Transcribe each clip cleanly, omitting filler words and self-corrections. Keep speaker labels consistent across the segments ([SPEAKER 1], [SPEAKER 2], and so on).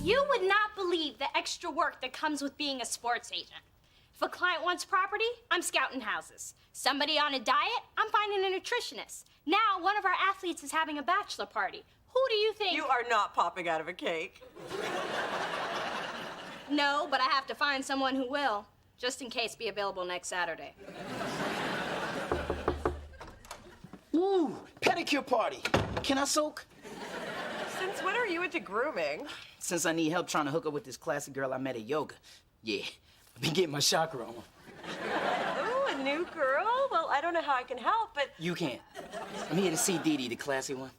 [SPEAKER 1] You would not believe the extra work that comes with being a sports agent. If a client wants property, I'm scouting houses. Somebody on a diet, I'm finding a nutritionist. Now, one of our athletes is having a bachelor party. Who do you think?
[SPEAKER 2] You are not popping out of a cake.
[SPEAKER 1] No, but I have to find someone who will. Just in case, be available next Saturday.
[SPEAKER 3] Ooh, pedicure party. Can I soak?
[SPEAKER 2] Since when are you into grooming?
[SPEAKER 3] Since I need help trying to hook up with this classy girl I met at yoga. Yeah, I've been getting my chakra on.
[SPEAKER 2] Ooh, a new girl? Well, I don't know how I can help, but...
[SPEAKER 3] You can't. I'm here to see Dee Dee, the classy one.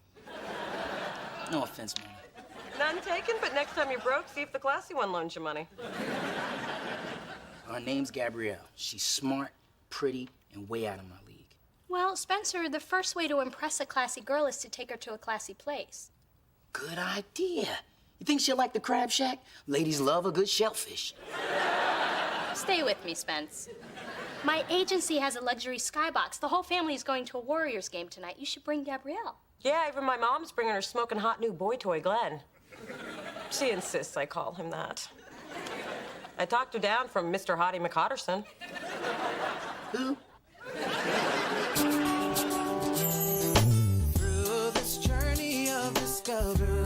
[SPEAKER 3] No offense, Mama.
[SPEAKER 2] None taken, but next time you're broke, see if the classy one loans you money.
[SPEAKER 3] Her name's Gabrielle. She's smart, pretty, and way out of my league.
[SPEAKER 1] Well, Spencer, the first way to impress a classy girl is to take her to a classy place.
[SPEAKER 3] Good idea. You think she'll like the crab shack? Ladies love a good shellfish.
[SPEAKER 1] Stay with me, Spence. My agency has a luxury skybox. The whole family is going to a Warriors game tonight. You should bring Gabrielle.
[SPEAKER 2] Yeah, even my mom's bringing her smoking hot new boy toy, Glenn. She insists I call him that. I talked her down from Mr. Hottie McHotterson.
[SPEAKER 3] Who?
[SPEAKER 4] Through this journey of discovery,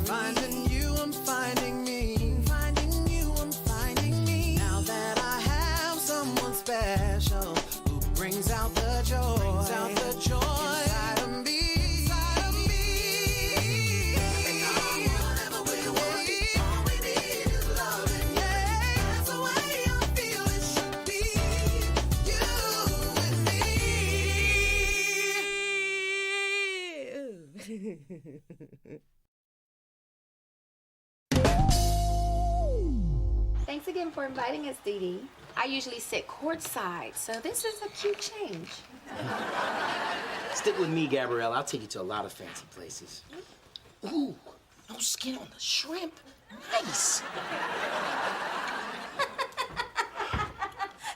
[SPEAKER 4] finding you, I'm finding me. Finding you, I'm finding me. Now that I have someone special who brings out the joy, inside of me. And whatever we want, all we need is loving. Yeah, that's the way I feel it should be. You and me.
[SPEAKER 5] Thanks again for inviting us, Dee Dee. I usually sit courtside, so this is a cute change.
[SPEAKER 3] Stick with me, Gabrielle. I'll take you to a lot of fancy places. Ooh, no skin on the shrimp. Nice.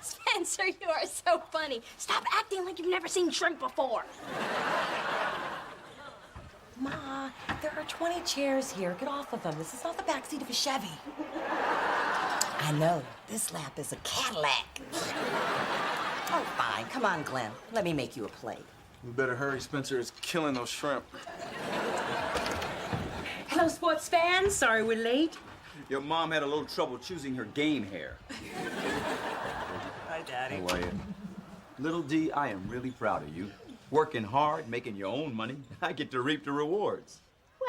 [SPEAKER 1] Spencer, you are so funny. Stop acting like you've never seen shrimp before.
[SPEAKER 2] Ma, there are 20 chairs here. Get off of them. This is not the backseat of a Chevy.
[SPEAKER 6] I know. This lap is a Cadillac. Oh, fine. Come on, Glenn. Let me make you a plate.
[SPEAKER 7] We better hurry. Spencer is killing those shrimp.
[SPEAKER 8] Hello, sports fans. Sorry we're late.
[SPEAKER 7] Your mom had a little trouble choosing her game hair.
[SPEAKER 2] Hi, Daddy.
[SPEAKER 7] How are you? Little D, I am really proud of you. Working hard, making your own money. I get to reap the rewards.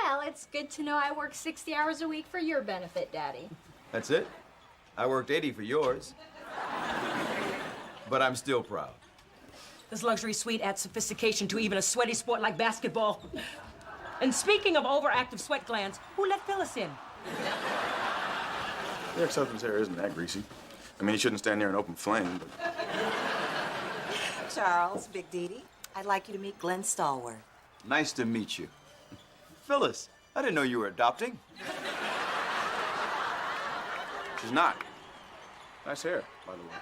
[SPEAKER 1] Well, it's good to know I work 60 hours a week for your benefit, Daddy.
[SPEAKER 7] That's it? I worked 80 for yours. But I'm still proud.
[SPEAKER 8] This luxury suite adds sophistication to even a sweaty sport like basketball. And speaking of overactive sweat glands, who let Phyllis in?
[SPEAKER 7] Your ex-husband's hair isn't that greasy. I mean, he shouldn't stand near an open flame, but...
[SPEAKER 6] Charles, Big Dee Dee, I'd like you to meet Glenn Stallworth.
[SPEAKER 7] Nice to meet you. Phyllis, I didn't know you were adopting. She's not. Nice hair, by the way.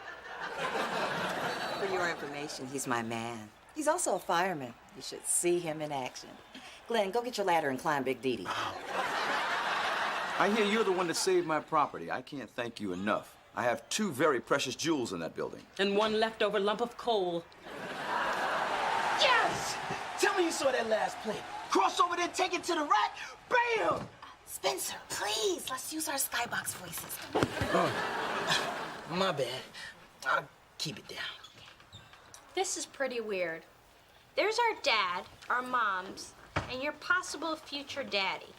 [SPEAKER 6] For your information, he's my man. He's also a fireman. You should see him in action. Glenn, go get your ladder and climb Big Dee Dee.
[SPEAKER 7] I hear you're the one that saved my property. I can't thank you enough. I have 2 very precious jewels in that building.
[SPEAKER 8] And one leftover lump of coal.
[SPEAKER 3] Yes! Tell me you saw that last play. Cross over there, take it to the rack. Bam!
[SPEAKER 6] Spencer, please, let's use our skybox voices.
[SPEAKER 3] My bad. I'll keep it down.
[SPEAKER 1] This is pretty weird. There's our dad, our moms, and your possible future daddy.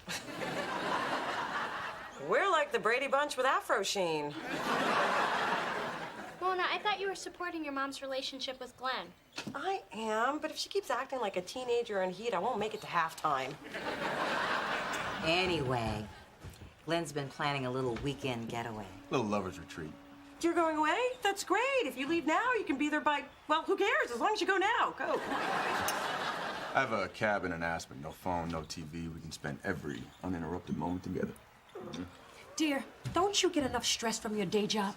[SPEAKER 2] We're like the Brady Bunch with Afro Sheen.
[SPEAKER 1] Mona, I thought you were supporting your mom's relationship with Glenn.
[SPEAKER 2] I am, but if she keeps acting like a teenager in heat, I won't make it to halftime.
[SPEAKER 6] Anyway, Glenn's been planning a little weekend getaway.
[SPEAKER 7] Little lover's retreat.
[SPEAKER 2] You're going away? That's great. If you leave now, you can be there by, well, who cares? As long as you go now. Go.
[SPEAKER 7] I have a cabin in Aspen. No phone, no TV. We can spend every uninterrupted moment together.
[SPEAKER 8] Dear, don't you get enough stress from your day job?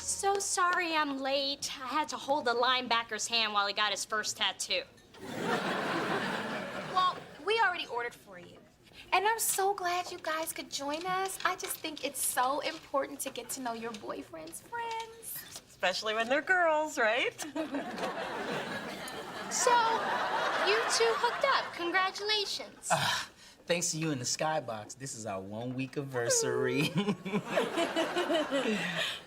[SPEAKER 1] So sorry I'm late. I had to hold the linebacker's hand while he got his first tattoo.
[SPEAKER 5] already ordered for you. And I'm so glad you guys could join us. I just think it's so important to get to know your boyfriend's friends.
[SPEAKER 2] Especially when they're girls, right?
[SPEAKER 1] So, you two hooked up. Congratulations.
[SPEAKER 3] Thanks to you in the skybox, this is our 1 week anniversary.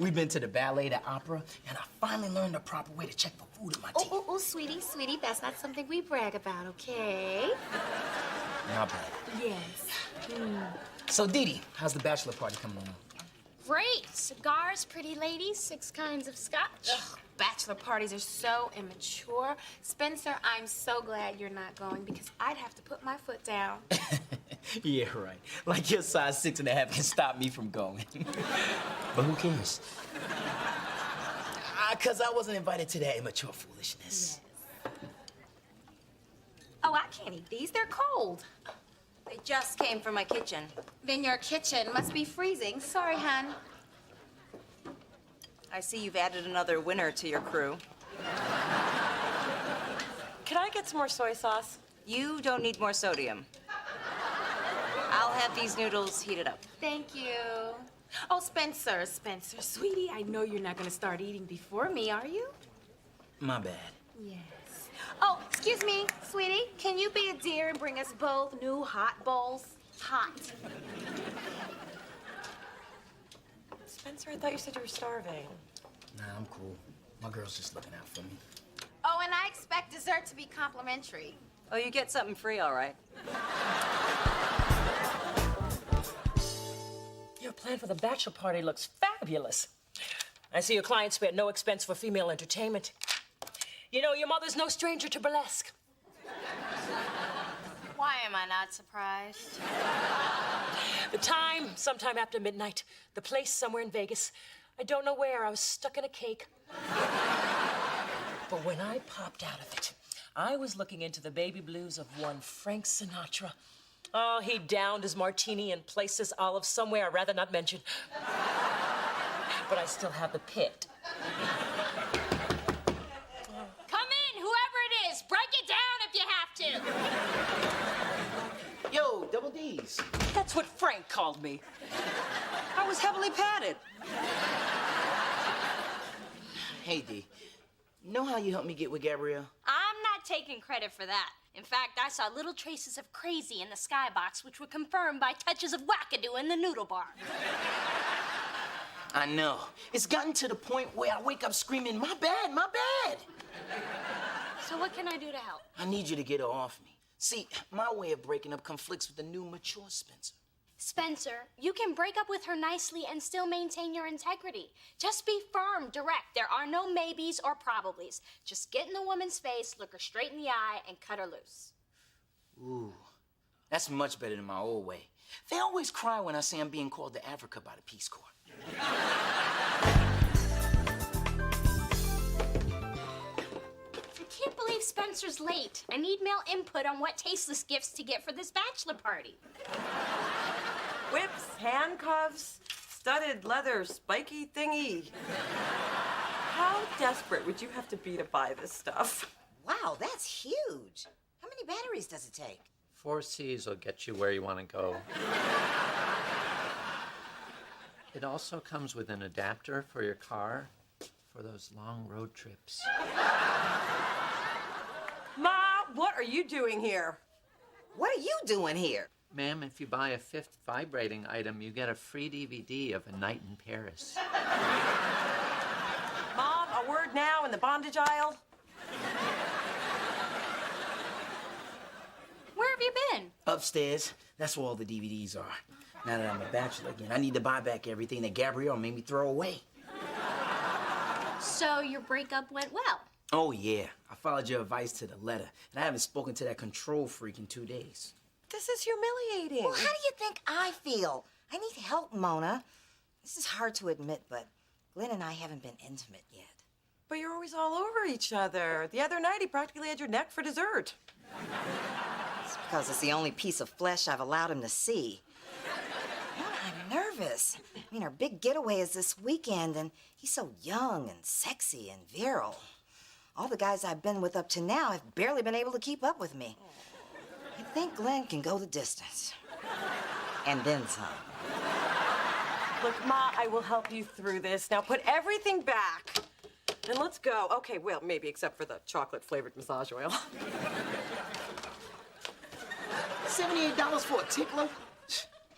[SPEAKER 3] We've been to the ballet, the opera, and I finally learned the proper way to check for food in my teeth.
[SPEAKER 5] Oh, sweetie, that's not something we brag about, okay?
[SPEAKER 3] My bad.
[SPEAKER 5] Yes.
[SPEAKER 3] So, Dee Dee, how's the bachelor party coming along?
[SPEAKER 1] Great. Cigars, pretty ladies, 6 kinds of scotch.
[SPEAKER 5] Ugh, bachelor parties are so immature. Spencer, I'm so glad you're not going because I'd have to put my foot down.
[SPEAKER 3] Yeah, right. Like your size 6.5 can stop me from going. But who cares? Because I wasn't invited to that immature foolishness.
[SPEAKER 5] Yes. Oh, I can't eat these. They're cold.
[SPEAKER 6] They just came from my kitchen.
[SPEAKER 5] Then your kitchen must be freezing. Sorry, hon.
[SPEAKER 6] I see you've added another winner to your crew.
[SPEAKER 2] Can I get some more soy sauce?
[SPEAKER 6] You don't need more sodium. I'll have these noodles heated up.
[SPEAKER 5] Thank you. Oh, Spencer, sweetie, I know you're not gonna start eating before me, are you?
[SPEAKER 3] My bad.
[SPEAKER 5] Yes. Oh, excuse me, sweetie. Can you be a dear and bring us both new hot bowls? Hot.
[SPEAKER 2] Spencer, I thought you said you were starving.
[SPEAKER 3] Nah, I'm cool. My girl's just looking out for me.
[SPEAKER 5] Oh, and I expect dessert to be complimentary.
[SPEAKER 6] Oh, you get something free, all right.
[SPEAKER 8] Your plan for the bachelor party looks fabulous. I see your client spared no expense for female entertainment. You know, your mother's no stranger to burlesque.
[SPEAKER 1] Why am I not surprised?
[SPEAKER 8] The time, sometime after midnight. The place, somewhere in Vegas. I don't know where. I was stuck in a cake. But when I popped out of it, I was looking into the baby blues of one Frank Sinatra. Oh, he downed his martini and placed his olive somewhere I'd rather not mention. But I still have the pit.
[SPEAKER 1] Come in, whoever it is. Break it down if you have to.
[SPEAKER 3] Yo, double D's.
[SPEAKER 8] That's what Frank called me. I was heavily padded.
[SPEAKER 3] Hey, D. You know how you helped me get with Gabrielle?
[SPEAKER 1] I'm not taking credit for that. In fact, I saw little traces of crazy in the skybox, which were confirmed by touches of wackadoo in the noodle bar.
[SPEAKER 3] I know. It's gotten to the point where I wake up screaming, my bad, my bad.
[SPEAKER 1] So what can I do to help?
[SPEAKER 3] I need you to get her off me. See, my way of breaking up conflicts with the new mature Spencer.
[SPEAKER 1] Spencer, you can break up with her nicely and still maintain your integrity. Just be firm, direct. There are no maybes or probablys. Just get in the woman's face, look her straight in the eye, and cut her loose.
[SPEAKER 3] Ooh, that's much better than my old way. They always cry when I say I'm being called to Africa by the Peace Corps.
[SPEAKER 1] I can't believe Spencer's late. I need male input on what tasteless gifts to get for this bachelor party.
[SPEAKER 2] Whips, handcuffs, studded leather, spiky thingy. How desperate would you have to be to buy this stuff?
[SPEAKER 6] Wow, that's huge. How many batteries does it take?
[SPEAKER 9] 4 C's will get you where you want to go. It also comes with an adapter for your car for those long road trips.
[SPEAKER 2] Ma, what are you doing here?
[SPEAKER 6] What are you doing here?
[SPEAKER 9] Ma'am, if you buy a 5th vibrating item, you get a free DVD of A Night in Paris.
[SPEAKER 2] Mom, a word now in the bondage aisle.
[SPEAKER 1] Where have you been?
[SPEAKER 3] Upstairs, that's where all the DVDs are. Now that I'm a bachelor again, I need to buy back everything that Gabrielle made me throw away.
[SPEAKER 1] So your breakup went well.
[SPEAKER 3] Oh, yeah. I followed your advice to the letter, and I haven't spoken to that control freak in 2 days.
[SPEAKER 2] This is humiliating.
[SPEAKER 6] Well, how do you think I feel? I need help, Mona. This is hard to admit, but Glenn and I haven't been intimate yet.
[SPEAKER 2] But you're always all over each other. The other night, he practically had your neck for dessert.
[SPEAKER 6] It's because it's the only piece of flesh I've allowed him to see. Mona, I'm nervous. I mean, our big getaway is this weekend, and he's so young and sexy and virile. All the guys I've been with up to now have barely been able to keep up with me. I think Glenn can go the distance. And then some.
[SPEAKER 2] Look, Ma, I will help you through this. Now put everything back. And let's go. Okay, well, maybe except for the chocolate-flavored massage oil.
[SPEAKER 3] $78 for a tickler?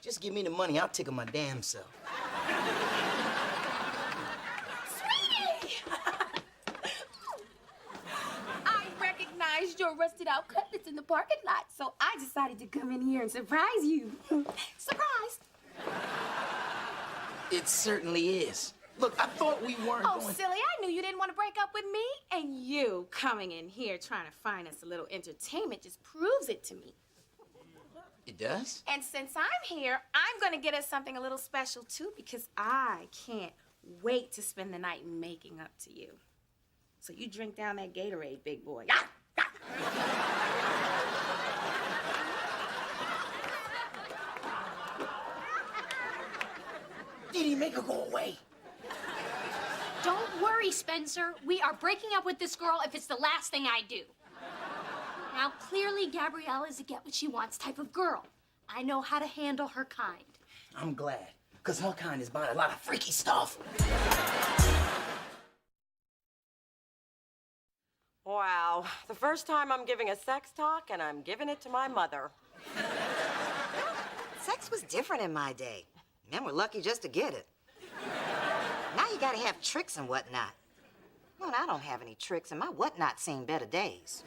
[SPEAKER 3] Just give me the money, I'll tickle my damn self.
[SPEAKER 5] Sweetie! I recognized your rusted out cutlets in the parking lot, so I decided to come in here and surprise you. Surprise!
[SPEAKER 3] It certainly is. Look, I thought we weren't
[SPEAKER 5] Oh,
[SPEAKER 3] going...
[SPEAKER 5] silly, I knew you didn't want to break up with me. And you coming in here trying to find us a little entertainment just proves it to me.
[SPEAKER 3] It does?
[SPEAKER 5] And since I'm here, I'm going to get us something a little special, too, because I can't wait to spend the night making up to you. So you drink down that Gatorade, big boy.
[SPEAKER 3] Did he make her go away?
[SPEAKER 1] Don't worry, Spencer. We are breaking up with this girl if it's the last thing I do. Now, clearly, Gabrielle is a get-what-she-wants type of girl. I know how to handle her kind.
[SPEAKER 3] I'm glad, because her kind is buying a lot of freaky stuff.
[SPEAKER 2] Wow, the first time I'm giving a sex talk, and I'm giving it to my mother.
[SPEAKER 6] Sex was different in my day. Men were lucky just to get it. Now you gotta have tricks and whatnot. Well, I don't have any tricks, and my whatnot seen better days.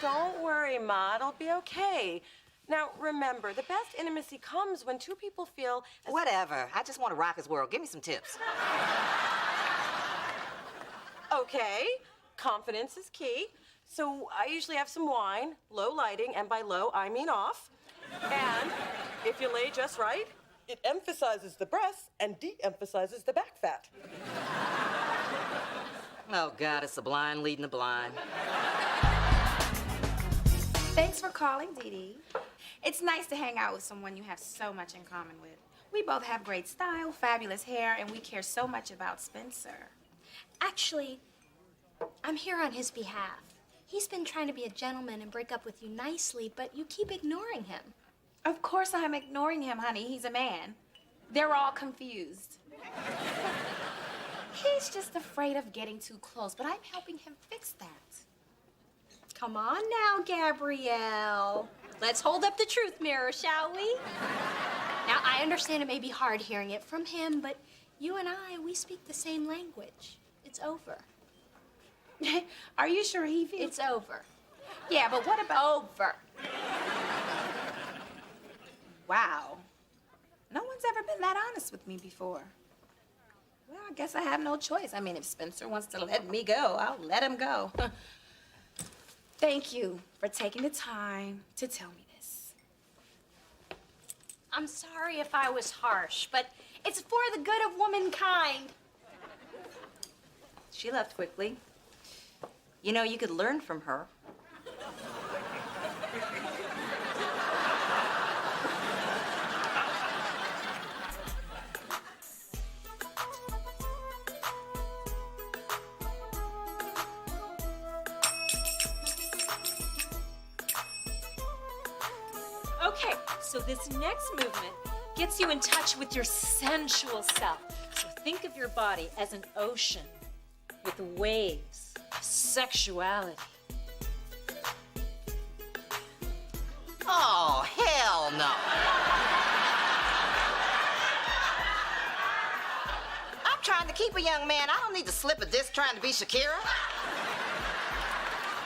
[SPEAKER 2] Don't worry, Ma, it'll be okay. Now, remember, the best intimacy comes when two people feel...
[SPEAKER 6] Whatever. I just want to rock his world. Give me some tips.
[SPEAKER 2] Okay, confidence is key. So I usually have some wine, low lighting, and by low, I mean off. And if you lay just right, it emphasizes the breasts and de-emphasizes the back fat.
[SPEAKER 6] Oh, God, it's the blind leading the blind.
[SPEAKER 5] Thanks for calling, Dee Dee. It's nice to hang out with someone you have so much in common with. We both have great style, fabulous hair, and we care so much about Spencer.
[SPEAKER 1] Actually, I'm here on his behalf. He's been trying to be a gentleman and break up with you nicely, but you keep ignoring him.
[SPEAKER 5] Of course I'm ignoring him, honey. He's a man. They're all confused. He's just afraid of getting too close, but I'm helping him fix that.
[SPEAKER 1] Come on now, Gabrielle. Let's hold up the truth mirror, shall we? Now, I understand it may be hard hearing it from him, but you and I, we speak the same language. It's over.
[SPEAKER 5] Are you sure he feels...
[SPEAKER 1] It's over.
[SPEAKER 5] Yeah, but what about...
[SPEAKER 1] Over.
[SPEAKER 5] Wow. No one's ever been that honest with me before. Well, I guess I have no choice. I mean, if Spencer wants to let me go, I'll let him go. Thank you for taking the time to tell me this.
[SPEAKER 1] I'm sorry if I was harsh, but it's for the good of womankind.
[SPEAKER 10] She left quickly. You know, you could learn from her.
[SPEAKER 8] Okay, so this next movement gets you in touch with your sensual self. So think of your body as an ocean with waves of sexuality.
[SPEAKER 6] Oh, hell no. I'm trying to keep a young man. I don't need to slip a disc trying to be Shakira.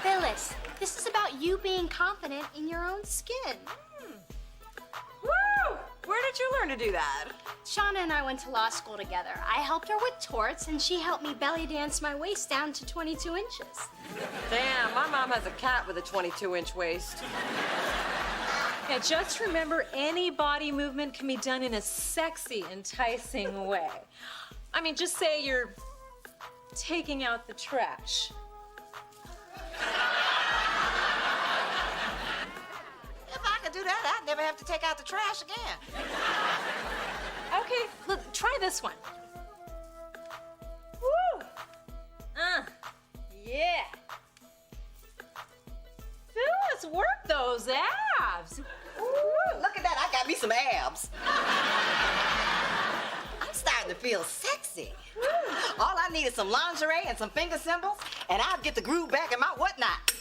[SPEAKER 1] Phyllis, this is about you being confident in your own skin.
[SPEAKER 2] Woo! Where did you learn to do that?
[SPEAKER 1] Shauna and I went to law school together. I helped her with torts, and she helped me belly dance my waist down to 22 inches.
[SPEAKER 2] Damn, my mom has a cat with a 22-inch waist.
[SPEAKER 8] Yeah, just remember, any body movement can be done in a sexy, enticing way. I mean, just say you're taking out the trash.
[SPEAKER 6] If I could do that, I'd never have to take out the trash again.
[SPEAKER 8] Okay, look, try this one. Woo! Yeah. Phyllis, work
[SPEAKER 2] those abs.
[SPEAKER 6] Ooh, look at that. I got me some abs. I'm starting to feel sexy. All I need is some lingerie and some finger cymbals, and I'll get the groove back in my whatnot.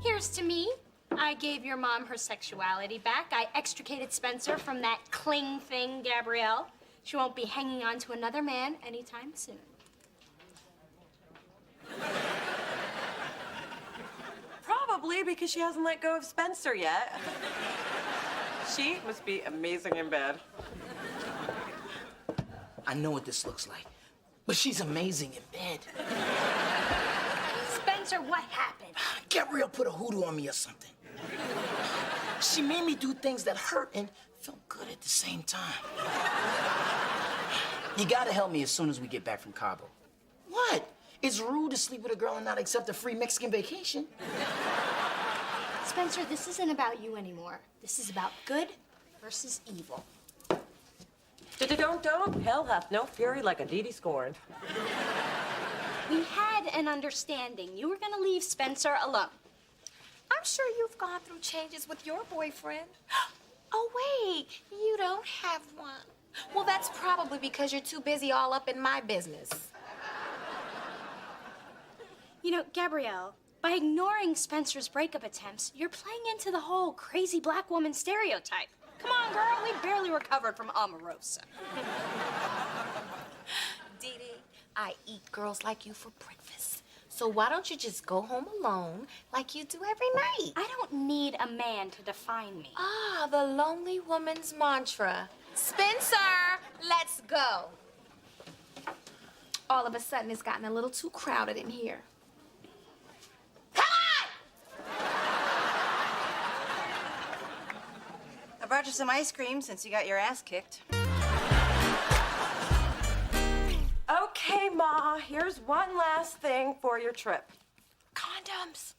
[SPEAKER 1] Here's to me. I gave your mom her sexuality back. I extricated Spencer from that cling thing, Gabrielle. She won't be hanging on to another man anytime soon.
[SPEAKER 2] Probably because she hasn't let go of Spencer yet. She must be amazing in bed.
[SPEAKER 3] I know what this looks like, but she's amazing in bed.
[SPEAKER 1] Spencer, what happened?
[SPEAKER 3] Gabrielle put a hoodoo on me or something. She made me do things that hurt and felt good at the same time. You gotta help me as soon as we get back from Cabo. What? It's rude to sleep with a girl and not accept a free Mexican vacation.
[SPEAKER 1] Spencer, this isn't about you anymore. This is about good versus evil.
[SPEAKER 2] Don't. Hell hath no fury like a deity scorned.
[SPEAKER 1] We had an understanding. You were gonna leave Spencer alone.
[SPEAKER 5] I'm sure you've gone through changes with your boyfriend. Oh, wait, you don't have one. Well, that's probably because you're too busy all up in my business.
[SPEAKER 1] You know, Gabrielle, by ignoring Spencer's breakup attempts, you're playing into the whole crazy black woman stereotype. Come on, girl, we barely recovered from Omarosa.
[SPEAKER 5] Dee Dee, I eat girls like you for breakfast. So why don't you just go home alone like you do every night?
[SPEAKER 1] I don't need a man to define me.
[SPEAKER 5] Ah, the lonely woman's mantra. Spencer, let's go. All of a sudden, it's gotten a little too crowded in here. Come on!
[SPEAKER 10] I brought you some ice cream since you got your ass kicked.
[SPEAKER 2] Okay, Ma, here's one last thing for your trip. Condoms.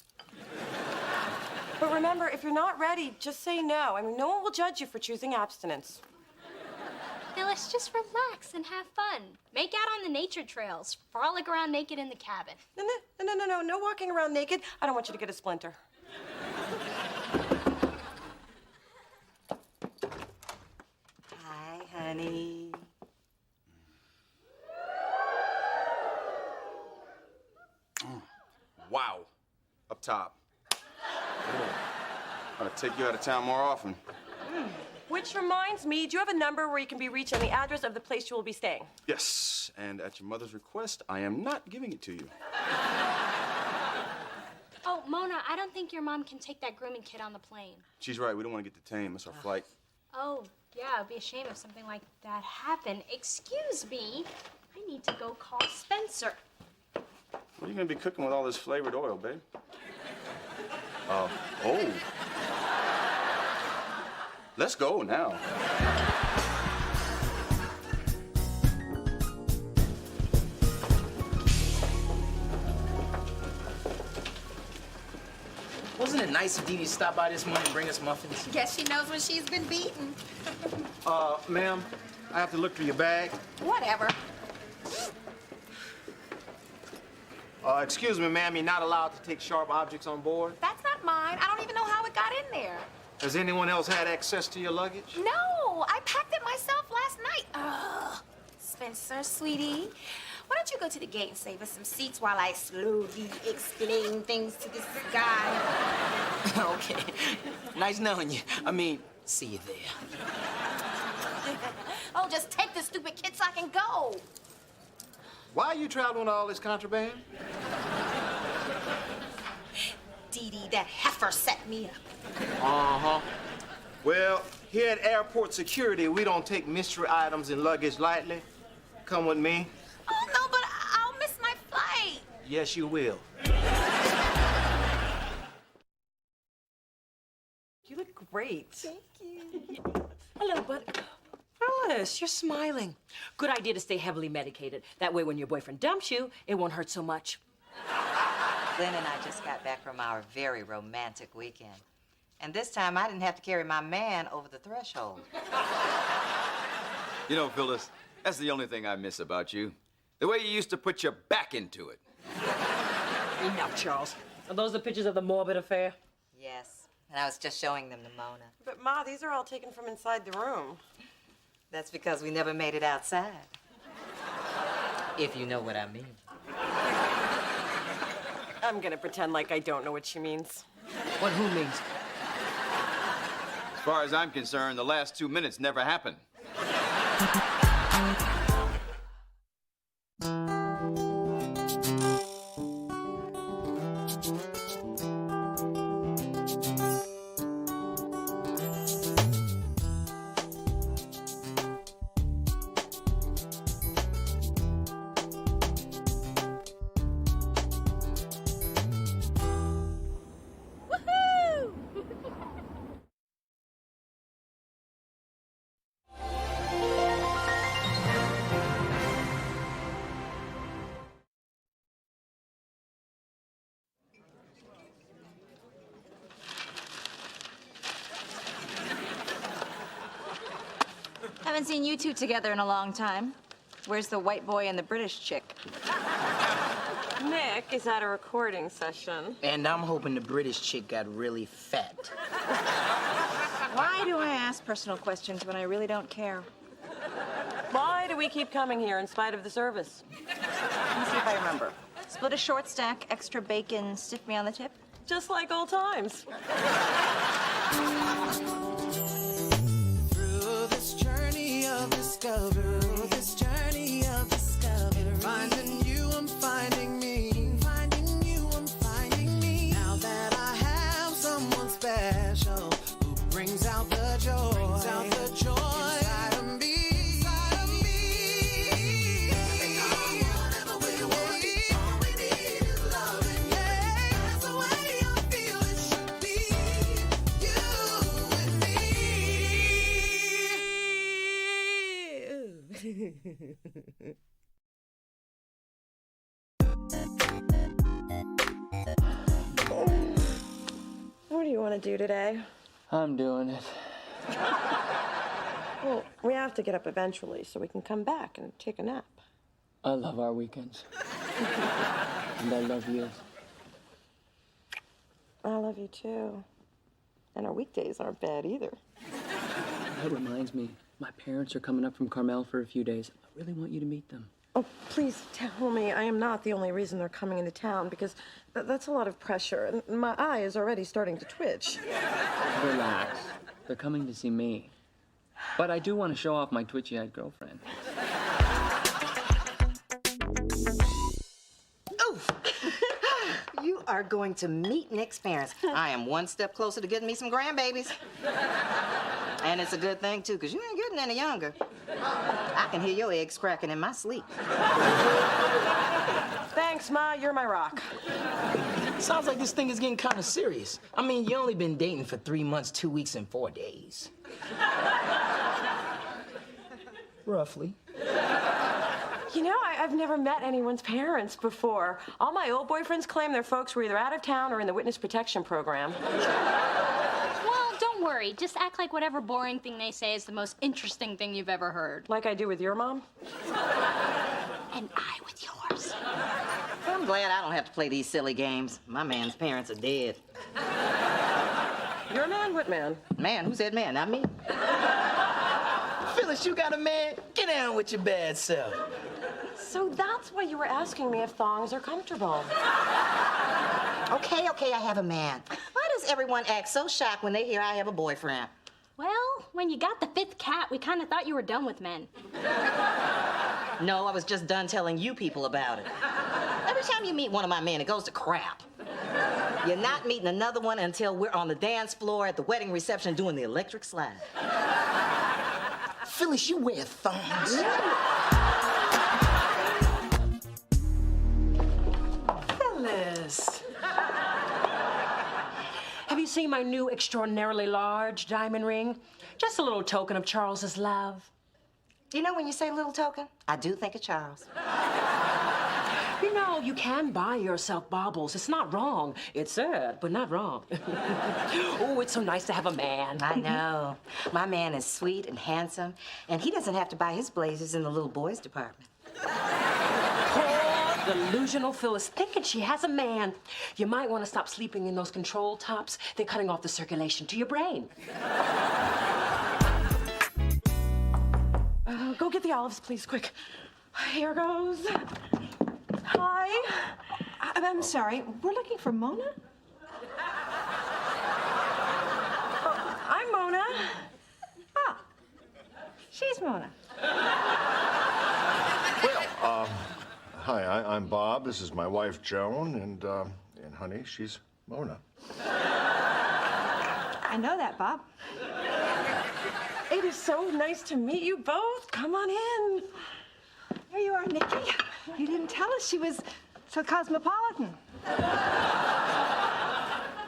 [SPEAKER 2] But remember, if you're not ready, just say no. I mean, no one will judge you for choosing abstinence.
[SPEAKER 1] Now let's just relax and have fun. Make out on the nature trails. Frolic around naked in the cabin.
[SPEAKER 2] No walking around naked. I don't want you to get a splinter.
[SPEAKER 10] Hi, honey.
[SPEAKER 7] Wow. Up top. I'm gonna take you out of town more often.
[SPEAKER 2] Which reminds me, do you have a number where you can be reached and the address of the place you will be staying?
[SPEAKER 7] Yes, and at your mother's request, I am not giving it to you.
[SPEAKER 1] Oh, Mona, I don't think your mom can take that grooming kit on the plane.
[SPEAKER 7] She's right, we don't want to get detained. Miss our flight.
[SPEAKER 1] Oh, yeah, it'd be a shame if something like that happened. Excuse me, I need to go call Spencer.
[SPEAKER 7] What are you gonna be cooking with all this flavored oil, babe? Oh. Let's go now.
[SPEAKER 3] Wasn't it nice of Dee Dee to stop by this morning and bring us muffins?
[SPEAKER 5] Guess she knows when she's been beaten.
[SPEAKER 11] Ma'am, I have to look through your bag.
[SPEAKER 5] Whatever.
[SPEAKER 11] Excuse me, ma'am, you're not allowed to take sharp objects on board.
[SPEAKER 5] That's not mine. I don't even know how it got in there.
[SPEAKER 11] Has anyone else had access to your luggage?
[SPEAKER 5] No, I packed it myself last night. Ugh. Spencer, sweetie, why don't you go to the gate and save us some seats while I slowly explain things to this guy?
[SPEAKER 3] Okay. Nice knowing you. I mean, see you there.
[SPEAKER 5] Oh, just take the stupid kid so I can go.
[SPEAKER 11] Why are you traveling with all this contraband?
[SPEAKER 5] Dee Dee, that heifer set me up.
[SPEAKER 11] Uh-huh. Well, here at airport security, we don't take mystery items and luggage lightly. Come with me.
[SPEAKER 5] Oh, no, but I'll miss my flight.
[SPEAKER 11] Yes, you will.
[SPEAKER 2] You look great.
[SPEAKER 5] Thank you.
[SPEAKER 8] Hello, bud. Alice, you're smiling. Good idea to stay heavily medicated. That way, when your boyfriend dumps you, it won't hurt so much.
[SPEAKER 10] Glenn and I just got back from our very romantic weekend. And this time, I didn't have to carry my man over the threshold.
[SPEAKER 7] You know, Phyllis, that's the only thing I miss about you. The way you used to put your back into it.
[SPEAKER 8] Enough, Charles. Are those the pictures of the morbid affair?
[SPEAKER 10] Yes, and I was just showing them to Mona.
[SPEAKER 2] But, Ma, these are all taken from inside the room.
[SPEAKER 10] That's because we never made it outside. If you know what I mean.
[SPEAKER 2] I'm gonna pretend like I don't know what she means.
[SPEAKER 8] What who means?
[SPEAKER 7] As far as I'm concerned, the last 2 minutes never happened.
[SPEAKER 12] Haven't seen you two together in a long time. Where's the white boy and the British chick?
[SPEAKER 2] Nick is at a recording session.
[SPEAKER 3] And I'm hoping the British chick got really fat.
[SPEAKER 12] Why do I ask personal questions when I really don't care?
[SPEAKER 2] Why do we keep coming here in spite of the service?
[SPEAKER 12] Let me see if I remember. Split a short stack, extra bacon, stiff me on the tip.
[SPEAKER 2] Just like old times.
[SPEAKER 4] Through this journey of discovery, finding you, I'm finding me. Finding you, I'm finding me. Now that I have someone special who brings out the joy, inside of me. Whatever we want, all we need is loving. Yeah, that's the way I feel it should be. You and me.
[SPEAKER 2] What do you want to do today?
[SPEAKER 13] I'm doing it.
[SPEAKER 2] Well, we have to get up eventually so we can come back and take a nap.
[SPEAKER 13] I love our weekends. And I love you.
[SPEAKER 2] I love you too. And our weekdays aren't bad either.
[SPEAKER 13] That reminds me, my parents are coming up from Carmel for a few days. I really want you to meet them.
[SPEAKER 2] Oh, please tell me I am not the only reason they're coming into town, because that's a lot of pressure, and my eye is already starting to twitch.
[SPEAKER 13] Relax. They're coming to see me. But I do want to show off my twitchy-eyed girlfriend.
[SPEAKER 10] You are going to meet Nick's parents. I am one step closer to getting me some grandbabies. And it's a good thing, too, because you ain't getting any younger. I can hear your eggs cracking in my sleep.
[SPEAKER 2] Thanks, Ma. You're my rock.
[SPEAKER 3] Sounds like this thing is getting kind of serious. I mean, you only been dating for 3 months, 2 weeks, and 4 days. Roughly.
[SPEAKER 2] You know, I've never met anyone's parents before. All my old boyfriends claim their folks were either out of town or in the witness protection program.
[SPEAKER 1] Well, don't worry. Just act like whatever boring thing they say is the most interesting thing you've ever heard.
[SPEAKER 2] Like I do with your mom?
[SPEAKER 1] And I with yours.
[SPEAKER 10] I'm glad I don't have to play these silly games. My man's parents are dead.
[SPEAKER 2] Your man? What man?
[SPEAKER 10] Man? Who said man? Not me.
[SPEAKER 3] Phyllis, you got a man? Get down with your bad self.
[SPEAKER 2] So that's why you were asking me if thongs are comfortable.
[SPEAKER 10] Okay, I have a man. Why does everyone act so shocked when they hear I have a boyfriend?
[SPEAKER 1] Well, when you got the 5th cat, we kind of thought you were done with men.
[SPEAKER 10] No, I was just done telling you people about it. Every time you meet one of my men, it goes to crap. You're not meeting another one until we're on the dance floor at the wedding reception doing the electric slide.
[SPEAKER 3] Phyllis, you wear thongs.
[SPEAKER 8] Phyllis. Have you seen my new extraordinarily large diamond ring? Just a little token of Charles's love.
[SPEAKER 10] You know, when you say little token, I do think of Charles.
[SPEAKER 8] You know, you can buy yourself baubles. It's not wrong. It's sad, but not wrong. Oh, it's so nice to have a man.
[SPEAKER 10] I know. My man is sweet and handsome, and he doesn't have to buy his blazers in the little boys department.
[SPEAKER 8] Poor Delusional Phyllis, thinking she has a man. You might want to stop sleeping in those control tops. They're cutting off the circulation to your brain.
[SPEAKER 2] Go get the olives, please, quick. Here goes. Hi.
[SPEAKER 14] I'm sorry, we're looking for Mona?
[SPEAKER 2] Oh, I'm Mona.
[SPEAKER 14] Ah, she's Mona.
[SPEAKER 15] Well, hi, I'm Bob. This is my wife, Joan, and honey, she's Mona.
[SPEAKER 14] I know that, Bob.
[SPEAKER 2] It is so nice to meet you both. Come on in.
[SPEAKER 14] Here you are, Nikki. You didn't tell us she was so cosmopolitan.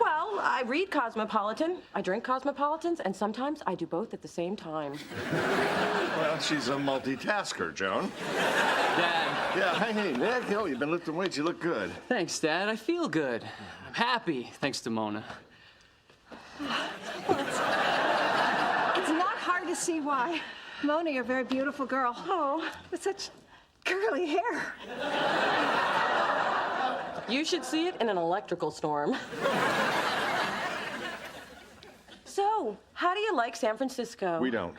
[SPEAKER 2] Well, I read Cosmopolitan, I drink Cosmopolitans, and sometimes I do both at the same time.
[SPEAKER 15] Well, she's a multitasker, Joan.
[SPEAKER 13] Dad.
[SPEAKER 15] Yeah, hey, Nick. Oh, you've been lifting weights. You look good.
[SPEAKER 13] Thanks, Dad. I feel good. I'm happy, thanks to Mona.
[SPEAKER 14] Well, it's not hard to see why. Mona, you're a very beautiful girl. Oh, with such curly hair.
[SPEAKER 2] You should see it in an electrical storm. So, how do you like San Francisco?
[SPEAKER 15] We don't.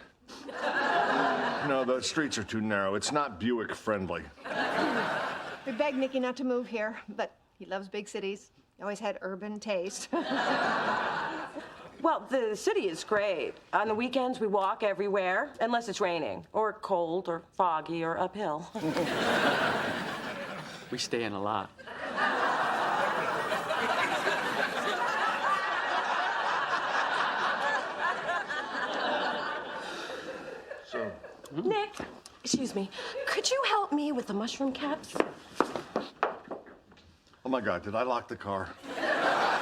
[SPEAKER 15] No, the streets are too narrow. It's not Buick friendly.
[SPEAKER 14] We begged Nicky not to move here, but he loves big cities. He always had urban taste.
[SPEAKER 2] Well, the city is great. On the weekends, we walk everywhere, unless it's raining, or cold, or foggy, or uphill.
[SPEAKER 13] We stay in a lot.
[SPEAKER 15] So,
[SPEAKER 2] Nick, excuse me, could you help me with the mushroom caps?
[SPEAKER 15] oh my God, did I lock the car?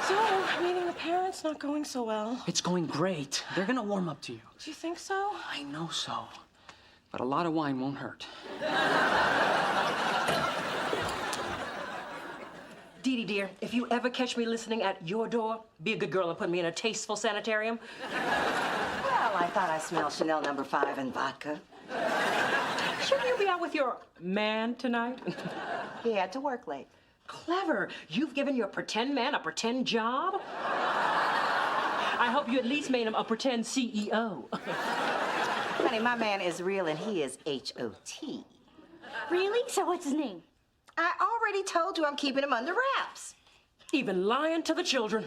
[SPEAKER 2] So, meeting the parents not going so well.
[SPEAKER 13] It's going great. They're gonna warm up to you.
[SPEAKER 2] Do you think so?
[SPEAKER 13] I know so. But a lot of wine won't hurt.
[SPEAKER 8] Dee Dee, dear, if you ever catch me listening at your door, be a good girl and put me in a tasteful sanitarium.
[SPEAKER 6] Well, I thought I smelled Chanel No. 5 and vodka.
[SPEAKER 8] Shouldn't you be out with your man tonight?
[SPEAKER 6] He had to work late.
[SPEAKER 8] Clever. You've given your pretend man a pretend job? I hope you at least made him a pretend CEO.
[SPEAKER 6] Honey, my man is real and he is H-O-T.
[SPEAKER 1] Really? So what's his name?
[SPEAKER 6] I already told you I'm keeping him under wraps.
[SPEAKER 8] Even lying to the children.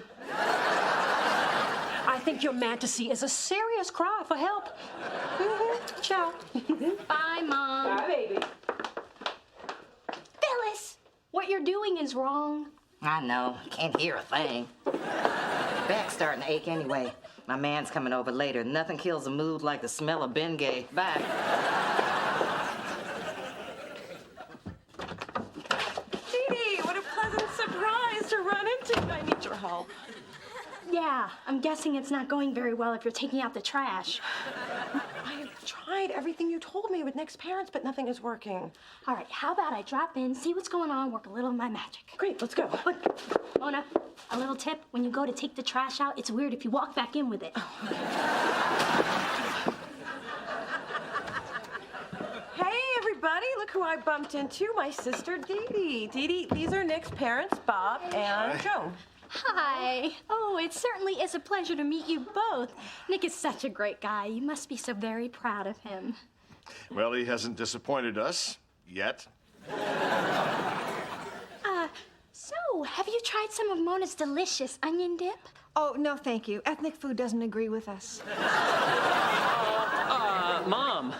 [SPEAKER 8] I think your fantasy is a serious cry for help. Ciao.
[SPEAKER 1] Bye, Mom.
[SPEAKER 8] Bye, baby.
[SPEAKER 1] Phyllis, what you're doing is wrong.
[SPEAKER 6] I know. Can't hear a thing. Back's starting to ache anyway. My man's coming over later. Nothing kills a mood like the smell of Bengay. Bye.
[SPEAKER 2] Dee Dee, what a pleasant surprise to run into. I need your help.
[SPEAKER 1] Yeah, I'm guessing it's not going very well if you're taking out the trash.
[SPEAKER 2] I have tried everything you told me with Nick's parents, but nothing is working.
[SPEAKER 1] All right, how about I drop in, see what's going on, work a little of my magic.
[SPEAKER 2] Great, let's go.
[SPEAKER 1] Look, Mona, a little tip. When you go to take the trash out, it's weird if you walk back in with it.
[SPEAKER 2] Hey, everybody, look who I bumped into, my sister Dee Dee. Dee Dee, these are Nick's parents, Bob and Joan.
[SPEAKER 1] Hi. Oh, it certainly is a pleasure to meet you both. Nick is such a great guy. You must be so very proud of him.
[SPEAKER 15] Well, he hasn't disappointed us yet.
[SPEAKER 1] So, have you tried some of Mona's delicious onion dip?
[SPEAKER 14] Oh, no, thank you. Ethnic food doesn't agree with us.
[SPEAKER 13] Mom,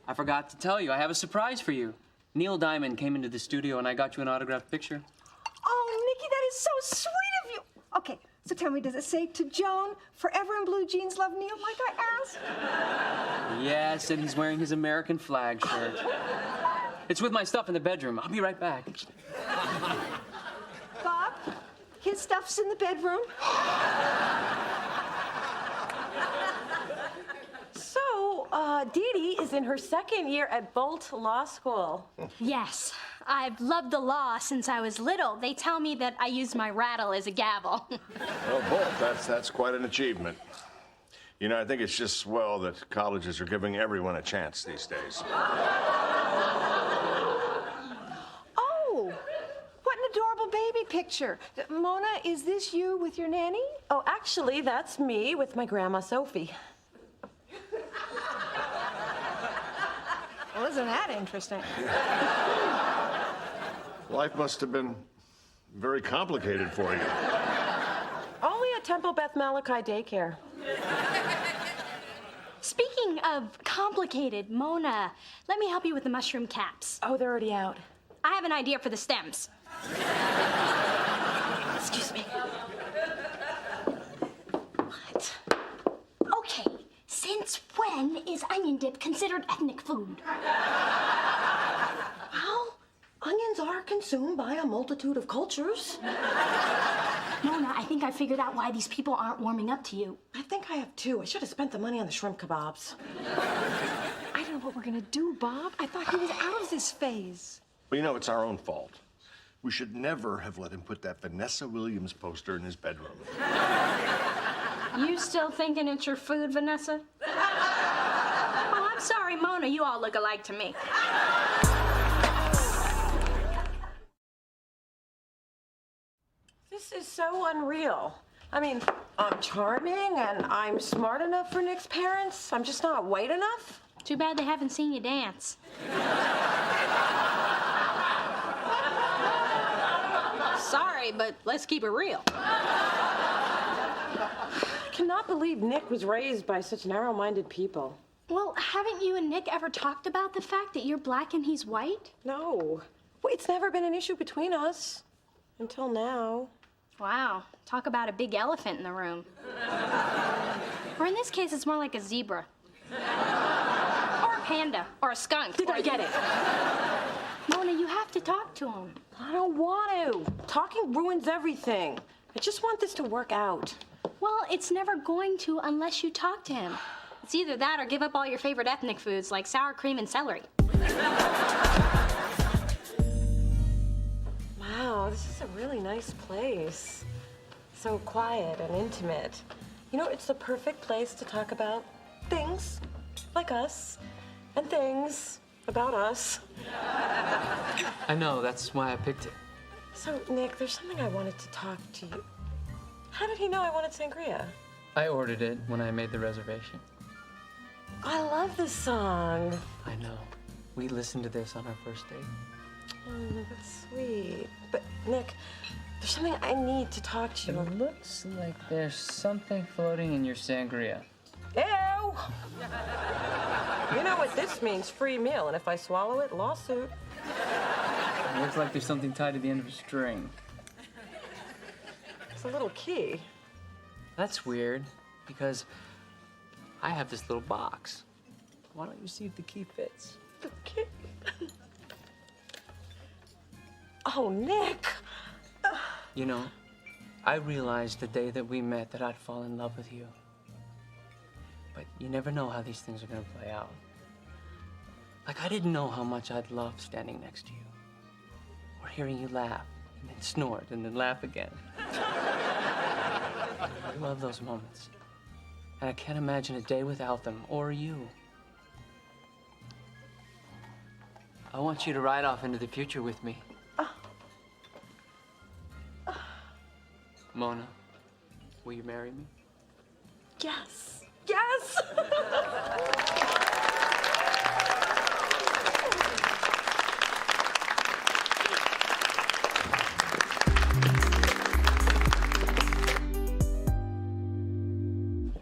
[SPEAKER 13] I forgot to tell you, I have a surprise for you. Neil Diamond came into the studio and I got you an autographed picture.
[SPEAKER 14] Oh, Nikki, that is so sweet of you. Okay, so tell me, does it say to Joan, forever in blue jeans, love Neil, like I asked?
[SPEAKER 13] Yes, and he's wearing his American flag shirt. It's with my stuff in the bedroom. I'll be right back.
[SPEAKER 14] Bob, his stuff's in the bedroom.
[SPEAKER 2] So, Dee Dee is in her second year at Bolt Law School.
[SPEAKER 1] Yes. I've loved the law since I was little. They tell me that I use my rattle as a gavel.
[SPEAKER 15] Well, Bolt, that's quite an achievement. You know, I think it's just swell that colleges are giving everyone a chance these days.
[SPEAKER 2] Oh,
[SPEAKER 14] adorable baby picture. Mona, is this you with your nanny?
[SPEAKER 2] Oh, actually, that's me with my grandma Sophie.
[SPEAKER 14] Well, isn't that interesting?
[SPEAKER 15] Life must have been very complicated for you.
[SPEAKER 2] Only at Temple Beth Malachi Daycare.
[SPEAKER 1] Speaking of complicated, Mona, let me help you with the mushroom caps.
[SPEAKER 2] Oh, they're already out.
[SPEAKER 1] I have an idea for the stems.
[SPEAKER 2] Excuse me.
[SPEAKER 1] What? Okay, since when is onion dip considered ethnic food?
[SPEAKER 2] Well, onions are consumed by a multitude of cultures.
[SPEAKER 1] Mona, I think I figured out why these people aren't warming up to you.
[SPEAKER 2] I think I have too. I should have spent the money on the shrimp kebabs.
[SPEAKER 14] I don't know what we're gonna do, Bob. I thought he was out of this phase.
[SPEAKER 15] Well, you know, it's our own fault. We should never have let him put that Vanessa Williams poster in his bedroom.
[SPEAKER 1] You still thinking it's your food, Vanessa? Oh, I'm sorry, Mona. You all look alike to me.
[SPEAKER 2] This is so unreal. I mean, I'm charming and I'm smart enough for Nick's parents. I'm just not white enough.
[SPEAKER 1] Too bad they haven't seen you dance. Sorry, but let's keep it real.
[SPEAKER 2] I cannot believe Nick was raised by such narrow-minded people.
[SPEAKER 1] Well, haven't you and Nick ever talked about the fact that you're black and he's white?
[SPEAKER 2] No. Well, it's never been an issue between us. Until now.
[SPEAKER 1] Wow, talk about a big elephant in the room. Or in this case, it's more like a zebra. Or a panda, or a skunk.
[SPEAKER 2] Did I get it?
[SPEAKER 1] Mona, you have to talk to him.
[SPEAKER 2] I don't want to. Talking ruins everything. I just want this to work out.
[SPEAKER 1] Well, it's never going to unless you talk to him. It's either that or give up all your favorite ethnic foods like sour cream and celery.
[SPEAKER 2] Wow, this is a really nice place. So quiet and intimate. You know, it's the perfect place to talk about things like us and things about us.
[SPEAKER 13] I know, that's why I picked it.
[SPEAKER 2] So, Nick, there's something I wanted to talk to you. How did he know I wanted sangria?
[SPEAKER 13] I ordered it when I made the reservation.
[SPEAKER 2] I love this song.
[SPEAKER 13] I know. We listened to this on our first date.
[SPEAKER 2] Oh, that's sweet. But, Nick, there's something I need to talk to you.
[SPEAKER 13] It looks like there's something floating in your sangria.
[SPEAKER 2] Ew! You know what this means, free meal, and if I swallow it, lawsuit.
[SPEAKER 13] It looks like there's something tied to the end of a string.
[SPEAKER 2] It's a little key.
[SPEAKER 13] That's weird, because I have this little box. Why don't you see if the key fits?
[SPEAKER 2] The key? Oh, Nick!
[SPEAKER 13] You know, I realized the day that we met that I'd fall in love with you. But you never know how these things are gonna play out. Like, I didn't know how much I'd love standing next to you. Or hearing you laugh, and then snort, and then laugh again. I love those moments. And I can't imagine a day without them, or you. I want you to ride off into the future with me. Mona, will you marry me?
[SPEAKER 2] Yes! Yes!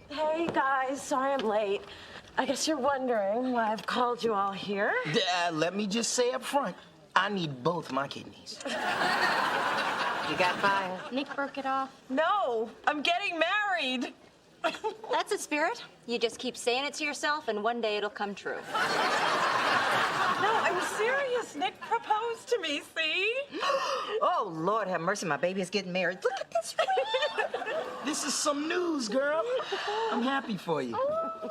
[SPEAKER 2] Hey, guys, sorry I'm late. I guess you're wondering why I've called you all here.
[SPEAKER 3] Let me just say up front, I need both my kidneys.
[SPEAKER 2] You got mine.
[SPEAKER 1] Nick broke it off.
[SPEAKER 2] No, I'm getting married.
[SPEAKER 12] That's the spirit. You just keep saying it to yourself, and one day it'll come true.
[SPEAKER 2] No, I'm serious. Nick proposed to me, see?
[SPEAKER 6] Oh, Lord have mercy, my baby is getting married. Look at this ring.
[SPEAKER 3] This is some news, girl. I'm happy for you.
[SPEAKER 1] Oh,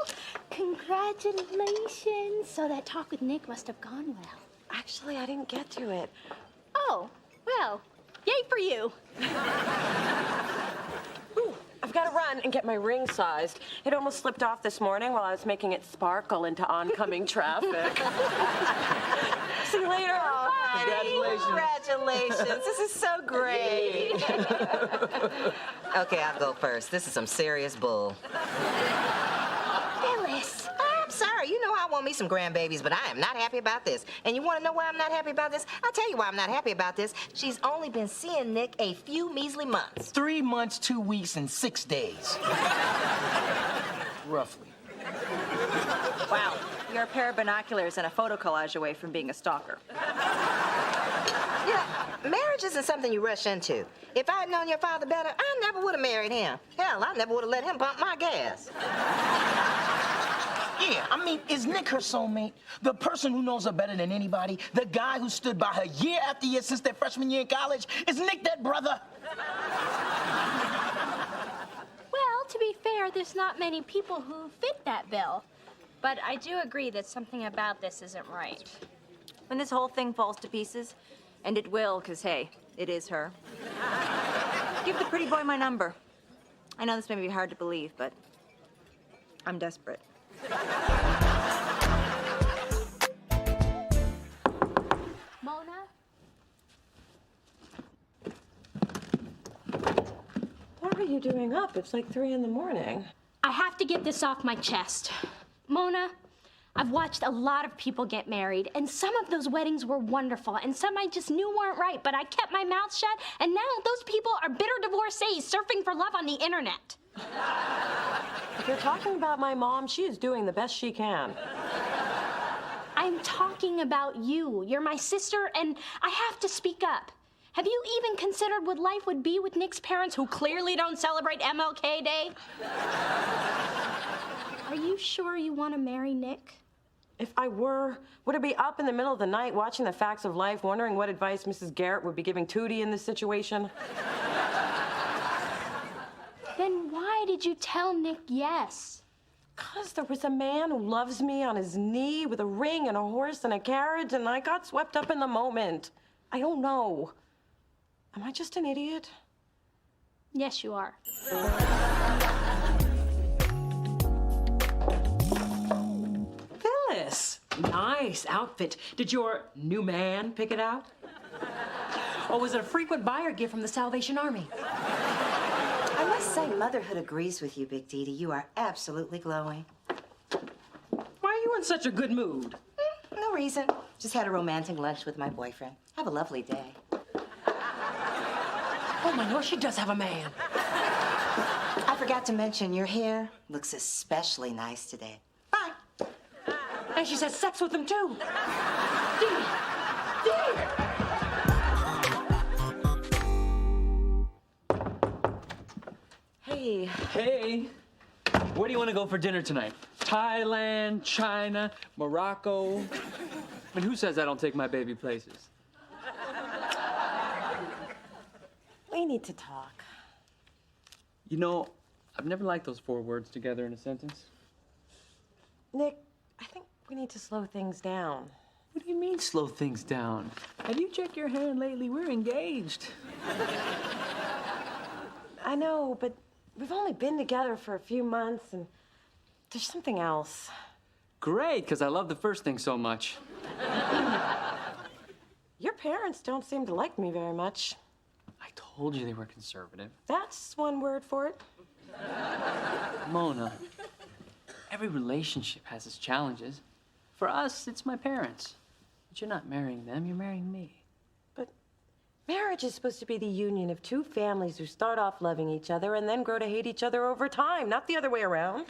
[SPEAKER 1] congratulations. So that talk with Nick must have gone well.
[SPEAKER 2] Actually, I didn't get to it.
[SPEAKER 1] Oh, well, yay for you.
[SPEAKER 2] Ooh, I've got to run and get my ring sized. It almost slipped off this morning while I was making it sparkle into oncoming traffic. See you later.
[SPEAKER 6] Congratulations. This is so great. Okay, I'll go first. This is some serious bull.
[SPEAKER 1] Phyllis.
[SPEAKER 6] I'm sorry. You know I want me some grandbabies, but I am not happy about this. And you want to know why I'm not happy about this? I'll tell you why I'm not happy about this. She's only been seeing Nick a few measly months.
[SPEAKER 3] 3 months, 2 weeks, and 6 days. Roughly.
[SPEAKER 12] Wow, you're a pair of binoculars and a photo collage away from being a stalker.
[SPEAKER 6] You know, marriage isn't something you rush into. If I'd known your father better, I never would have married him. Hell, I never would have let him bump my gas.
[SPEAKER 3] Yeah, I mean, is Nick her soulmate? The person who knows her better than anybody? The guy who stood by her year after year since their freshman year in college? Is Nick that brother?
[SPEAKER 1] Well, to be fair, there's not many people who fit that bill. But I do agree that something about this isn't right.
[SPEAKER 12] When this whole thing falls to pieces, and it will, because, hey, it is her, give the pretty boy my number. I know this may be hard to believe, but I'm desperate.
[SPEAKER 1] Mona?
[SPEAKER 2] What are you doing up? It's like 3 in the morning.
[SPEAKER 1] I have to get this off my chest. Mona, I've watched a lot of people get married, and some of those weddings were wonderful, and some I just knew weren't right, but I kept my mouth shut, and now those people are bitter divorcees surfing for love on the internet.
[SPEAKER 2] If you're talking about my mom, she is doing the best she can.
[SPEAKER 1] I'm talking about you. You're my sister, and I have to speak up. Have you even considered what life would be with Nick's parents, who clearly don't celebrate MLK Day? Are you sure you want to marry Nick?
[SPEAKER 2] If I were, would I be up in the middle of the night watching The Facts of Life, wondering what advice Mrs. Garrett would be giving Tootie in this situation?
[SPEAKER 1] Then why did you tell Nick yes?
[SPEAKER 2] 'Cause there was a man who loves me on his knee with a ring and a horse and a carriage, and I got swept up in the moment. I don't know. Am I just an idiot?
[SPEAKER 1] Yes, you are.
[SPEAKER 8] Phyllis, nice outfit. Did your new man pick it out? Or was it a frequent buyer gift from the Salvation Army?
[SPEAKER 6] I must say, motherhood agrees with you, Big Dee Dee. You are absolutely glowing.
[SPEAKER 8] Why are you in such a good mood?
[SPEAKER 6] No reason. Just had a romantic lunch with my boyfriend. Have a lovely day.
[SPEAKER 8] Oh, my Lord, she does have a man.
[SPEAKER 6] I forgot to mention, your hair looks especially nice today. Bye.
[SPEAKER 8] And she's had sex with him, too.
[SPEAKER 2] Hey.
[SPEAKER 13] Hey, where do you want to go for dinner tonight? Thailand, China, Morocco? I mean, who says I don't take my baby places?
[SPEAKER 2] We need to talk.
[SPEAKER 13] You know, I've never liked those 4 words together in a sentence.
[SPEAKER 2] Nick, I think we need to slow things down.
[SPEAKER 13] What do you mean, slow things down? Have you checked your hand lately? We're engaged.
[SPEAKER 2] I know, but we've only been together for a few months, and there's something else.
[SPEAKER 13] Great, because I love the first thing so much.
[SPEAKER 2] Your parents don't seem to like me very much.
[SPEAKER 13] I told you they were conservative.
[SPEAKER 2] That's one word for it.
[SPEAKER 13] Mona, every relationship has its challenges. For us, it's my parents. But you're not marrying them, you're marrying me.
[SPEAKER 2] But marriage is supposed to be the union of 2 families who start off loving each other and then grow to hate each other over time, not the other way around.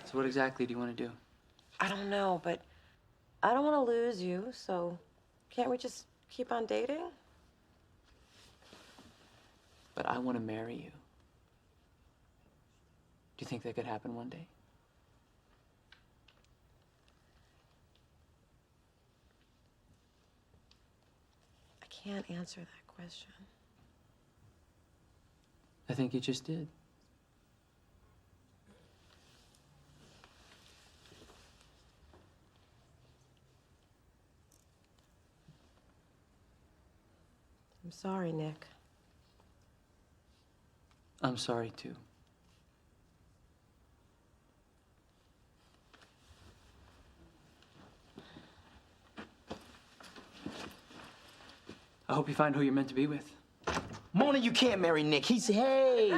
[SPEAKER 13] So what exactly do you want to do?
[SPEAKER 2] I don't know, but I don't want to lose you, so can't we just keep on dating?
[SPEAKER 13] But I want to marry you. Do you think that could happen one day?
[SPEAKER 2] I can't answer that question.
[SPEAKER 13] I think you just did.
[SPEAKER 2] I'm sorry, Nick.
[SPEAKER 13] I'm sorry, too. I hope you find who you're meant to be with.
[SPEAKER 3] Mona, you can't marry Nick. He's, hey.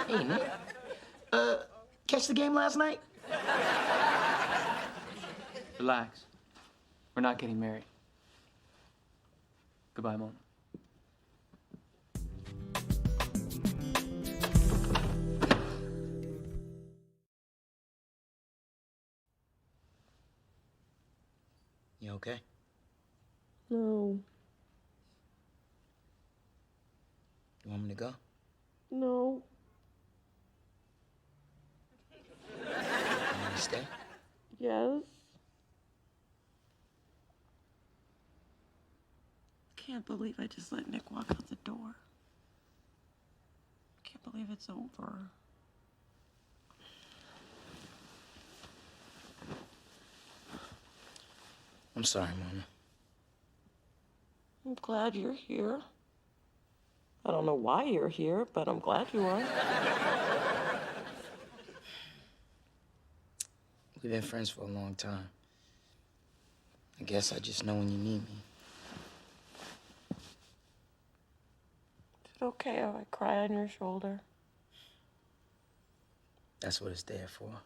[SPEAKER 3] Hey, Nick. Catch the game last night?
[SPEAKER 13] Relax. We're not getting married. Goodbye, Mona.
[SPEAKER 3] You okay?
[SPEAKER 2] No.
[SPEAKER 3] You want me to go?
[SPEAKER 2] No.
[SPEAKER 3] You want me to stay?
[SPEAKER 2] Yes. Can't believe I just let Nick walk out the door. Can't believe it's over.
[SPEAKER 3] I'm sorry, Mona.
[SPEAKER 2] I'm glad you're here. I don't know why you're here, but I'm glad you are.
[SPEAKER 3] We've been friends for a long time. I guess I just know when you need me.
[SPEAKER 2] Is it okay if I cry on your shoulder?
[SPEAKER 3] That's what it's there for.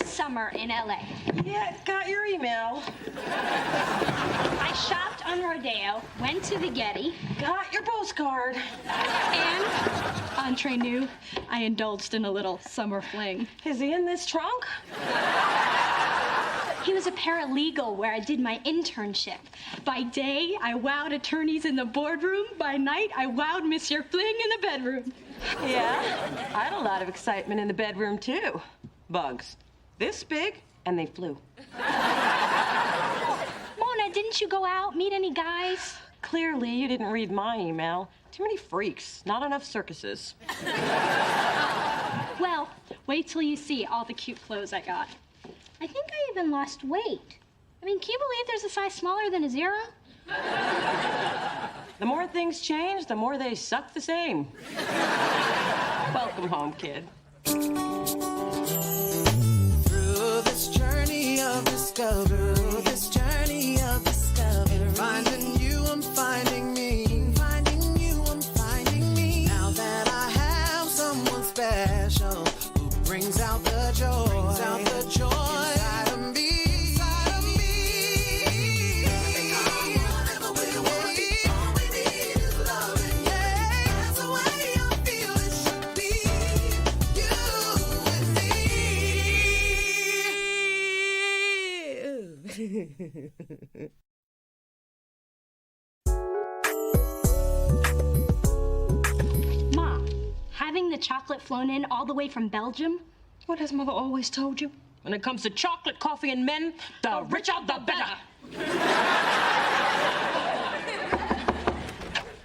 [SPEAKER 1] Summer in LA.
[SPEAKER 2] Yeah, got your email.
[SPEAKER 1] I shopped on Rodeo, went to the Getty.
[SPEAKER 2] Got your postcard.
[SPEAKER 1] And, entre nous, I indulged in a little summer fling.
[SPEAKER 2] Is he in this trunk?
[SPEAKER 1] He was a paralegal where I did my internship. By day, I wowed attorneys in the boardroom. By night, I wowed Monsieur Fling in the bedroom.
[SPEAKER 2] Yeah, I had a lot of excitement in the bedroom, too. Bugs. This big, and they flew.
[SPEAKER 1] Mona, didn't you go out, meet any guys?
[SPEAKER 2] Clearly, you didn't read my email. Too many freaks, not enough circuses.
[SPEAKER 1] Well, wait till you see all the cute clothes I got. I think I even lost weight. I mean, can you believe there's a size smaller than a 0?
[SPEAKER 2] The more things change, the more they suck the same. Welcome home, kid.
[SPEAKER 4] This journey of discovery, this journey of discovery. Finding you, I'm finding me. Finding you, I'm finding me. Now that I have someone special who brings out the joy, brings out the joy inside of me. Inside of me. Whatever we want, all we need is loving. Yeah, that's the way I feel it should be. You and me.
[SPEAKER 1] Mom, having the chocolate flown in all the way from Belgium?
[SPEAKER 2] What has Mother always told you? When it comes to chocolate, coffee, and men, the richer, the better.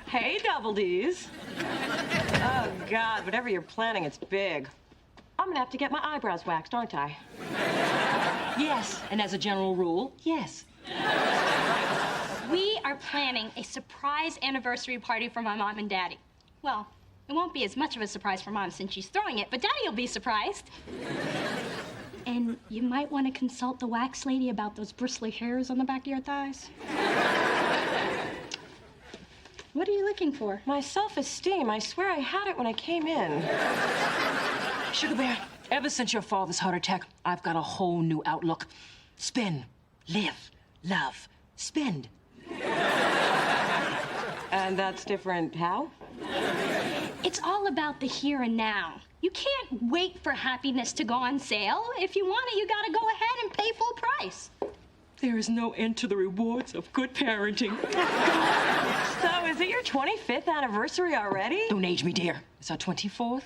[SPEAKER 2] Hey, Double D's. Oh, God, whatever you're planning, it's big. I'm gonna have to get my eyebrows waxed, aren't I? Yes, and as a general rule, yes.
[SPEAKER 1] We are planning a surprise anniversary party for my mom and daddy. Well, it won't be as much of a surprise for Mom since she's throwing it, but Daddy will be surprised. And you might want to consult the wax lady about those bristly hairs on the back of your thighs. What are you looking for?
[SPEAKER 2] My self-esteem. I swear I had it when I came in. Sugar Bear, ever since your father's heart attack, I've got a whole new outlook. Spin, live, love, spend. And that's different how?
[SPEAKER 1] It's all about the here and now. You can't wait for happiness to go on sale. If you want it, you gotta go ahead and pay full price.
[SPEAKER 8] There is no end to the rewards of good parenting.
[SPEAKER 16] So, is it your 25th anniversary already?
[SPEAKER 8] Don't age me, dear. It's our 24th.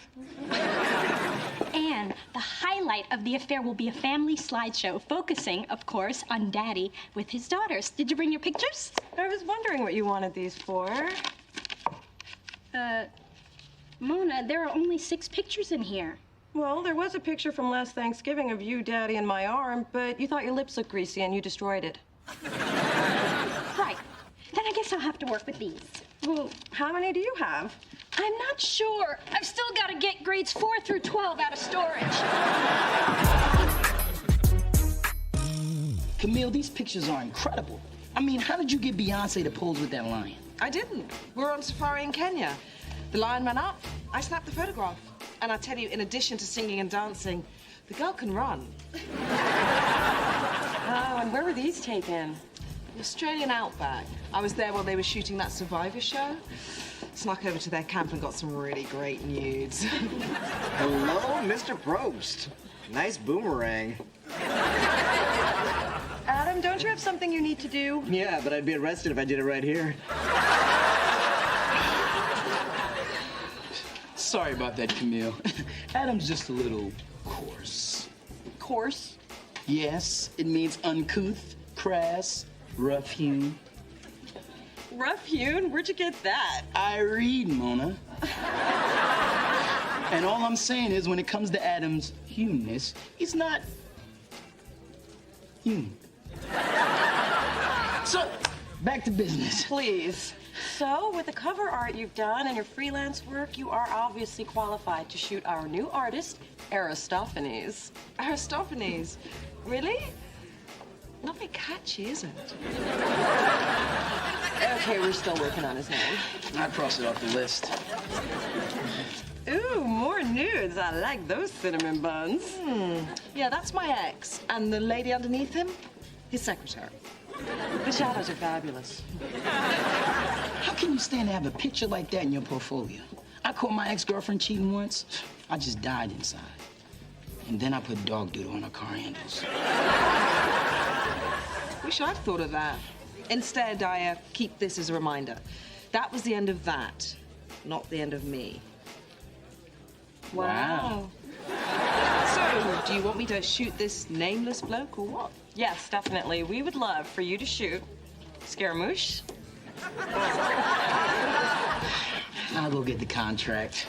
[SPEAKER 1] And the highlight of the affair will be a family slideshow focusing, of course, on Daddy with his daughters. Did you bring your pictures?
[SPEAKER 16] I was wondering what you wanted these for.
[SPEAKER 1] Mona, there are only 6 pictures in here.
[SPEAKER 2] Well, there was a picture from last Thanksgiving of you, Daddy, and my arm, but you thought your lips looked greasy and you destroyed it.
[SPEAKER 1] Right. Then I guess I'll have to work with these.
[SPEAKER 2] Well, how many do you have?
[SPEAKER 1] I'm not sure. I've still got to get grades 4 through 12 out of storage.
[SPEAKER 3] Camille, these pictures are incredible. I mean, how did you get Beyonce to pose with that lion?
[SPEAKER 17] I didn't. We were on safari in Kenya. The lion ran up. I snapped the photograph. And I tell you, in addition to singing and dancing, the girl can run.
[SPEAKER 16] Oh, and where were these taken?
[SPEAKER 17] The Australian outback. I was there while they were shooting that Survivor show. Snuck over to their camp and got some really great nudes.
[SPEAKER 18] Hello, Mr. Probst. Nice boomerang.
[SPEAKER 2] Adam, don't you have something you need to do?
[SPEAKER 18] Yeah, but I'd be arrested if I did it right here.
[SPEAKER 3] Sorry about that, Camille. Adam's just a little coarse.
[SPEAKER 2] Coarse?
[SPEAKER 3] Yes, it means uncouth, crass, rough-hewn.
[SPEAKER 2] Rough-hewn? Where'd you get that?
[SPEAKER 3] I read, Mona. And all I'm saying is, when it comes to Adam's humanness, he's not human. So, back to business.
[SPEAKER 2] Please. So, with the cover art you've done and your freelance work, you are obviously qualified to shoot our new artist, Aristophanes.
[SPEAKER 17] Aristophanes? Really? Not very catchy, is it?
[SPEAKER 2] Okay, we're still working on his name.
[SPEAKER 3] I crossed it off the list.
[SPEAKER 2] Ooh, more nudes. I like those cinnamon buns.
[SPEAKER 17] Yeah, that's my ex. And the lady underneath him, his secretary.
[SPEAKER 2] The shadows are fabulous.
[SPEAKER 3] How can you stand to have a picture like that in your portfolio? I caught my ex-girlfriend cheating once. I just died inside. And then I put dog doodle on her car handles.
[SPEAKER 17] Wish I'd thought of that. Instead, I keep this as a reminder. That was the end of that, not the end of me.
[SPEAKER 3] Wow.
[SPEAKER 17] So, do you want me to shoot this nameless bloke or what?
[SPEAKER 2] Yes, definitely. We would love for you to shoot Scaramouche.
[SPEAKER 3] I'll go get the contract.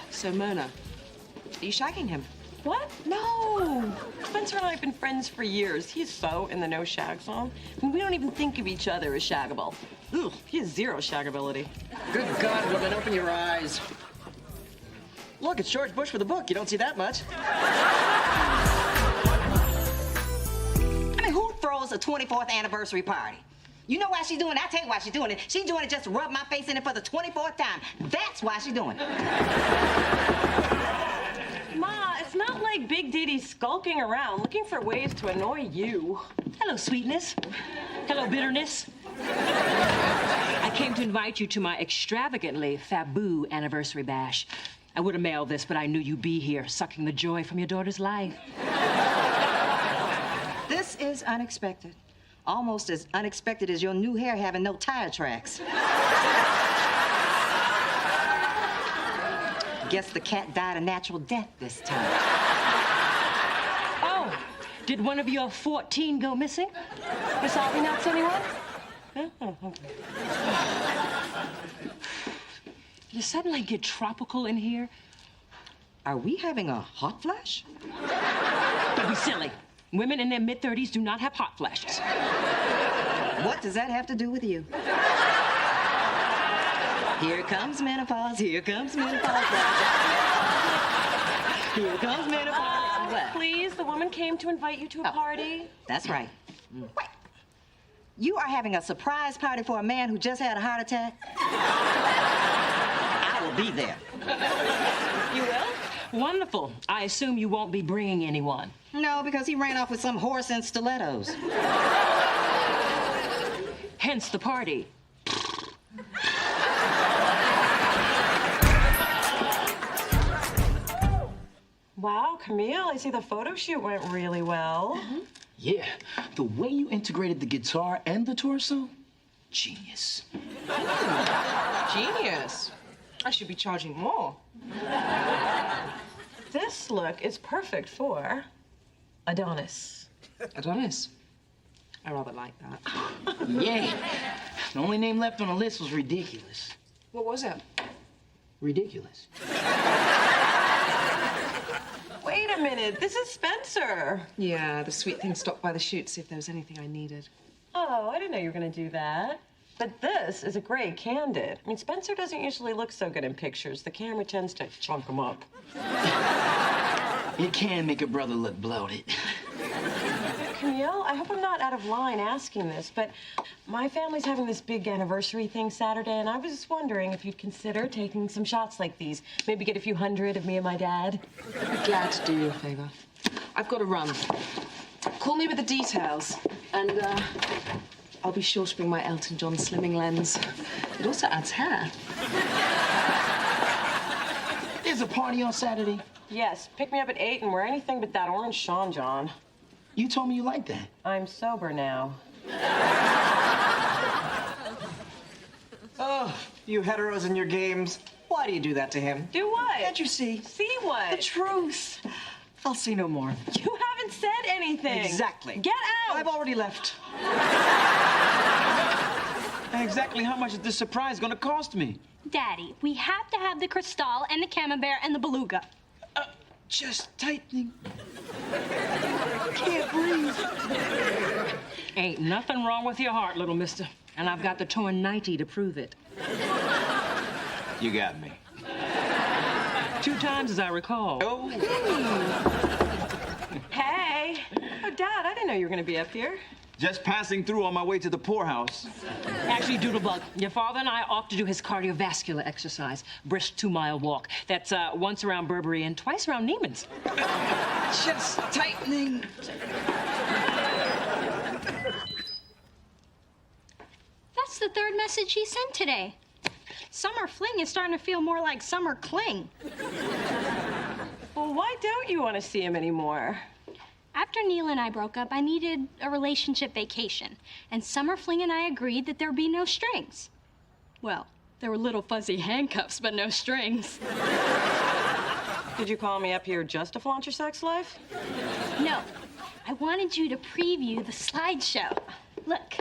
[SPEAKER 17] So, Mona, are you shagging him?
[SPEAKER 2] What? No. Spencer and I have been friends for years. He's so in the no shag zone. I mean, we don't even think of each other as shaggable. Ugh, he has zero shaggability.
[SPEAKER 18] Good God, woman, open your eyes. Look, it's George Bush with a book. You don't see that much.
[SPEAKER 10] I mean, who throws a 24th anniversary party? You know why she's doing it? I'll tell you why she's doing it. She's doing it just to rub my face in it for the 24th time. That's why she's doing it.
[SPEAKER 2] Ma, it's not like Big Diddy's skulking around looking for ways to annoy you.
[SPEAKER 8] Hello, sweetness. Hello, bitterness. I came to invite you to my extravagantly faboo anniversary bash. I would have mailed this, but I knew you'd be here, sucking the joy from your daughter's life.
[SPEAKER 10] This is unexpected. Almost as unexpected as your new hair having no tire tracks. Guess the cat died a natural death this time.
[SPEAKER 8] Oh, did one of your 14 go missing?
[SPEAKER 2] Miss Audrey not anyone?
[SPEAKER 8] Oh, okay. You suddenly get tropical in here.
[SPEAKER 10] Are we having a hot flash?
[SPEAKER 8] Don't be silly. Women in their mid-30s do not have hot flashes.
[SPEAKER 10] What does that have to do with you? Here comes menopause, here comes menopause. Here comes menopause. What?
[SPEAKER 2] Please, the woman came to invite you to a party.
[SPEAKER 10] That's right. Wait. You are having a surprise party for a man who just had a heart attack? I will be there.
[SPEAKER 8] You will? Wonderful. I assume you won't be bringing anyone.
[SPEAKER 10] No, because he ran off with some horse in stilettos.
[SPEAKER 8] Hence the party.
[SPEAKER 17] Wow, Camille, I see the photo shoot went really well.
[SPEAKER 3] Yeah, the way you integrated the guitar and the torso, genius.
[SPEAKER 17] Genius. I should be charging more. This look is perfect for Adonis.
[SPEAKER 18] Adonis? I rather like that.
[SPEAKER 3] Yeah. The only name left on the list was ridiculous.
[SPEAKER 17] What was it?
[SPEAKER 3] Ridiculous.
[SPEAKER 17] Wait a minute, this is Spencer. Yeah, the sweet thing stopped by the shoot to see if there was anything I needed. Oh, I didn't know you were gonna do that. But this is a great candid. I mean, Spencer doesn't usually look so good in pictures. The camera tends to chunk him up.
[SPEAKER 3] It can make a brother look bloated.
[SPEAKER 17] Camille, I hope I'm not out of line asking this, but my family's having this big anniversary thing Saturday, and I was just wondering if you'd consider taking some shots like these. Maybe get a few hundred of me and my dad.
[SPEAKER 5] I'd be glad to do you a favor.
[SPEAKER 17] I've got to run.
[SPEAKER 5] Call me with the details, and I'll be sure to bring my Elton John slimming lens. It also adds hair.
[SPEAKER 3] There's a party on Saturday.
[SPEAKER 17] Yes, pick me up at 8 and wear anything but that orange Sean John.
[SPEAKER 3] You told me you liked that.
[SPEAKER 17] I'm sober now.
[SPEAKER 18] Oh, you heteros and your games. Why do you do that to him?
[SPEAKER 17] Do what?
[SPEAKER 18] Can't you see?
[SPEAKER 17] See what?
[SPEAKER 18] The truth. I'll see no more.
[SPEAKER 17] You haven't said anything.
[SPEAKER 18] Exactly.
[SPEAKER 17] Get out!
[SPEAKER 18] I've already left.
[SPEAKER 13] Exactly how much is this surprise gonna cost me?
[SPEAKER 1] Daddy, we have to have the Cristal and the Camembert and the Beluga.
[SPEAKER 13] Just tightening.
[SPEAKER 18] Can't breathe.
[SPEAKER 8] Ain't nothing wrong with your heart, little mister. And I've got the torn 90 to prove it.
[SPEAKER 7] You got me.
[SPEAKER 8] 2 times, as I recall.
[SPEAKER 13] Oh.
[SPEAKER 17] Hey. Oh, Dad, I didn't know you were going to be up here.
[SPEAKER 13] Just passing through on my way to the poorhouse.
[SPEAKER 8] Actually, Doodlebug, your father and I ought to do his cardiovascular exercise. Brisk 2-mile walk. That's once around Burberry and twice around Neiman's.
[SPEAKER 18] Just tightening.
[SPEAKER 1] That's the 3rd message he sent today. Summer fling is starting to feel more like summer cling.
[SPEAKER 17] Well, why don't you want to see him anymore?
[SPEAKER 1] After Neil and I broke up, I needed a relationship vacation. And Summer Fling and I agreed that there'd be no strings. Well, there were little fuzzy handcuffs, but no strings.
[SPEAKER 17] Did you call me up here just to flaunt your sex life?
[SPEAKER 1] No, I wanted you to preview the slideshow. Look,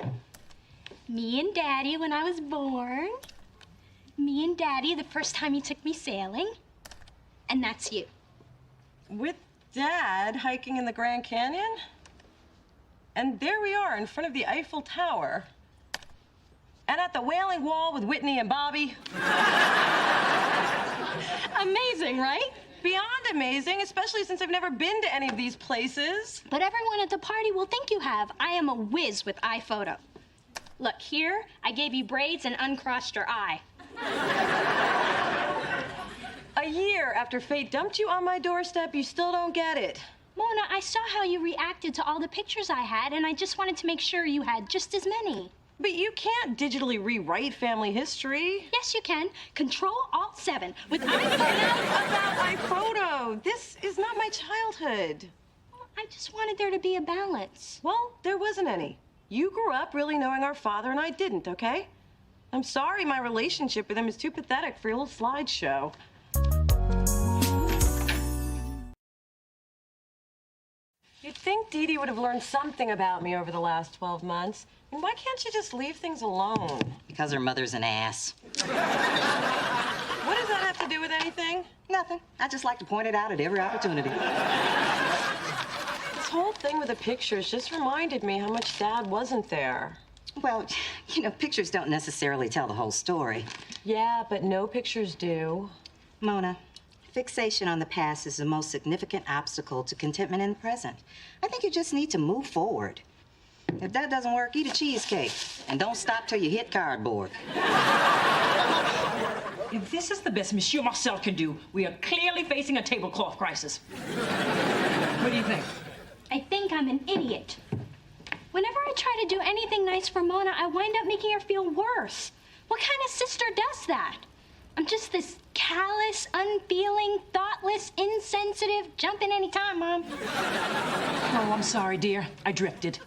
[SPEAKER 1] me and Daddy when I was born. Me and Daddy the first time you took me sailing. And that's you.
[SPEAKER 17] With Dad hiking in the Grand Canyon? And there we are in front of the Eiffel Tower. And at the Wailing Wall with Whitney and Bobby.
[SPEAKER 1] Amazing, right?
[SPEAKER 17] Beyond amazing, especially since I've never been to any of these places.
[SPEAKER 1] But everyone at the party will think you have. I am a whiz with iPhoto. Look, here, I gave you braids and uncrossed your eye.
[SPEAKER 17] A year after fate dumped you on my doorstep, you still don't get it.
[SPEAKER 1] Mona, I saw how you reacted to all the pictures I had, and I just wanted to make sure you had just as many.
[SPEAKER 17] But you can't digitally rewrite family history.
[SPEAKER 1] Yes, you can. Control-Alt-7 with
[SPEAKER 17] Enough about my photo. This is not my childhood.
[SPEAKER 1] I just wanted there to be a balance.
[SPEAKER 17] Well, there wasn't any. You grew up really knowing our father, and I didn't, okay? I'm sorry my relationship with him is too pathetic for your little slideshow. You'd think Dee Dee would have learned something about me over the last 12 months. I mean, why can't you just leave things alone?
[SPEAKER 10] Because her mother's an ass.
[SPEAKER 17] What does that have to do with anything?
[SPEAKER 10] Nothing. I just like to point it out at every opportunity.
[SPEAKER 17] This whole thing with the pictures just reminded me how much Dad wasn't there.
[SPEAKER 10] Well, you know, pictures don't necessarily tell the whole story.
[SPEAKER 17] Yeah, but no pictures do.
[SPEAKER 10] Mona, fixation on the past is the most significant obstacle to contentment in the present. I think you just need to move forward. If that doesn't work, eat a cheesecake. And don't stop till you hit cardboard.
[SPEAKER 8] If this is the best Monsieur Marcel can do, we are clearly facing a tablecloth crisis. What do you think?
[SPEAKER 1] I think I'm an idiot. Whenever I try to do anything nice for Mona, I wind up making her feel worse. What kind of sister does that? I'm just this callous, unfeeling, thoughtless, insensitive, jump in any time, Mom.
[SPEAKER 8] Oh, I'm sorry, dear. I drifted.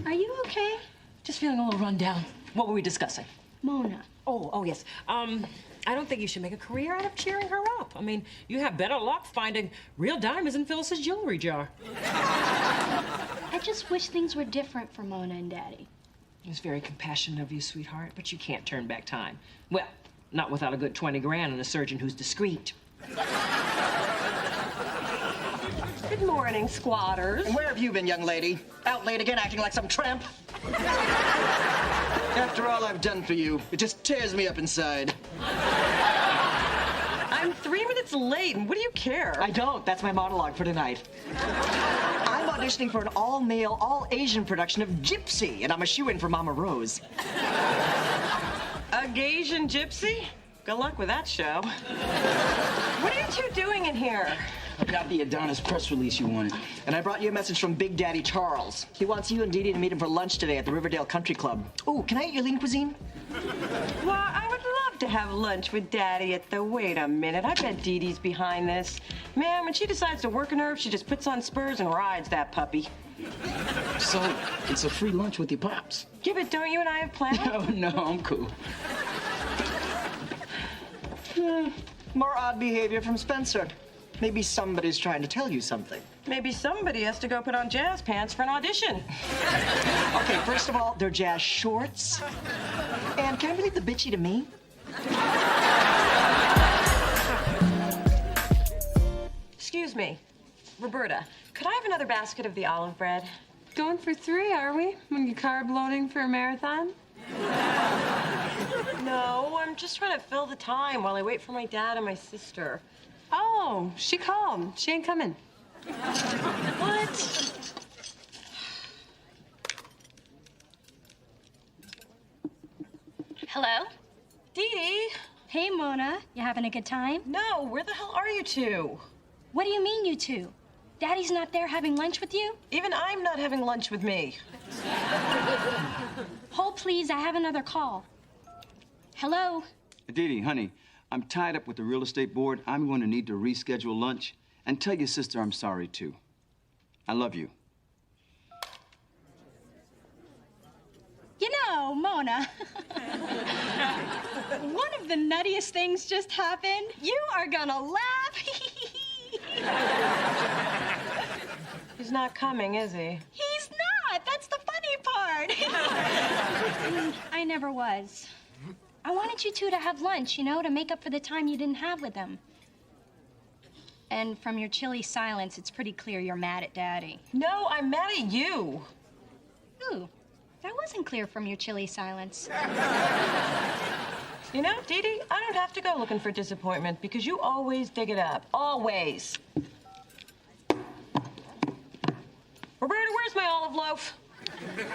[SPEAKER 1] Are you okay?
[SPEAKER 8] Just feeling a little run down. What were we discussing?
[SPEAKER 1] Mona.
[SPEAKER 8] Oh, yes. I don't think you should make a career out of cheering her up. I mean, you have better luck finding real diamonds in Phyllis's jewelry jar.
[SPEAKER 1] I just wish things were different for Mona and Daddy.
[SPEAKER 8] It's very compassionate of you, sweetheart, but you can't turn back time. Well, not without a good 20 grand and a surgeon who's discreet.
[SPEAKER 17] Good morning, squatters.
[SPEAKER 18] And where have you been, young lady? Out late again acting like some tramp? After all I've done for you, it just tears me up inside.
[SPEAKER 17] I'm 3 minutes late, and what do you care?
[SPEAKER 18] I don't. That's my monologue for tonight. I'm auditioning for an all-male, all-Asian production of Gypsy, and I'm a shoo-in for Mama Rose.
[SPEAKER 17] A Gaysian gypsy? Good luck with that show. What are you two doing in here?
[SPEAKER 3] I got the Adonis press release you wanted.
[SPEAKER 18] And I brought you a message from Big Daddy Charles. He wants you and Dee Dee to meet him for lunch today at the Riverdale Country Club. Oh, can I eat your lean cuisine?
[SPEAKER 17] Well, I would love to have lunch with Daddy at the... Wait a minute, I bet Dee Dee's behind this. Man, when she decides to work a nerve, she just puts on spurs and rides that puppy.
[SPEAKER 3] So, it's a free lunch with your pops.
[SPEAKER 17] Yeah, but don't you and I have plans?
[SPEAKER 3] No, I'm cool.
[SPEAKER 18] More odd behavior from Spencer. Maybe somebody's trying to tell you something.
[SPEAKER 17] Maybe somebody has to go put on jazz pants for an audition.
[SPEAKER 18] Okay, first of all, they're jazz shorts. And can I leave the bitchy to me?
[SPEAKER 17] Excuse me, Roberta, could I have another basket of the olive bread?
[SPEAKER 16] Going for 3, are we? When you carb loading for a marathon?
[SPEAKER 17] No, I'm just trying to fill the time while I wait for my dad and my sister.
[SPEAKER 16] Oh, she called. She ain't coming.
[SPEAKER 17] What?
[SPEAKER 1] Hello?
[SPEAKER 17] Dee Dee?
[SPEAKER 1] Hey, Mona. You having a good time?
[SPEAKER 17] No, where the hell are you two?
[SPEAKER 1] What do you mean, you two? Daddy's not there having lunch with you?
[SPEAKER 17] Even I'm not having lunch with me.
[SPEAKER 1] Hold, please. I have another call. Hello?
[SPEAKER 7] Dee Dee, honey, I'm tied up with the real estate board. I'm going to need to reschedule lunch. And tell your sister I'm sorry, too. I love you.
[SPEAKER 1] You know, Mona, one of the nuttiest things just happened. You are gonna laugh.
[SPEAKER 17] He's not coming, is he?
[SPEAKER 1] He's not. That's the funny part. I never was. I wanted you two to have lunch, you know, to make up for the time you didn't have with them. And from your chilly silence, it's pretty clear you're mad at Daddy.
[SPEAKER 17] No, I'm mad at you.
[SPEAKER 1] Ooh, that wasn't clear from your chilly silence.
[SPEAKER 17] You know, Dee Dee, I don't have to go looking for disappointment because you always dig it up. Always. Roberta, where's my olive loaf?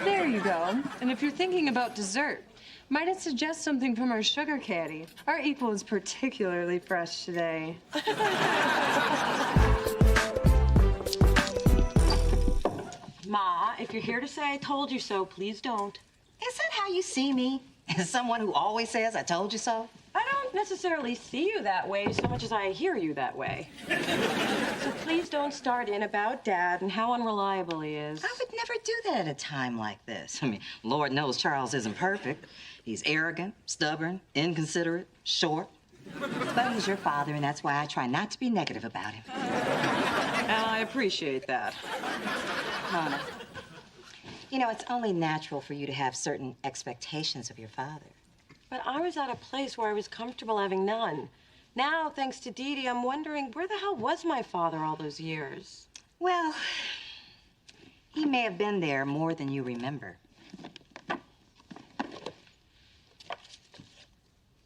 [SPEAKER 16] There you go. And if you're thinking about dessert, might I suggest something from our sugar caddy? Our equal is particularly fresh today.
[SPEAKER 17] Ma, if you're here to say I told you so, please don't.
[SPEAKER 6] Is that how you see me? As someone who always says, I told you so?
[SPEAKER 17] I don't necessarily see you that way so much as I hear you that way. So please don't start in about Dad and how unreliable he is.
[SPEAKER 6] I would never do that at a time like this. I mean, Lord knows Charles isn't perfect. He's arrogant, stubborn, inconsiderate, short. But he's your father, and that's why I try not to be negative about him.
[SPEAKER 17] And I appreciate that.
[SPEAKER 6] Mona, you know, it's only natural for you to have certain expectations of your father.
[SPEAKER 17] But I was at a place where I was comfortable having none. Now, thanks to Dee Dee, I'm wondering where the hell was my father all those years?
[SPEAKER 6] Well, he may have been there more than you remember.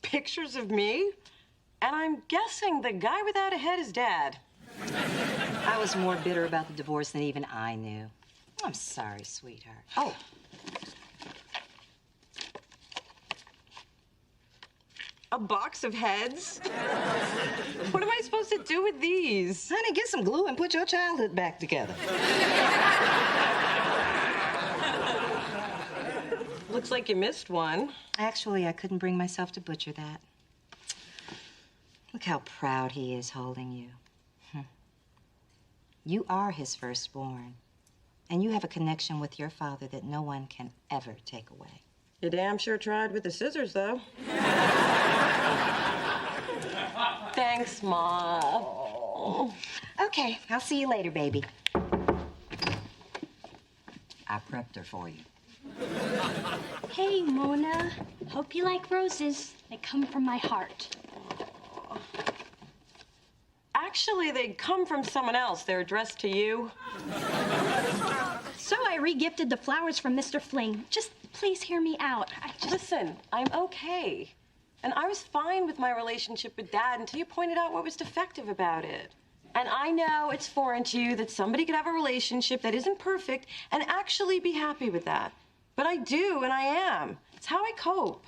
[SPEAKER 17] Pictures of me? And I'm guessing the guy without a head is Dad.
[SPEAKER 6] I was more bitter about the divorce than even I knew. I'm sorry, sweetheart. Oh.
[SPEAKER 17] A box of heads? What am I supposed to do with these?
[SPEAKER 6] Honey, get some glue and put your childhood back together.
[SPEAKER 17] Looks like you missed one.
[SPEAKER 6] Actually, I couldn't bring myself to butcher that. Look how proud he is holding you. You are his firstborn, and you have a connection with your father that no one can ever take away.
[SPEAKER 17] You damn sure tried with the scissors, though. Thanks, Ma. Oh.
[SPEAKER 6] Okay, I'll see you later, baby. I prepped her for you.
[SPEAKER 1] Hey, Mona. Hope you like roses. They come from my heart.
[SPEAKER 17] Actually, they come from someone else. They're addressed to you.
[SPEAKER 1] So I re-gifted the flowers from Mr. Fling. Just please hear me out.
[SPEAKER 17] Listen, I'm okay. And I was fine with my relationship with Dad until you pointed out what was defective about it. And I know it's foreign to you that somebody could have a relationship that isn't perfect and actually be happy with that. But I do, and I am. It's how I cope.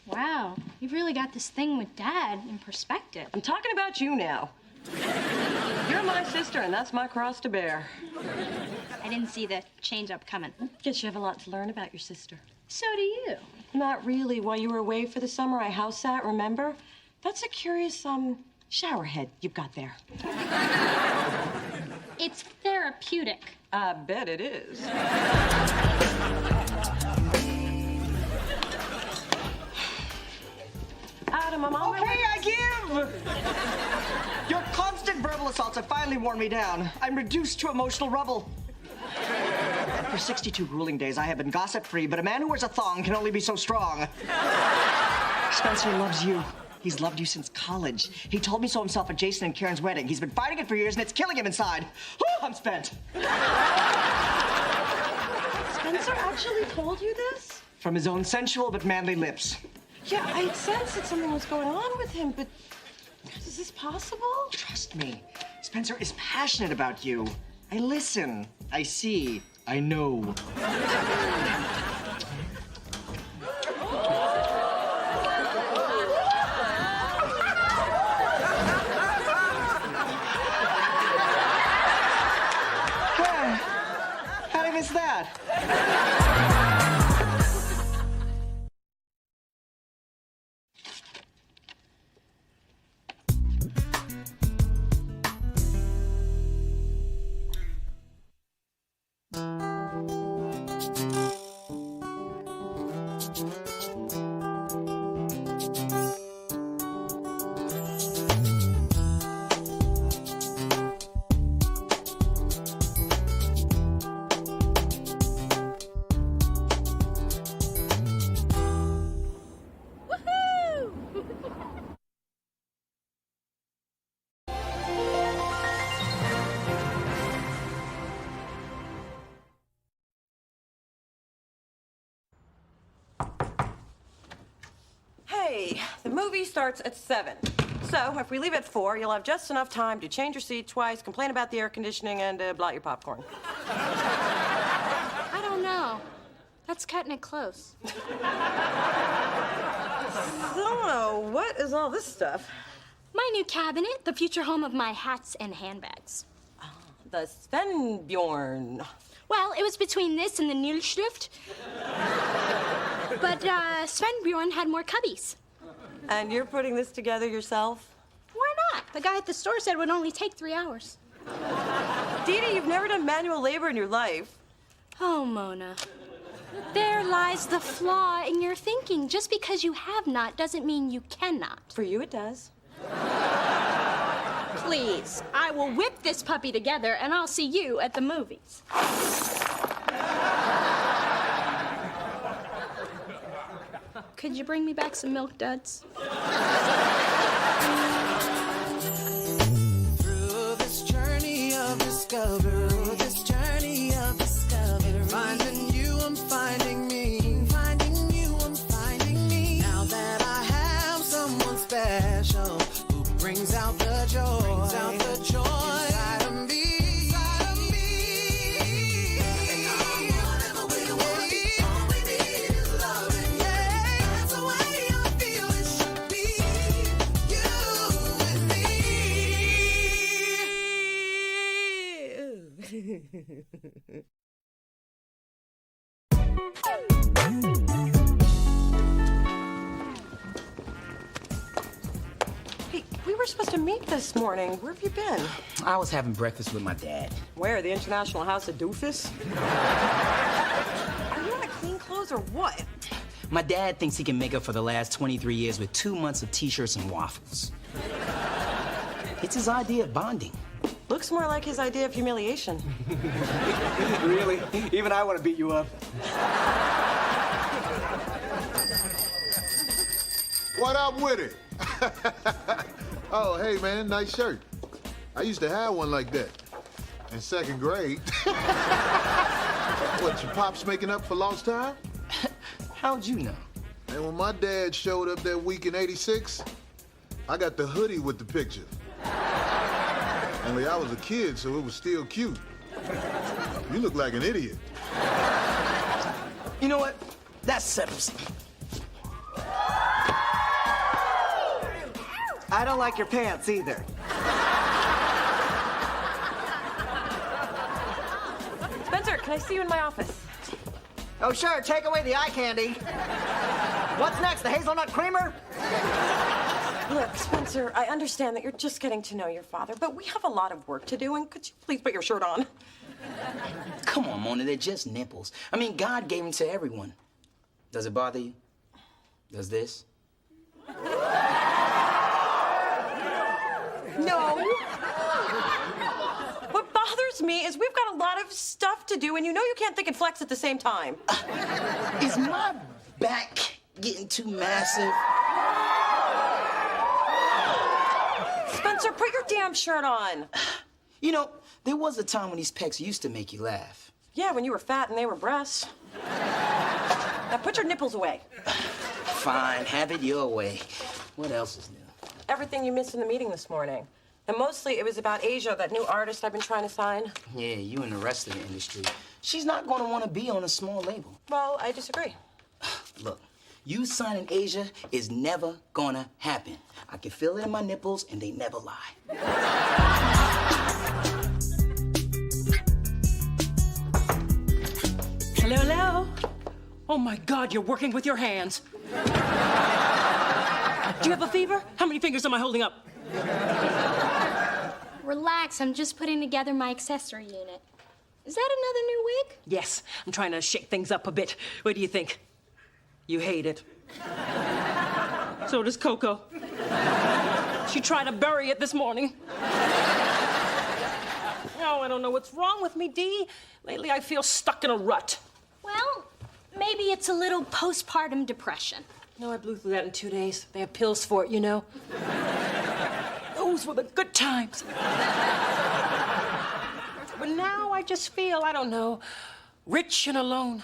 [SPEAKER 1] Wow, you've really got this thing with Dad in perspective.
[SPEAKER 17] I'm talking about you now. You're my sister, and that's my cross to bear.
[SPEAKER 1] I didn't see the change-up coming.
[SPEAKER 17] Guess you have a lot to learn about your sister.
[SPEAKER 1] So do you.
[SPEAKER 17] Not really. While you were away for the summer, I house sat, remember? That's a curious, shower head you've got there.
[SPEAKER 1] It's therapeutic.
[SPEAKER 17] I bet it is. Adam, I'm on my way.
[SPEAKER 18] Okay, I give! Your constant verbal assaults have finally worn me down. I'm reduced to emotional rubble. For 62 grueling days, I have been gossip-free, but a man who wears a thong can only be so strong. Spencer loves you. He's loved you since college. He told me so himself at Jason and Karen's wedding. He's been fighting it for years, and it's killing him inside. Whew, I'm spent.
[SPEAKER 17] Spencer actually told you this?
[SPEAKER 18] From his own sensual but manly lips.
[SPEAKER 17] Yeah, I sensed that something was going on with him, but is this possible?
[SPEAKER 18] Trust me, Spencer is passionate about you. I listen, I see, I know. How did I miss that?
[SPEAKER 2] Hey, the movie starts at 7. So if we leave at 4, you'll have just enough time to change your seat twice, complain about the air conditioning, and blot your popcorn.
[SPEAKER 1] I don't know. That's cutting it close.
[SPEAKER 2] So, what is all this stuff?
[SPEAKER 1] My new cabinet, the future home of my hats and handbags.
[SPEAKER 2] The Svenbjorn.
[SPEAKER 1] Well, it was between this and the Nilschrift. But Svenbjorn had more cubbies.
[SPEAKER 2] And you're putting this together yourself?
[SPEAKER 1] Why not? The guy at the store said it would only take 3 hours.
[SPEAKER 2] Dee Dee, you've never done manual labor in your life.
[SPEAKER 1] Oh, Mona. There lies the flaw in your thinking. Just because you have not doesn't mean you cannot.
[SPEAKER 2] For you, it does.
[SPEAKER 1] Please, I will whip this puppy together and I'll see you at the movies. Could you bring me back some Milk Duds?
[SPEAKER 4] Through this journey of discovery, finding you, I'm finding me. Finding you, I'm finding me. Now that I have someone special who brings out the joy, inside of me. And whatever we want, all we need is love. And yeah, that's the way I feel it should be. You and me.
[SPEAKER 2] Hey, we were supposed to meet this morning. Where have you been?
[SPEAKER 3] I was having breakfast with my dad.
[SPEAKER 2] Where? The International House of Doofus? Are you out of clean clothes or what?
[SPEAKER 3] My dad thinks he can make up for the last 23 years with 2 months of t-shirts and waffles. It's his idea of bonding.
[SPEAKER 2] Looks more like his idea of humiliation.
[SPEAKER 3] Really? Even I want to beat you up.
[SPEAKER 19] What up with it? Oh, hey, man, nice shirt. I used to have one like that in 2nd grade. What, your pop's making up for lost time?
[SPEAKER 3] How'd you know?
[SPEAKER 19] And when my dad showed up that week in '86, I got the hoodie with the picture. Only I was a kid, so it was still cute. You look like an idiot.
[SPEAKER 3] You know what? That settles it.
[SPEAKER 18] I don't like your pants either.
[SPEAKER 2] Spencer, can I see you in my office?
[SPEAKER 18] Oh, sure, take away the eye candy. What's next, the hazelnut creamer?
[SPEAKER 2] Look, Spencer, I understand that you're just getting to know your father, but we have a lot of work to do, and could you please put your shirt on?
[SPEAKER 3] Come on, Mona, they're just nipples. I mean, God gave them to everyone. Does it bother you? Does this?
[SPEAKER 2] No. What bothers me is we've got a lot of stuff to do, and you know you can't think and flex at the same time.
[SPEAKER 3] Is my back getting too massive?
[SPEAKER 2] Spencer, put your damn shirt on.
[SPEAKER 3] You know, there was a time when these pecs used to make you laugh.
[SPEAKER 2] Yeah, when you were fat and they were breasts. Now put your nipples away.
[SPEAKER 3] Fine, have it your way. What else is new?
[SPEAKER 2] Everything you missed in the meeting this morning. And mostly it was about Asia, that new artist I've been trying to sign.
[SPEAKER 3] Yeah, you and the rest of the industry. She's not going to want to be on a small label.
[SPEAKER 2] Well, I disagree.
[SPEAKER 3] Look, you signing Asia is never gonna happen. I can feel it in my nipples, and they never lie.
[SPEAKER 8] Hello, hello. Oh my God, you're working with your hands. Do you have a fever? How many fingers am I holding up?
[SPEAKER 1] Relax, I'm just putting together my accessory unit. Is that another new wig?
[SPEAKER 8] Yes, I'm trying to shake things up a bit. What do you think? You hate it. So does Coco. She tried to bury it this morning. Oh, I don't know what's wrong with me, Dee. Lately, I feel stuck in a rut.
[SPEAKER 1] Well, maybe it's a little postpartum depression.
[SPEAKER 8] No, I blew through that in 2 days. They have pills for it, you know. Those were the good times. But now I just feel, I don't know, rich and alone.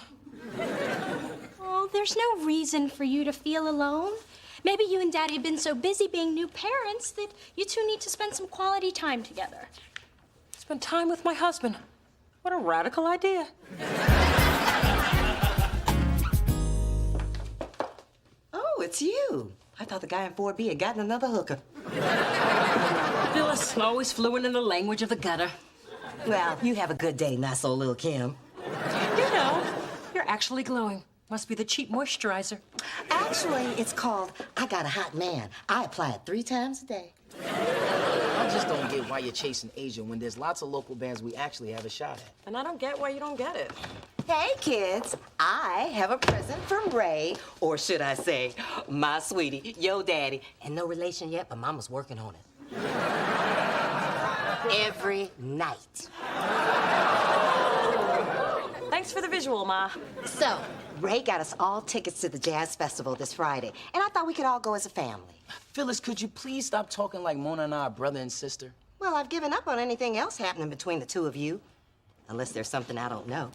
[SPEAKER 1] Well, there's no reason for you to feel alone. Maybe you and Daddy have been so busy being new parents that you two need to spend some quality time together.
[SPEAKER 8] Spend time with my husband. What a radical idea.
[SPEAKER 6] Oh, it's you. I thought the guy in 4B had gotten another hooker.
[SPEAKER 8] Phyllis, always fluent in the language of the gutter.
[SPEAKER 6] Well, you have a good day, not so little Kim.
[SPEAKER 8] You know, you're actually glowing. Must be the cheap moisturizer.
[SPEAKER 6] Actually, it's called I Got a Hot Man. I apply it 3 times a day.
[SPEAKER 3] I just don't get why you're chasing Asia when there's lots of local bands we actually have a shot at.
[SPEAKER 2] And I don't get why you don't get it.
[SPEAKER 6] Hey, kids, I have a present from Ray, or should I say, my sweetie, yo daddy. And no relation yet, but Mama's working on it. Every night.
[SPEAKER 2] Thanks for the visual, Ma.
[SPEAKER 6] So, Ray got us all tickets to the Jazz Festival this Friday, and I thought we could all go as a family.
[SPEAKER 3] Phyllis, could you please stop talking like Mona and I are brother and sister?
[SPEAKER 6] Well, I've given up on anything else happening between the two of you. Unless there's something I don't know.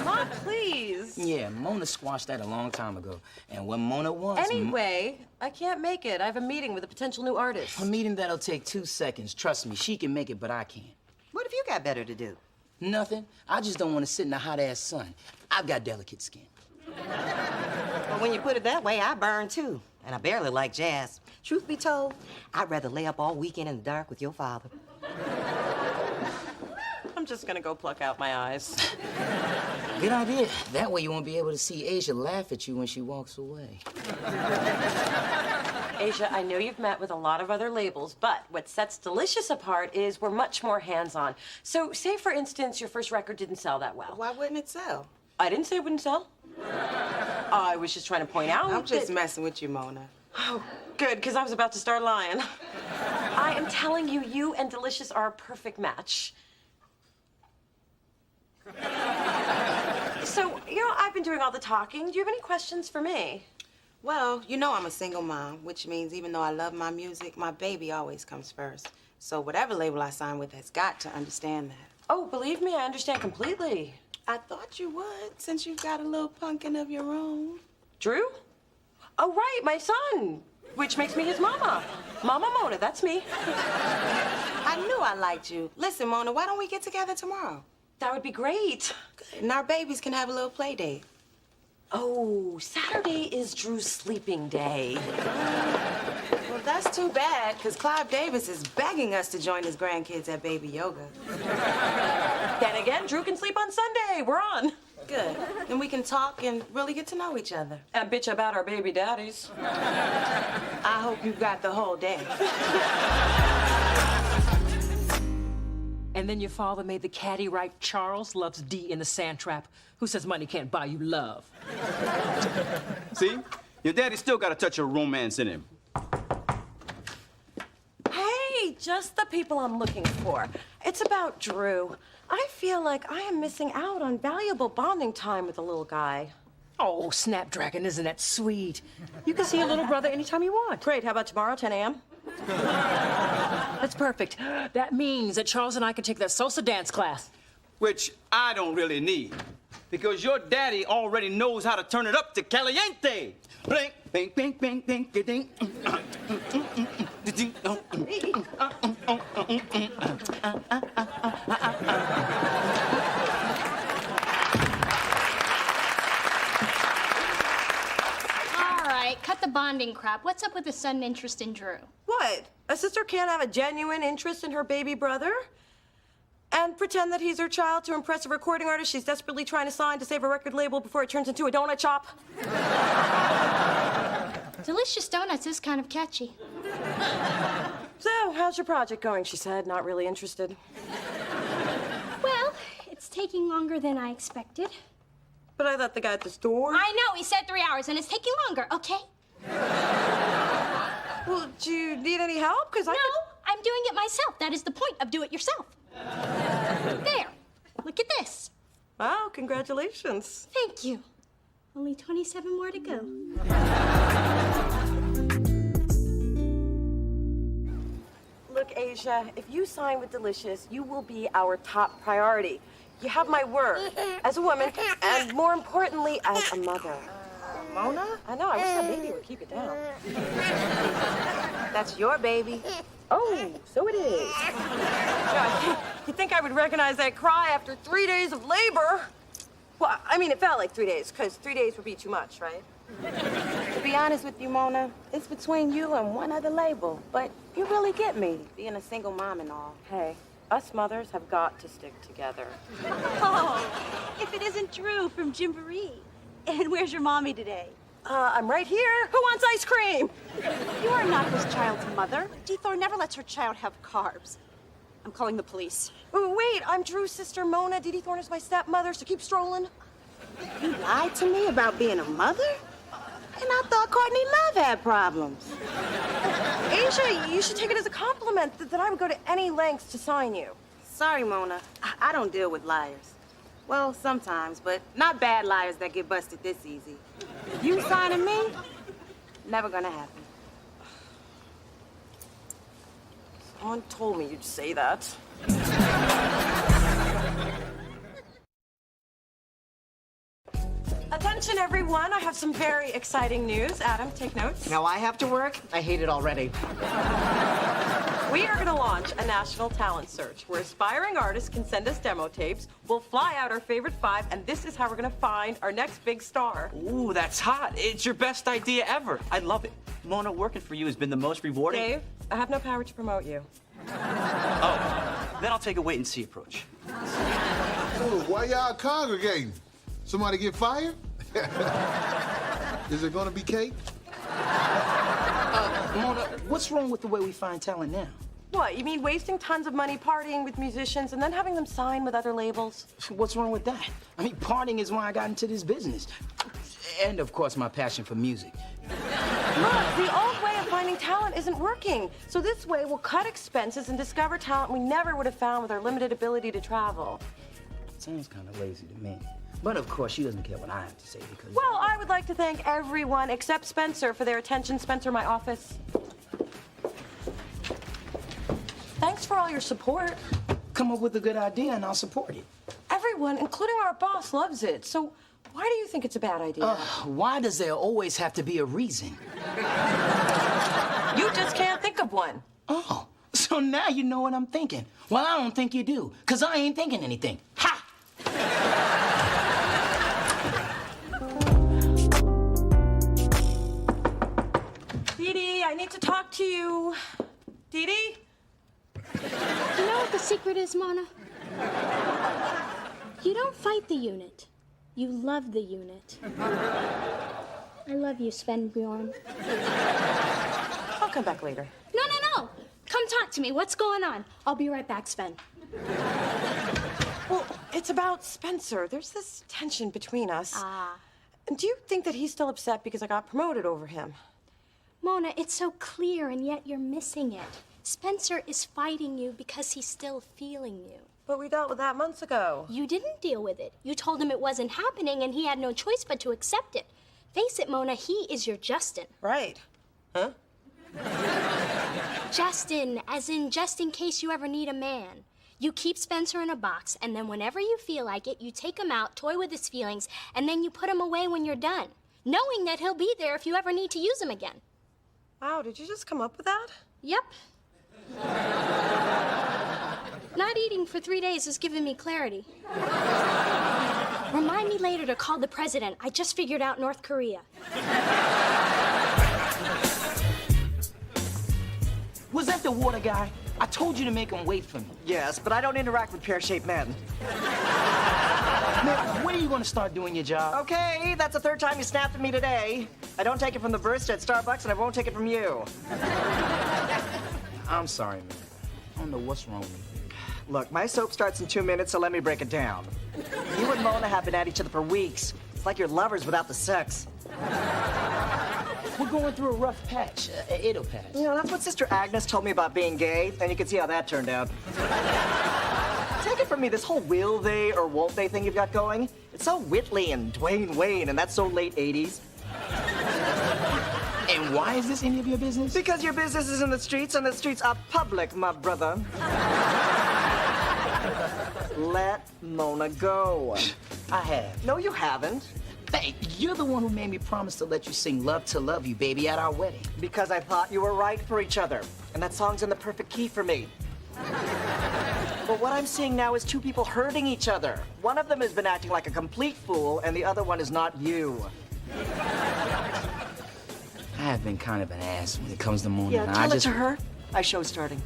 [SPEAKER 2] Ma, please.
[SPEAKER 3] Yeah, Mona squashed that a long time ago. And when Mona wants...
[SPEAKER 2] Anyway, I can't make it. I have a meeting with a potential new artist.
[SPEAKER 3] A meeting that'll take 2 seconds. Trust me, she can make it, but I can't.
[SPEAKER 6] What have you got better to do?
[SPEAKER 3] Nothing. I just don't want to sit in the hot-ass sun. I've got delicate skin.
[SPEAKER 6] Well, when you put it that way, I burn too. And I barely like jazz. Truth be told, I'd rather lay up all weekend in the dark with your father.
[SPEAKER 2] I'm just gonna go pluck out my eyes.
[SPEAKER 3] Good idea. That way you won't be able to see Asia laugh at you when she walks away.
[SPEAKER 2] Asia, I know you've met with a lot of other labels, but what sets Delicious apart is we're much more hands-on. So say, for instance, your first record didn't sell that well.
[SPEAKER 5] Why wouldn't it sell?
[SPEAKER 2] I didn't say it wouldn't sell. I was just trying to point out
[SPEAKER 5] I'm just
[SPEAKER 2] that...
[SPEAKER 5] messing with you, Mona.
[SPEAKER 2] Oh, good, because I was about to start lying. I am telling you, you and Delicious are a perfect match. So, I've been doing all the talking. Do you have any questions for me?
[SPEAKER 5] Well, you know I'm a single mom, which means even though I love my music, my baby always comes first. So whatever label I sign with has got to understand that.
[SPEAKER 2] Oh, believe me, I understand completely.
[SPEAKER 5] I thought you would, since you've got a little pumpkin of your own.
[SPEAKER 2] Drew? Oh, right, my son, which makes me his mama. Mama Mona, that's me.
[SPEAKER 5] I knew I liked you. Listen, Mona, why don't we get together tomorrow?
[SPEAKER 2] That would be great.
[SPEAKER 5] Good. And our babies can have a little play date.
[SPEAKER 2] Oh, Saturday is Drew's sleeping day.
[SPEAKER 5] Well, that's too bad, because Clive Davis is begging us to join his grandkids at baby yoga.
[SPEAKER 2] Then again, Drew can sleep on Sunday. We're on.
[SPEAKER 5] Good. Then we can talk and really get to know each other.
[SPEAKER 2] And bitch about our baby daddies.
[SPEAKER 5] I hope you got the whole day.
[SPEAKER 8] And then your father made the caddy write Charles loves D in the sand trap. Who says money can't buy you love?
[SPEAKER 7] See? Your daddy still got a touch of romance in him.
[SPEAKER 2] Hey, just the people I'm looking for. It's about Drew. I feel like I am missing out on valuable bonding time with the little guy.
[SPEAKER 8] Oh, Snapdragon, isn't that sweet? You can see your little brother anytime you want.
[SPEAKER 2] Great. How about tomorrow, 10 a.m.?
[SPEAKER 8] That's perfect. That means that Charles and I can take that salsa dance class.
[SPEAKER 7] Which I don't really need. Because your daddy already knows how to turn it up to caliente. Bing, bing, bing, bing, bing, ding.
[SPEAKER 1] All right, cut the bonding crap. What's up with the sudden interest in Drew?
[SPEAKER 2] What? A sister can't have a genuine interest in her baby brother? And pretend that he's her child to impress a recording artist she's desperately trying to sign to save a record label before it turns into a donut shop?
[SPEAKER 1] Delicious Donuts is kind of catchy.
[SPEAKER 2] So, how's your project going? She said, not really interested.
[SPEAKER 1] Well, it's taking longer than I expected.
[SPEAKER 2] But I thought the guy at the store...
[SPEAKER 1] I know, he said 3 hours, and it's taking longer, okay?
[SPEAKER 2] Well, do you need any help? Because
[SPEAKER 1] No, I'm doing it myself. That is the point of do it yourself. There, look at this.
[SPEAKER 2] Wow, congratulations.
[SPEAKER 1] Thank you. Only 27 more to go.
[SPEAKER 2] Look, Asia, if you sign with Delicious, you will be our top priority. You have my word as a woman, and more importantly, as a mother.
[SPEAKER 5] Mona?
[SPEAKER 2] I know, I wish that baby would keep it down.
[SPEAKER 5] That's your baby.
[SPEAKER 2] Oh, so it is. God, you'd think I would recognize that cry after 3 days of labor. Well, I mean, it felt like 3 days, because 3 days would be too much, right?
[SPEAKER 5] To be honest with you, Mona, it's between you and one other label. But you really get me, being a single mom and all.
[SPEAKER 2] Hey, us mothers have got to stick together.
[SPEAKER 20] Oh, if it isn't Drew from Gymboree. And where's your mommy today?
[SPEAKER 2] I'm right here. Who wants ice cream?
[SPEAKER 20] You are not this child's mother. D. Thor never lets her child have carbs. I'm calling the police.
[SPEAKER 2] Ooh, wait, I'm Drew's sister, Mona. Dee Dee Thorne is my stepmother, so keep strolling.
[SPEAKER 5] You lied to me about being a mother? And I thought Courtney Love had problems.
[SPEAKER 2] Asia, you should take it as a compliment that I would go to any lengths to sign you.
[SPEAKER 5] Sorry, Mona. I don't deal with liars. Well, sometimes, but not bad liars that get busted this easy. You signing me? Never gonna happen.
[SPEAKER 2] Someone told me you'd say that. Attention, everyone. I have some very exciting news. Adam, take notes.
[SPEAKER 18] Now I have to work? I hate it already.
[SPEAKER 2] We are going to launch a national talent search where aspiring artists can send us demo tapes. We'll fly out our favorite 5, and this is how we're going to find our next big star.
[SPEAKER 21] Ooh, that's hot. It's your best idea ever. I love it. Mona, working for you has been the most rewarding.
[SPEAKER 2] Dave, I have no power to promote you.
[SPEAKER 21] Oh, then I'll take a wait-and-see approach.
[SPEAKER 19] Dude, why y'all congregating? Somebody get fired? Is it gonna be cake?
[SPEAKER 3] Mona, what's wrong with the way we find talent now?
[SPEAKER 2] What, you mean wasting tons of money partying with musicians and then having them sign with other labels?
[SPEAKER 3] What's wrong with that? I mean, partying is why I got into this business. And, of course, my passion for music.
[SPEAKER 2] Look, the old way of finding talent isn't working. So this way, we'll cut expenses and discover talent we never would have found with our limited ability to travel.
[SPEAKER 3] Sounds kind of lazy to me. But, of course, she doesn't care what I have to say because...
[SPEAKER 2] Well, I would like to thank everyone except Spencer for their attention. Spencer, my office. Thanks for all your support.
[SPEAKER 3] Come up with a good idea and I'll support it.
[SPEAKER 2] Everyone, including our boss, loves it. So why do you think it's a bad idea?
[SPEAKER 3] Why does there always have to be a reason?
[SPEAKER 2] You just can't think of one.
[SPEAKER 3] Oh, so now you know what I'm thinking. Well, I don't think you do, because I ain't thinking anything. Ha!
[SPEAKER 2] Dee Dee, I need to talk to you. Dee Dee?
[SPEAKER 1] You know what the secret is, Mona? You don't fight the unit. You love the unit. I love you, Sven Bjorn.
[SPEAKER 2] I'll come back later.
[SPEAKER 1] No. Come talk to me. What's going on? I'll be right back, Sven.
[SPEAKER 2] Well, it's about Spencer. There's this tension between us. And do you think that he's still upset because I got promoted over him?
[SPEAKER 1] Mona, it's so clear, and yet you're missing it. Spencer is fighting you because he's still feeling you.
[SPEAKER 2] But we dealt with that months ago.
[SPEAKER 1] You didn't deal with it. You told him it wasn't happening, and he had no choice but to accept it. Face it, Mona, he is your Justin.
[SPEAKER 2] Right. Huh?
[SPEAKER 1] Justin, as in just in case you ever need a man. You keep Spencer in a box, and then whenever you feel like it, you take him out, toy with his feelings, and then you put him away when you're done, knowing that he'll be there if you ever need to use him again.
[SPEAKER 2] Wow, did you just come up with that?
[SPEAKER 1] Yep. Not eating for 3 days has given me clarity. Remind me later to call the president. I just figured out North Korea.
[SPEAKER 3] Was that the water guy? I told you to make him wait for me.
[SPEAKER 18] Yes, but I don't interact with pear-shaped men.
[SPEAKER 3] Man, when are you going to start doing your job?
[SPEAKER 18] Okay, that's the third time you snapped at me today. I don't take it from the barista at Starbucks, and I won't take it from you.
[SPEAKER 3] I'm sorry, man. I don't know what's wrong with me.
[SPEAKER 18] Look, my soap starts in 2 minutes, so let me break it down. You and Mona have been at each other for weeks. It's like you're lovers without the sex.
[SPEAKER 3] We're going through a rough patch. It'll pass.
[SPEAKER 18] You know, that's what Sister Agnes told me about being gay, and you can see how that turned out. Take it from me, this whole will they or won't they thing you've got going, it's so Whitley and Dwayne Wayne, and that's so late 80s.
[SPEAKER 3] And why is this any of your business?
[SPEAKER 18] Because your business is in the streets, and the streets are public, my brother. Let Mona go.
[SPEAKER 3] I have.
[SPEAKER 18] No, you haven't.
[SPEAKER 3] Hey, you're the one who made me promise to let you sing Love to Love You, baby, at our wedding.
[SPEAKER 18] Because I thought you were right for each other, and that song's in the perfect key for me. But what I'm seeing now is two people hurting each other. One of them has been acting like a complete fool, and the other one is not you.
[SPEAKER 3] I have been kind of an ass when it comes to Mona.
[SPEAKER 18] Yeah, tell it to her. My show's starting.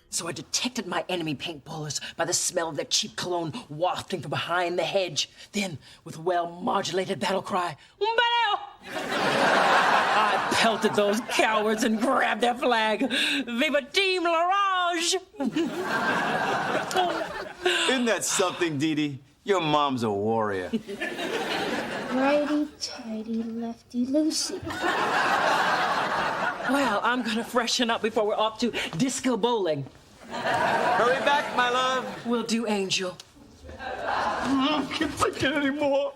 [SPEAKER 8] So I detected my enemy paintballers by the smell of their cheap cologne wafting from behind the hedge. Then, with a well-modulated battle cry, "Umbeleo!" I pelted those cowards and grabbed their flag. Viva Team L'Orange!
[SPEAKER 7] Isn't that something, Dee Dee? Your mom's a warrior.
[SPEAKER 1] Righty-tighty, lefty-loosey.
[SPEAKER 8] Well, I'm gonna freshen up before we're off to disco bowling.
[SPEAKER 7] Hurry back, my love.
[SPEAKER 8] Will do, Angel.
[SPEAKER 7] I can't take it anymore.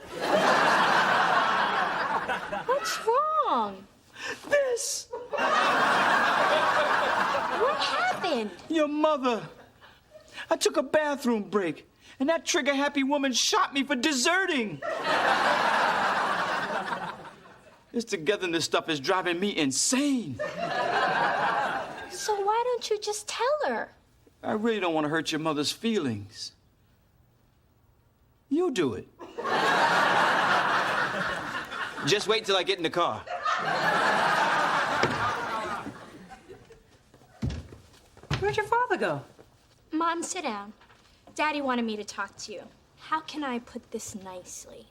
[SPEAKER 1] What's wrong?
[SPEAKER 7] This.
[SPEAKER 1] What happened?
[SPEAKER 7] Your mother. I took a bathroom break, and that trigger-happy woman shot me for deserting. This togetherness stuff is driving me insane.
[SPEAKER 1] So why don't you just tell her?
[SPEAKER 7] I really don't want to hurt your mother's feelings. You do it. Just wait till I get in the car.
[SPEAKER 17] Where'd your father go?
[SPEAKER 1] Mom, sit down. Daddy wanted me to talk to you. How can I put this nicely?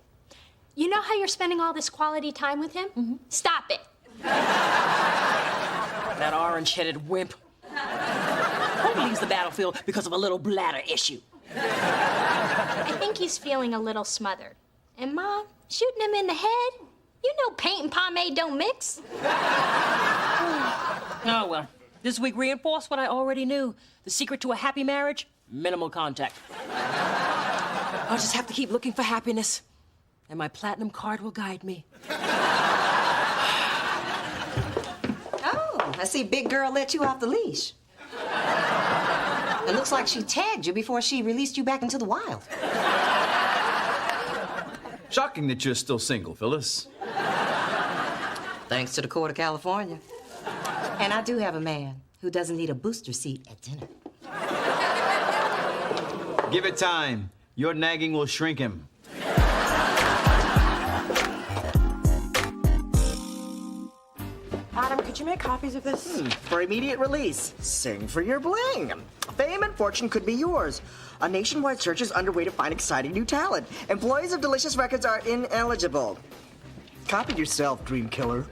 [SPEAKER 1] You know how you're spending all this quality time with him? Mm-hmm. Stop it.
[SPEAKER 8] That orange-headed wimp. Who leaves the battlefield because of a little bladder issue?
[SPEAKER 1] I think he's feeling a little smothered. And Mom, shooting him in the head? You know paint and pomade don't mix.
[SPEAKER 8] Oh, well. This week reinforced what I already knew. The secret to a happy marriage? Minimal contact. I'll just have to keep looking for happiness. And my platinum card will guide me.
[SPEAKER 6] Oh, I see big girl let you off the leash. It looks like she tagged you before she released you back into the wild.
[SPEAKER 21] Shocking that you're still single, Phyllis.
[SPEAKER 6] Thanks to the court of California. And I do have a man who doesn't need a booster seat at dinner.
[SPEAKER 21] Give it time. Your nagging will shrink him.
[SPEAKER 2] Adam, could you make copies of this?
[SPEAKER 18] For immediate release, sing for your bling. Fame and fortune could be yours. A nationwide search is underway to find exciting new talent. Employees of Delicious Records are ineligible. Copy yourself, dream killer.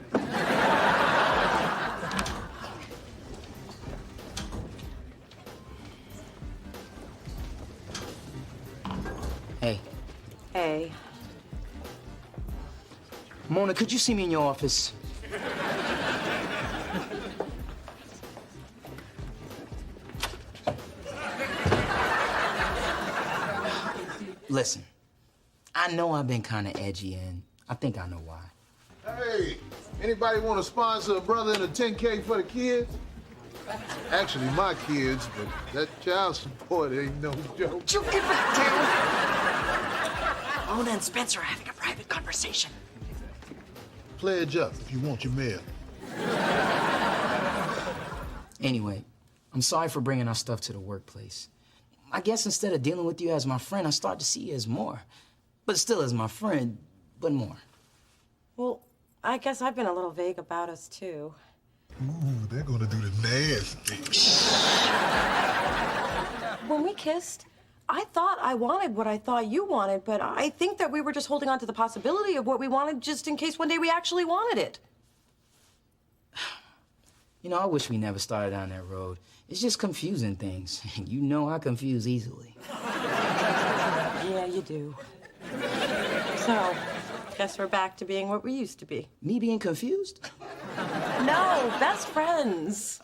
[SPEAKER 3] Hey.
[SPEAKER 2] Hey.
[SPEAKER 3] Mona, could you see me in your office? Listen, I know I've been kind of edgy, and I think I know why.
[SPEAKER 19] Hey, anybody want to sponsor a brother in a 10K for the kids? Actually, my kids, but that child support ain't no joke.
[SPEAKER 18] You get back down. Mona and Spencer are having a private conversation.
[SPEAKER 19] Pledge up if you want your mail.
[SPEAKER 3] Anyway, I'm sorry for bringing our stuff to the workplace. I guess instead of dealing with you as my friend, I start to see you as more. But still as my friend, but more.
[SPEAKER 2] Well, I guess I've been a little vague about us, too.
[SPEAKER 19] Ooh, they're gonna do the nasty.
[SPEAKER 2] When we kissed, I thought I wanted what I thought you wanted, but I think that we were just holding on to the possibility of what we wanted just in case one day we actually wanted it.
[SPEAKER 3] You know, I wish we never started down that road. It's just confusing things. You know I confuse easily.
[SPEAKER 2] Yeah, you do. So, guess we're back to being what we used to be.
[SPEAKER 3] Me being confused?
[SPEAKER 2] No, best friends.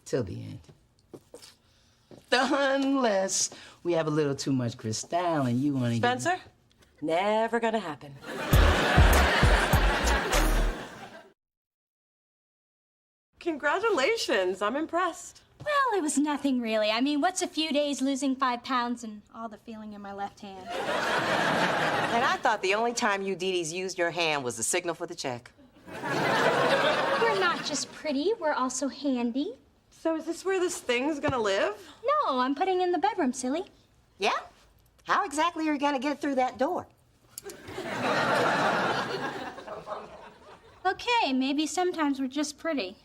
[SPEAKER 3] Till the end. Unless we have a little too much Cristal and you want to
[SPEAKER 2] Spencer? Never gonna happen. Congratulations, I'm impressed.
[SPEAKER 1] Well, it was nothing really. I mean, what's a few days losing 5 pounds and all the feeling in my left hand?
[SPEAKER 6] And I thought the only time you Dee-Dee's used your hand was the signal for the check.
[SPEAKER 1] We're not just pretty, we're also handy.
[SPEAKER 2] So is this where this thing's gonna live?
[SPEAKER 1] No, I'm putting in the bedroom, silly.
[SPEAKER 6] Yeah? How exactly are you gonna get through that door?
[SPEAKER 1] Okay, maybe sometimes we're just pretty.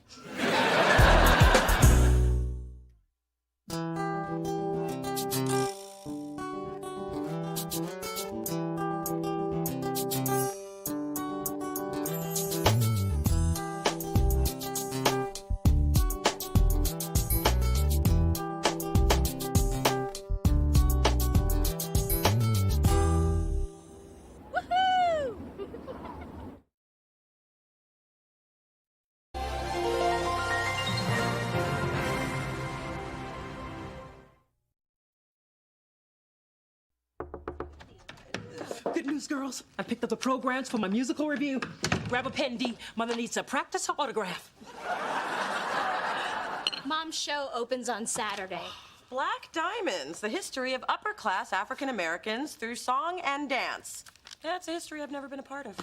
[SPEAKER 8] Good news, girls. I picked up the programs for my musical review. Grab a pen, Dee. Mother needs to practice her autograph.
[SPEAKER 1] Mom's show opens on Saturday.
[SPEAKER 2] Black Diamonds, the history of upper-class African Americans through song and dance. That's a history I've never been a part of.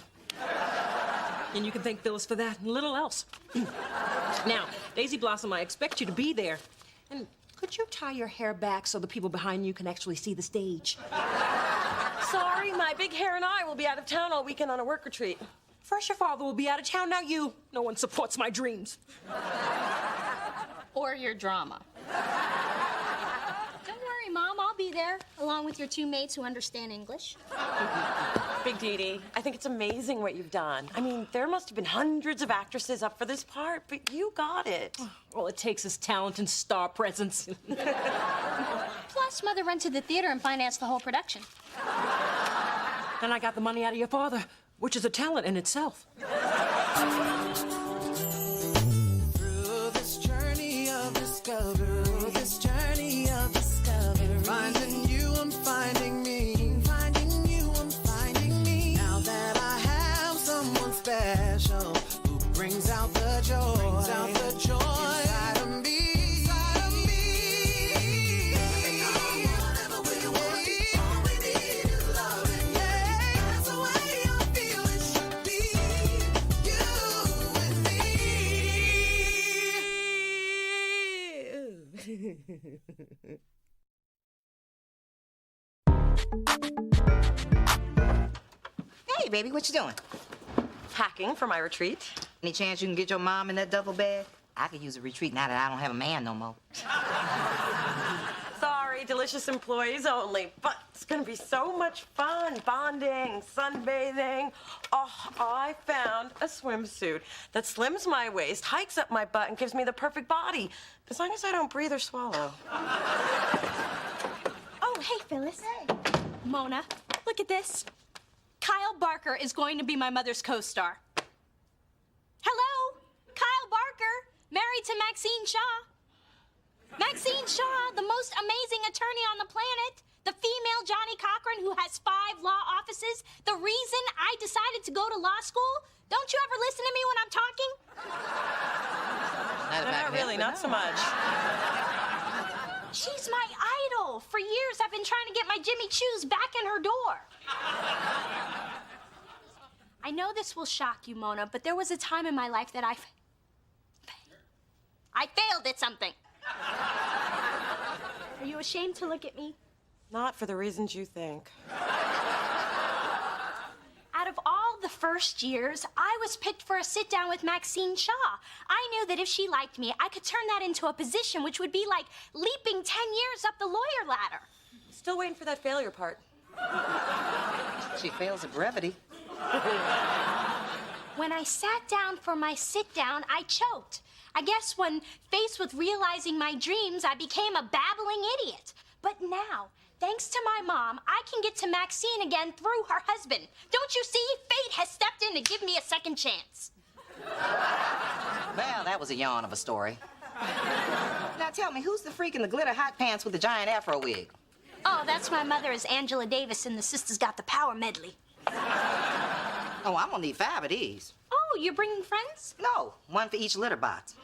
[SPEAKER 8] And you can thank Phyllis for that and little else. Now, Daisy Blossom, I expect you to be there. And could you tie your hair back so the people behind you can actually see the stage?
[SPEAKER 2] Sorry, my big hair and I will be out of town all weekend on a work retreat.
[SPEAKER 8] First your father will be out of town, now you. No one supports my dreams.
[SPEAKER 1] Or your drama. there, along with your two mates who understand English.
[SPEAKER 2] Big Dee, I think it's amazing what you've done. I mean, there must have been hundreds of actresses up for this part, but you got it.
[SPEAKER 8] All it takes is talent and star presence.
[SPEAKER 1] Plus, Mother rented the theater and financed the whole production.
[SPEAKER 8] Then I got the money out of your father, which is a talent in itself.
[SPEAKER 4] Through this journey of discovery, finding you, I'm finding me. Finding you, I'm finding me. Now that I have someone special who brings out the joy, inside of me. Whatever we want, all we need is love. Yeah, that's the way I feel it should be. You and me.
[SPEAKER 6] Hey, baby, what you doing?
[SPEAKER 2] Packing for my retreat.
[SPEAKER 6] Any chance you can get your mom in that duffel bag? I could use a retreat now that I don't have a man no more.
[SPEAKER 2] Sorry, delicious employees only, but it's gonna be so much fun. Bonding, sunbathing. Oh, I found a swimsuit that slims my waist, hikes up my butt, and gives me the perfect body. As long as I don't breathe or swallow.
[SPEAKER 1] Oh, hey, Phyllis. Hey. Mona, look at this. Kyle Barker is going to be my mother's co-star. Hello? Kyle Barker, married to Maxine Shaw. Maxine Shaw, the most amazing attorney on the planet. The female Johnny Cochran who has 5 law offices. The reason I decided to go to law school. Don't you ever listen to me when I'm talking?
[SPEAKER 2] Not really, not so much.
[SPEAKER 1] She's my idol. For years, I've been trying to get my Jimmy Choos back in her door. I know this will shock you, Mona, but there was a time in my life that I failed at something. Are you ashamed to look at me?
[SPEAKER 2] Not for the reasons you think.
[SPEAKER 1] Out of all the first years, I was picked for a sit-down with Maxine Shaw. I knew that if she liked me, I could turn that into a position which would be like leaping 10 years up the lawyer ladder.
[SPEAKER 2] Still waiting for that failure part.
[SPEAKER 6] She fails at brevity.
[SPEAKER 1] When I sat down for my sit-down, I choked. I guess when faced with realizing my dreams, I became a babbling idiot. But now, thanks to my mom, I can get to Maxine again through her husband. Don't you see? Fate has stepped in to give me a second chance.
[SPEAKER 6] Well, that was a yawn of a story. Now tell me, who's the freak in the glitter hot pants with the giant afro wig?
[SPEAKER 1] Oh, that's my mother is Angela Davis in the Sisters Got the Power medley.
[SPEAKER 6] Oh, I'm gonna need 5 of these.
[SPEAKER 1] Oh, you're bringing friends?
[SPEAKER 6] No, 1 for each litter box.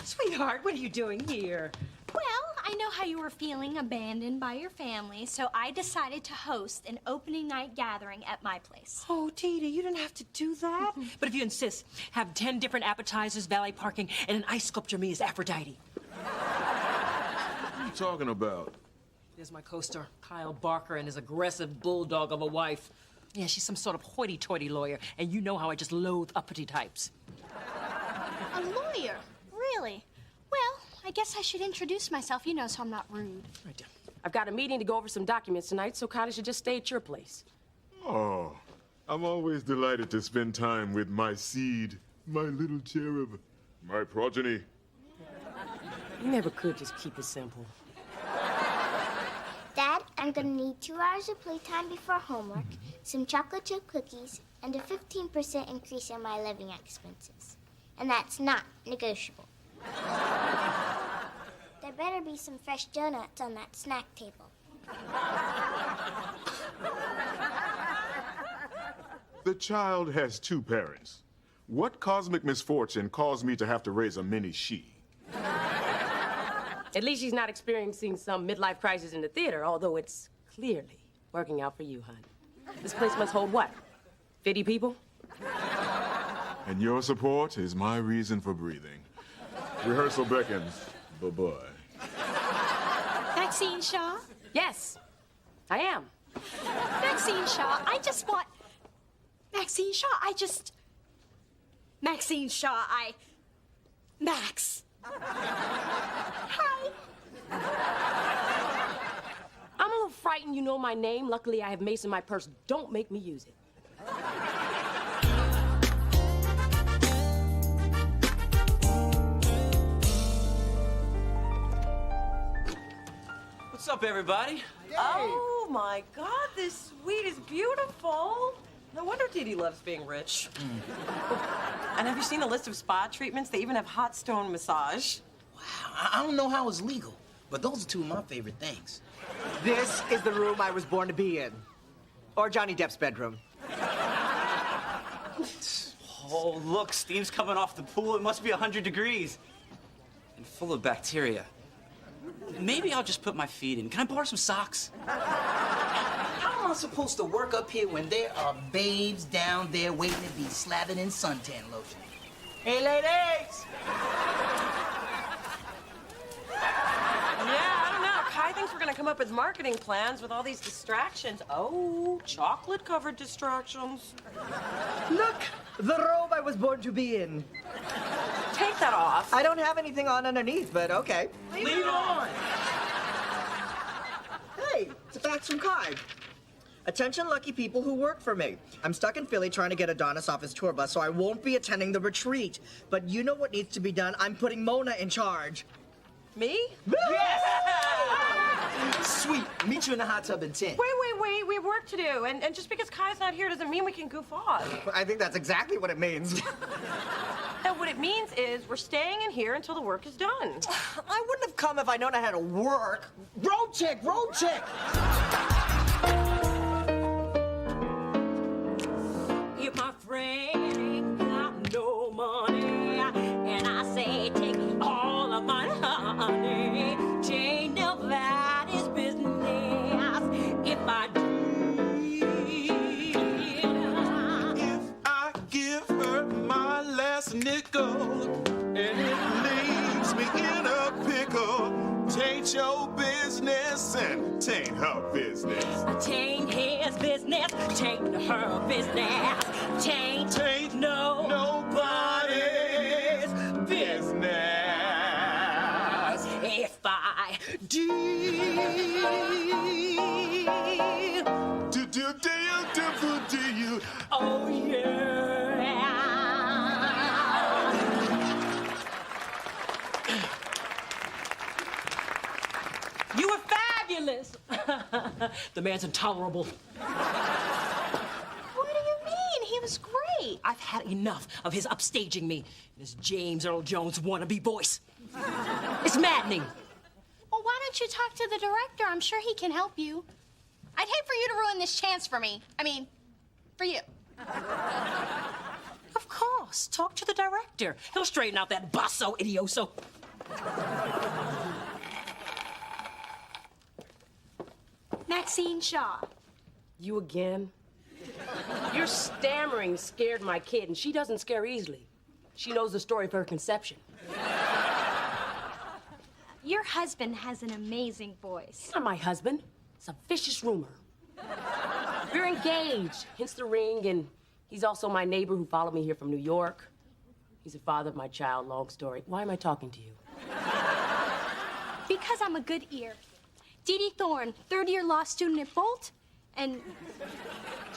[SPEAKER 8] Sweetheart, what are you doing here?
[SPEAKER 1] Well, I know how you were feeling abandoned by your family, so I decided to host an opening night gathering at my place.
[SPEAKER 8] Oh, Tita, you didn't have to do that. But if you insist, have 10 different appetizers, valet parking, and an ice sculpture me as Aphrodite.
[SPEAKER 19] What are you talking about?
[SPEAKER 8] There's my co-star, Kyle Barker, and his aggressive bulldog of a wife. Yeah, she's some sort of hoity-toity lawyer, and you know how I just loathe uppity types.
[SPEAKER 1] A lawyer? Really? Well, I guess I should introduce myself, you know, so I'm not rude.
[SPEAKER 8] Right.
[SPEAKER 9] I've got a meeting to go over some documents tonight, so Kylie should just stay at your place.
[SPEAKER 22] Oh, I'm always delighted to spend time with my seed, my little cherub, my progeny.
[SPEAKER 9] You never could just keep it simple.
[SPEAKER 23] Dad, I'm gonna need 2 hours of playtime before homework, some chocolate chip cookies, and a 15% increase in my living expenses. And that's not negotiable. There better be some fresh donuts on that snack table.
[SPEAKER 22] The child has 2 parents. What cosmic misfortune caused me to have to raise a mini she?
[SPEAKER 9] At least she's not experiencing some midlife crisis in the theater, although it's clearly working out for you, hon. This place must hold what? 50 people?
[SPEAKER 22] And your support is my reason for breathing. Rehearsal beckons. Bye-bye.
[SPEAKER 1] Maxine Shaw?
[SPEAKER 9] Yes, I am.
[SPEAKER 1] Maxine Shaw, I just want... Maxine Shaw, Maxine Shaw, Max. Hi.
[SPEAKER 9] know my name. Luckily, I have mace in my purse. Don't make me use it.
[SPEAKER 21] What's up, everybody?
[SPEAKER 2] Oh my God, this suite is beautiful. No wonder Dee Dee loves being rich. And have you seen the list of spa treatments? They even have hot stone massage.
[SPEAKER 3] I don't know how it's legal, but those are two of my favorite things.
[SPEAKER 18] This is the room I was born to be in. Or Johnny Depp's bedroom.
[SPEAKER 21] Oh, look, steam's coming off the pool. It must be 100 degrees. And full of bacteria. Maybe I'll just put my feet in. Can I borrow some socks?
[SPEAKER 3] How am I supposed to work up here when there are babes down there waiting to be slathered in suntan lotion? Hey, ladies!
[SPEAKER 2] Yeah, I don't know. Kai thinks we're gonna come up with marketing plans with all these distractions. Oh, chocolate-covered distractions.
[SPEAKER 18] Look, the robe I was born to be in.
[SPEAKER 2] Take that off.
[SPEAKER 18] I don't have anything on underneath, but okay.
[SPEAKER 2] Leave it on.
[SPEAKER 18] Hey, it's a fax from Kai. Attention lucky people who work for me. I'm stuck in Philly trying to get Adonis off his tour bus, so I won't be attending the retreat. But you know what needs to be done. I'm putting Mona in charge.
[SPEAKER 2] Me?
[SPEAKER 3] Yes! Sweet. Meet you in the hot tub in 10.
[SPEAKER 2] Wait. We have work to do. And just because Kai's not here doesn't mean we can goof off.
[SPEAKER 18] I think that's exactly what it means.
[SPEAKER 2] And what it means is we're staying in here until the work is done.
[SPEAKER 18] I wouldn't have come if I'd known I had to work. Road check, road check.
[SPEAKER 8] If my friend got no money, and I say take all of my honey, change nobody's business. If I
[SPEAKER 22] Give her my last nickel, and it leaves me in a pickle. Tain't your business and tain't her business.
[SPEAKER 8] tain't his business, tain't her business, tain't
[SPEAKER 22] nobody's business.
[SPEAKER 8] If I do
[SPEAKER 22] you.
[SPEAKER 8] Oh yeah. You were fabulous. The man's intolerable.
[SPEAKER 1] What do you mean? He was great.
[SPEAKER 8] I've had enough of his upstaging me in his James Earl Jones wannabe voice. It's maddening.
[SPEAKER 1] Well, why don't you talk to the director? I'm sure he can help you. I'd hate for you to ruin this chance for me. I mean, for you.
[SPEAKER 8] Of course. Talk to the director. He'll straighten out that basso idioso.
[SPEAKER 1] Maxine Shaw.
[SPEAKER 9] You again? Your stammering scared my kid, and she doesn't scare easily. She knows the story of her conception.
[SPEAKER 1] Your husband has an amazing voice.
[SPEAKER 9] He's not my husband. It's a vicious rumor. We're engaged, hence the ring, and he's also my neighbor who followed me here from New York. He's the father of my child, long story. Why am I talking to you?
[SPEAKER 1] Because I'm a good ear. Dee Dee Thorne, third-year law student at Bolt, and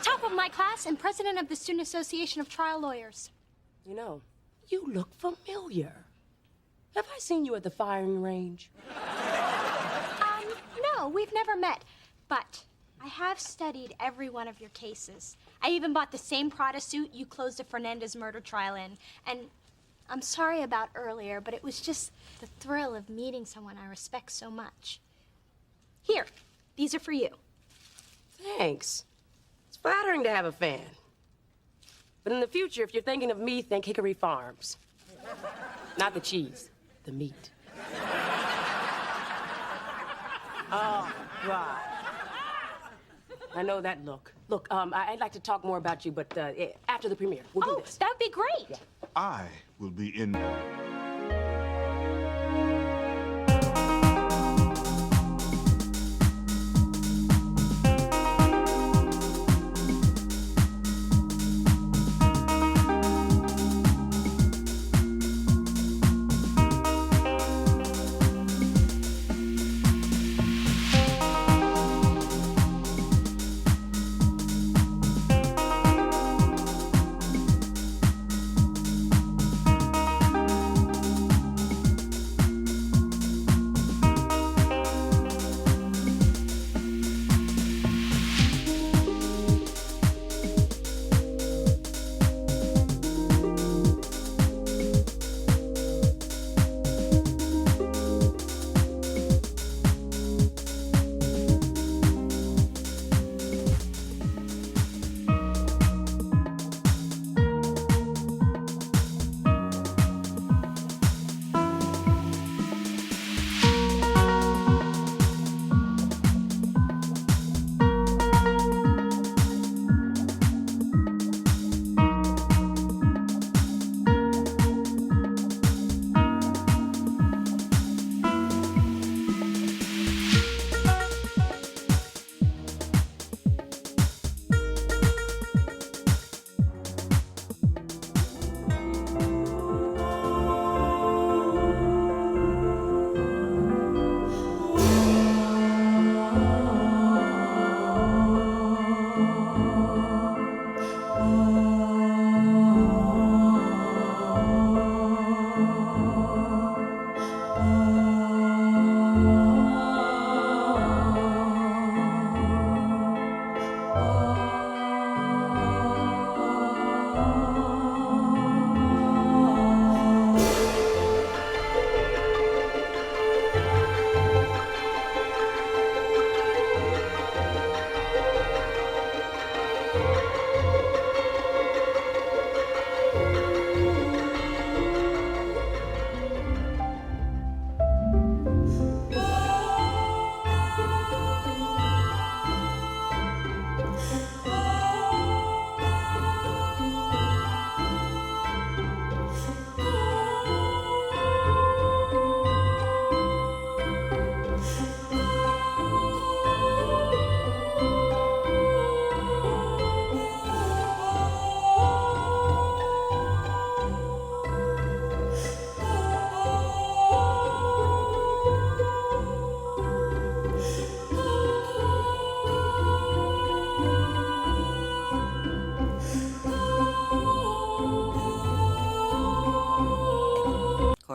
[SPEAKER 1] top of my class and president of the Student Association of Trial Lawyers.
[SPEAKER 9] You know, you look familiar. Have I seen you at the firing range?
[SPEAKER 1] No, we've never met, but I have studied every one of your cases. I even bought the same Prada suit you closed a Fernandez murder trial in, and I'm sorry about earlier, but it was just the thrill of meeting someone I respect so much. Here, these are for you.
[SPEAKER 9] Thanks. It's flattering to have a fan. But in the future, if you're thinking of me, think Hickory Farms. Not the cheese, the meat. Oh, God. I know that look. Look, I'd like to talk more about you, but after the premiere, we'll do this.
[SPEAKER 1] That'd be great.
[SPEAKER 9] Yeah.
[SPEAKER 22] I will be in.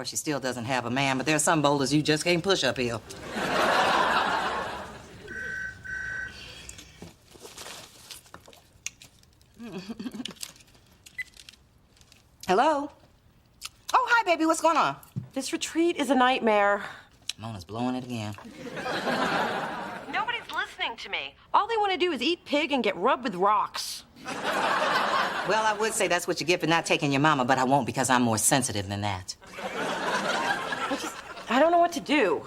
[SPEAKER 6] course, she still doesn't have a man, but there's some boulders you just can't push uphill. Hello? Oh, hi, baby. What's going on?
[SPEAKER 2] This retreat is a nightmare.
[SPEAKER 6] Mona's blowing it again.
[SPEAKER 2] Nobody's listening to me. All they want to do is eat pig and get rubbed with rocks.
[SPEAKER 6] Well, I would say that's what you get for not taking your mama, but I won't because I'm more sensitive than that.
[SPEAKER 2] I don't know what to do.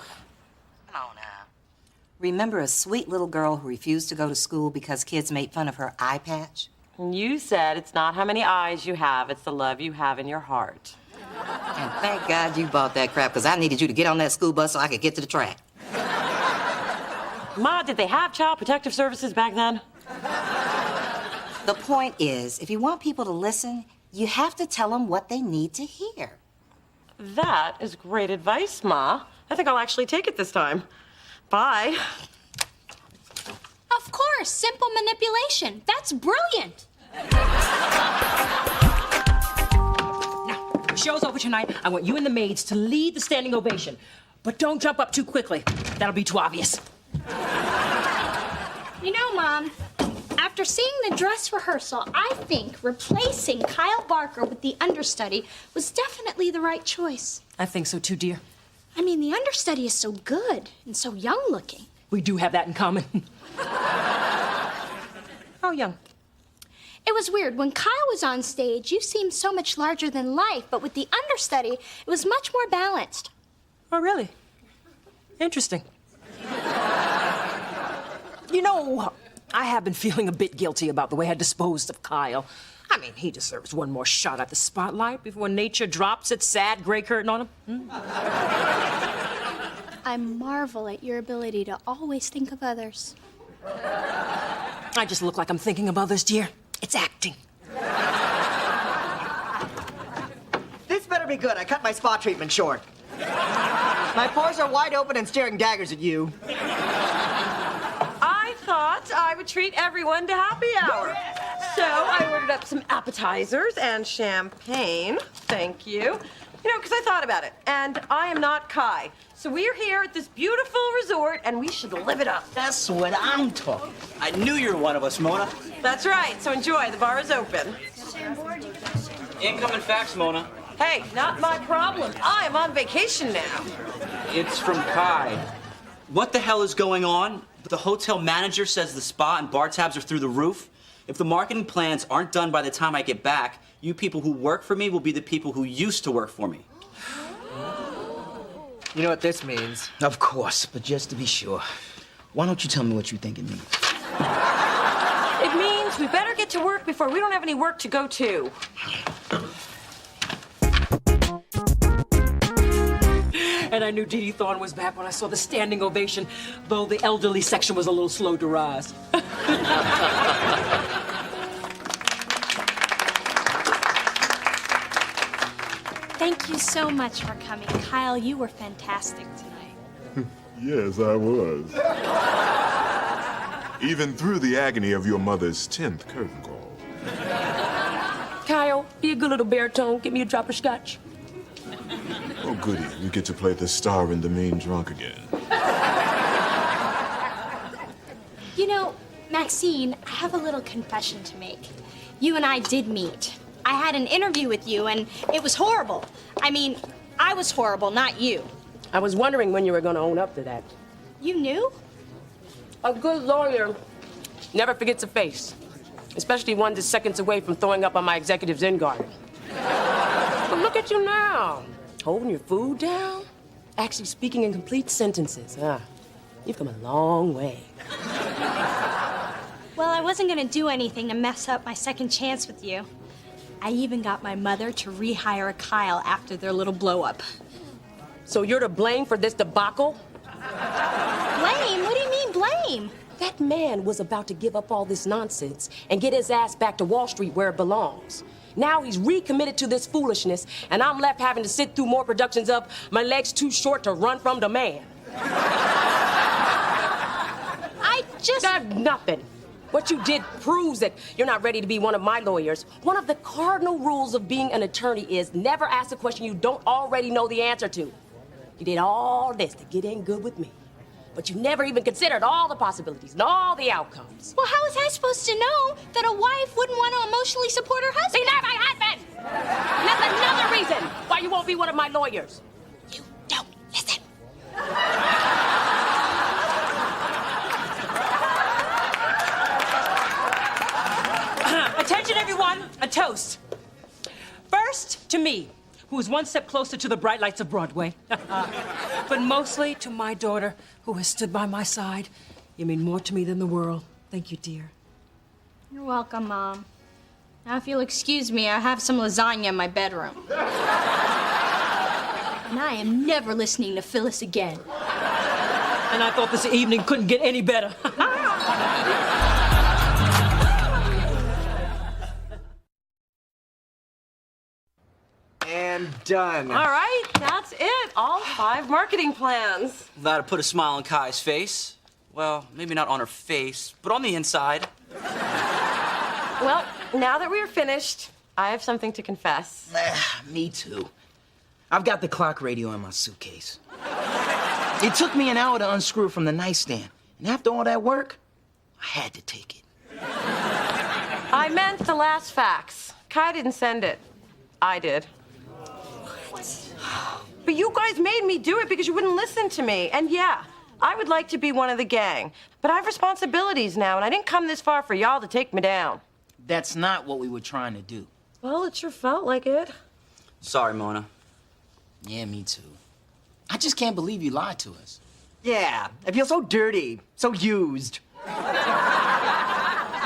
[SPEAKER 6] Remember a sweet little girl who refused to go to school because kids made fun of her eye patch?
[SPEAKER 2] You said it's not how many eyes you have, it's the love you have in your heart.
[SPEAKER 6] And thank God you bought that crap, because I needed you to get on that school bus so I could get to the track.
[SPEAKER 2] Ma, did they have child protective services back then?
[SPEAKER 6] The point is, if you want people to listen, you have to tell them what they need to hear.
[SPEAKER 2] That is great advice, Ma. I think I'll actually take it this time. Bye.
[SPEAKER 1] Of course, simple manipulation. That's brilliant.
[SPEAKER 8] The show's over tonight. I want you and the maids to lead the standing ovation. But don't jump up too quickly. That'll be too obvious.
[SPEAKER 1] You know, Mom, after seeing the dress rehearsal, I think replacing Kyle Barker with the understudy was definitely the right choice.
[SPEAKER 8] I think so too, dear.
[SPEAKER 1] I mean, the understudy is so good and so young looking.
[SPEAKER 8] We do have that in common. How young?
[SPEAKER 1] It was weird. When Kyle was on stage, you seemed so much larger than life, but with the understudy, it was much more balanced.
[SPEAKER 8] Oh, really? Interesting. You know, I have been feeling a bit guilty about the way I disposed of Kyle. I mean, he deserves one more shot at the spotlight before nature drops its sad gray curtain on him.
[SPEAKER 1] I marvel at your ability to always think of others.
[SPEAKER 8] I just look like I'm thinking of others, dear. It's acting.
[SPEAKER 18] This better be good. I cut my spa treatment short. My pores are wide open and staring daggers at you.
[SPEAKER 2] I thought I would treat everyone to happy hour. So I ordered up some appetizers and champagne. Thank you. You know, because I thought about it. And I am not Kai. So we're here at this beautiful resort, and we should live it up.
[SPEAKER 7] That's what I'm talking. I knew you were one of us, Mona.
[SPEAKER 2] That's right. So enjoy. The bar is open.
[SPEAKER 21] Incoming fax, Mona.
[SPEAKER 2] Hey, not my problem. I am on vacation now.
[SPEAKER 21] It's from Kai. What the hell is going on? The hotel manager says the spa and bar tabs are through the roof. If the marketing plans aren't done by the time I get back, you people who work for me will be the people who used to work for me.
[SPEAKER 3] You know what this means? Of course, but just to be sure, why don't you tell me what you think it means?
[SPEAKER 2] It means we better get to work before we don't have any work to go to.
[SPEAKER 8] And I knew Dee Dee Thorne was back when I saw the standing ovation, though the elderly section was a little slow to rise.
[SPEAKER 1] Thank you so much for coming. Kyle, you were fantastic tonight.
[SPEAKER 22] Yes, I was. Even through the agony of your mother's 10th curtain call.
[SPEAKER 8] Kyle, be a good little baritone. Give me a drop of scotch.
[SPEAKER 22] Oh, goody. We get to play the star in the mean drunk again.
[SPEAKER 1] You know, Maxine, I have a little confession to make. You and I did meet. I had an interview with you, and it was horrible. I mean, I was horrible, not you.
[SPEAKER 9] I was wondering when you were going to own up to that.
[SPEAKER 1] You knew?
[SPEAKER 9] A good lawyer never forgets a face, especially one that's seconds away from throwing up on my executive's inn garden. But look at you now, holding your food down, actually speaking in complete sentences. You've come a long way.
[SPEAKER 1] Well, I wasn't going to do anything to mess up my second chance with you. I even got my mother to rehire Kyle after their little blow-up.
[SPEAKER 9] So you're to blame for this debacle?
[SPEAKER 1] Blame? What do you mean, blame?
[SPEAKER 9] That man was about to give up all this nonsense and get his ass back to Wall Street where it belongs. Now he's recommitted to this foolishness, and I'm left having to sit through more productions of My Legs Too Short to Run From the Man.
[SPEAKER 1] I just...
[SPEAKER 9] Nothing. What you did proves that you're not ready to be one of my lawyers. One of the cardinal rules of being an attorney is never ask a question you don't already know the answer to. You did all this to get in good with me, but you never even considered all the possibilities and all the outcomes.
[SPEAKER 1] Well, how was I supposed to know that a wife wouldn't want to emotionally support her husband?
[SPEAKER 9] See, now my husband! And that's another reason why you won't be one of my lawyers.
[SPEAKER 1] You don't listen.
[SPEAKER 8] Attention, everyone. A toast. First, to me, who is one step closer to the bright lights of Broadway. But mostly to my daughter, who has stood by my side. You mean more to me than the world. Thank you, dear.
[SPEAKER 1] You're welcome, Mom. Now, if you'll excuse me, I have some lasagna in my bedroom. And I am never listening to Phyllis again.
[SPEAKER 8] And I thought this evening couldn't get any better.
[SPEAKER 18] And done.
[SPEAKER 2] All right, that's it. All 5 marketing plans.
[SPEAKER 21] That'll put a smile on Kai's face. Well, maybe not on her face, but on the inside.
[SPEAKER 2] Well, now that we are finished, I have something to confess.
[SPEAKER 3] Me too. I've got the clock radio in my suitcase. It took me an hour to unscrew it from the nightstand. And after all that work, I had to take it.
[SPEAKER 2] I meant the last fax. Kai didn't send it. I did. But you guys made me do it because you wouldn't listen to me. And yeah, I would like to be one of the gang. But I have responsibilities now, and I didn't come this far for y'all to take me down.
[SPEAKER 3] That's not what we were trying to do.
[SPEAKER 2] Well, it sure felt like it.
[SPEAKER 21] Sorry, Mona.
[SPEAKER 3] Yeah, me too. I just can't believe you lied to us.
[SPEAKER 18] Yeah, I feel so dirty, so used.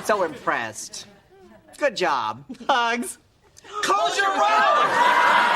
[SPEAKER 18] So impressed. Good job. Hugs.
[SPEAKER 3] Close your mouth!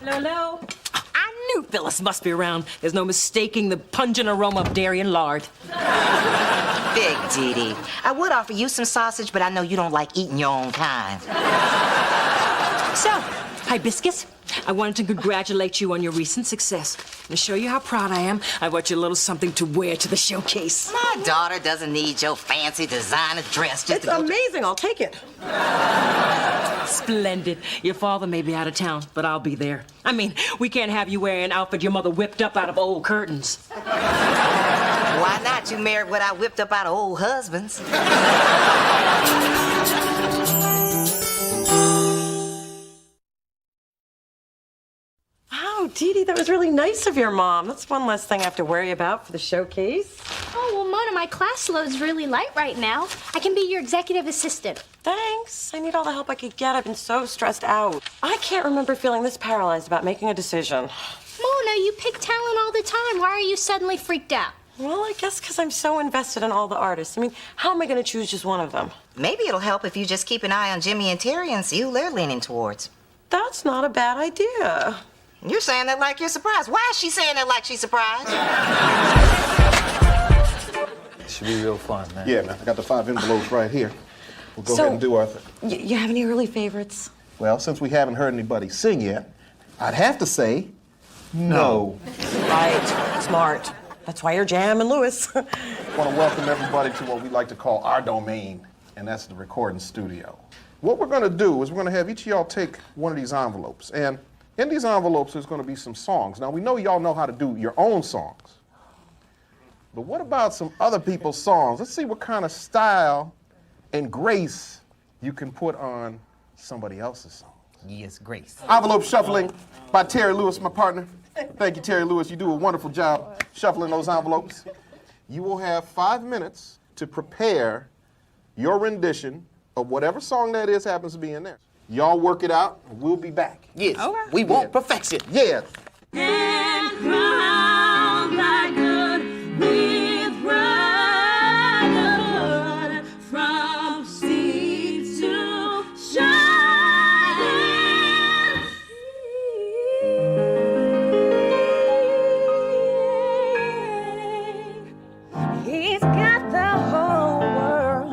[SPEAKER 8] Hello? I knew Phyllis must be around. There's no mistaking the pungent aroma of dairy and lard.
[SPEAKER 6] Big Dee Dee. I would offer you some sausage, but I know you don't like eating your own kind.
[SPEAKER 8] So, Hibiscus, I wanted to congratulate you on your recent success. To show you how proud I am, I brought you a little something to wear to the showcase.
[SPEAKER 6] My daughter doesn't need your fancy designer dress just
[SPEAKER 2] It's amazing. I'll take it.
[SPEAKER 8] Splendid. Your father may be out of town, but I'll be there. I mean, we can't have you wearing an outfit your mother whipped up out of old curtains.
[SPEAKER 6] Why not? You married what I whipped up out of old husbands.
[SPEAKER 2] Wow, Dee Dee, that was really nice of your mom. That's one less thing I have to worry about for the showcase.
[SPEAKER 1] Oh, well, Mona, my class load's really light right now. I can be your executive assistant.
[SPEAKER 2] Thanks. I need all the help I could get. I've been so stressed out. I can't remember feeling this paralyzed about making a decision.
[SPEAKER 1] Mona, you pick talent all the time. Why are you suddenly freaked out?
[SPEAKER 2] Well, I guess because I'm so invested in all the artists. I mean, how am I going to choose just one of them?
[SPEAKER 6] Maybe it'll help if you just keep an eye on Jimmy and Terry and see who they're leaning towards.
[SPEAKER 2] That's not a bad idea.
[SPEAKER 6] You're saying that like you're surprised. Why is she saying that like she's surprised?
[SPEAKER 11] It should be real fun, man.
[SPEAKER 14] Yeah, man. I got the 5 envelopes right here. We'll go
[SPEAKER 2] So,
[SPEAKER 14] ahead and do our thing.
[SPEAKER 2] You have any early favorites?
[SPEAKER 14] Well, since we haven't heard anybody sing yet, I'd have to say no.
[SPEAKER 2] Right. Smart. That's why you're Jam and Lewis.
[SPEAKER 14] I want to welcome everybody to what we like to call our domain, and that's the recording studio. What we're going to do is we're going to have each of y'all take one of these envelopes, and in these envelopes there's going to be some songs. Now, we know y'all know how to do your own songs, but what about some other people's songs? Let's see what kind of style and grace you can put on somebody else's songs.
[SPEAKER 3] Yes, grace.
[SPEAKER 14] Envelope shuffling by Terry Lewis, my partner. Thank you, Terry Lewis. You do a wonderful job shuffling those envelopes. You will have 5 minutes to prepare your rendition of whatever song that is happens to be in there. Y'all work it out, and we'll be back.
[SPEAKER 12] Yes. We want perfection.
[SPEAKER 14] Yeah.
[SPEAKER 4] And crown thy good with brotherhood from sea to shining.
[SPEAKER 5] He's got the whole world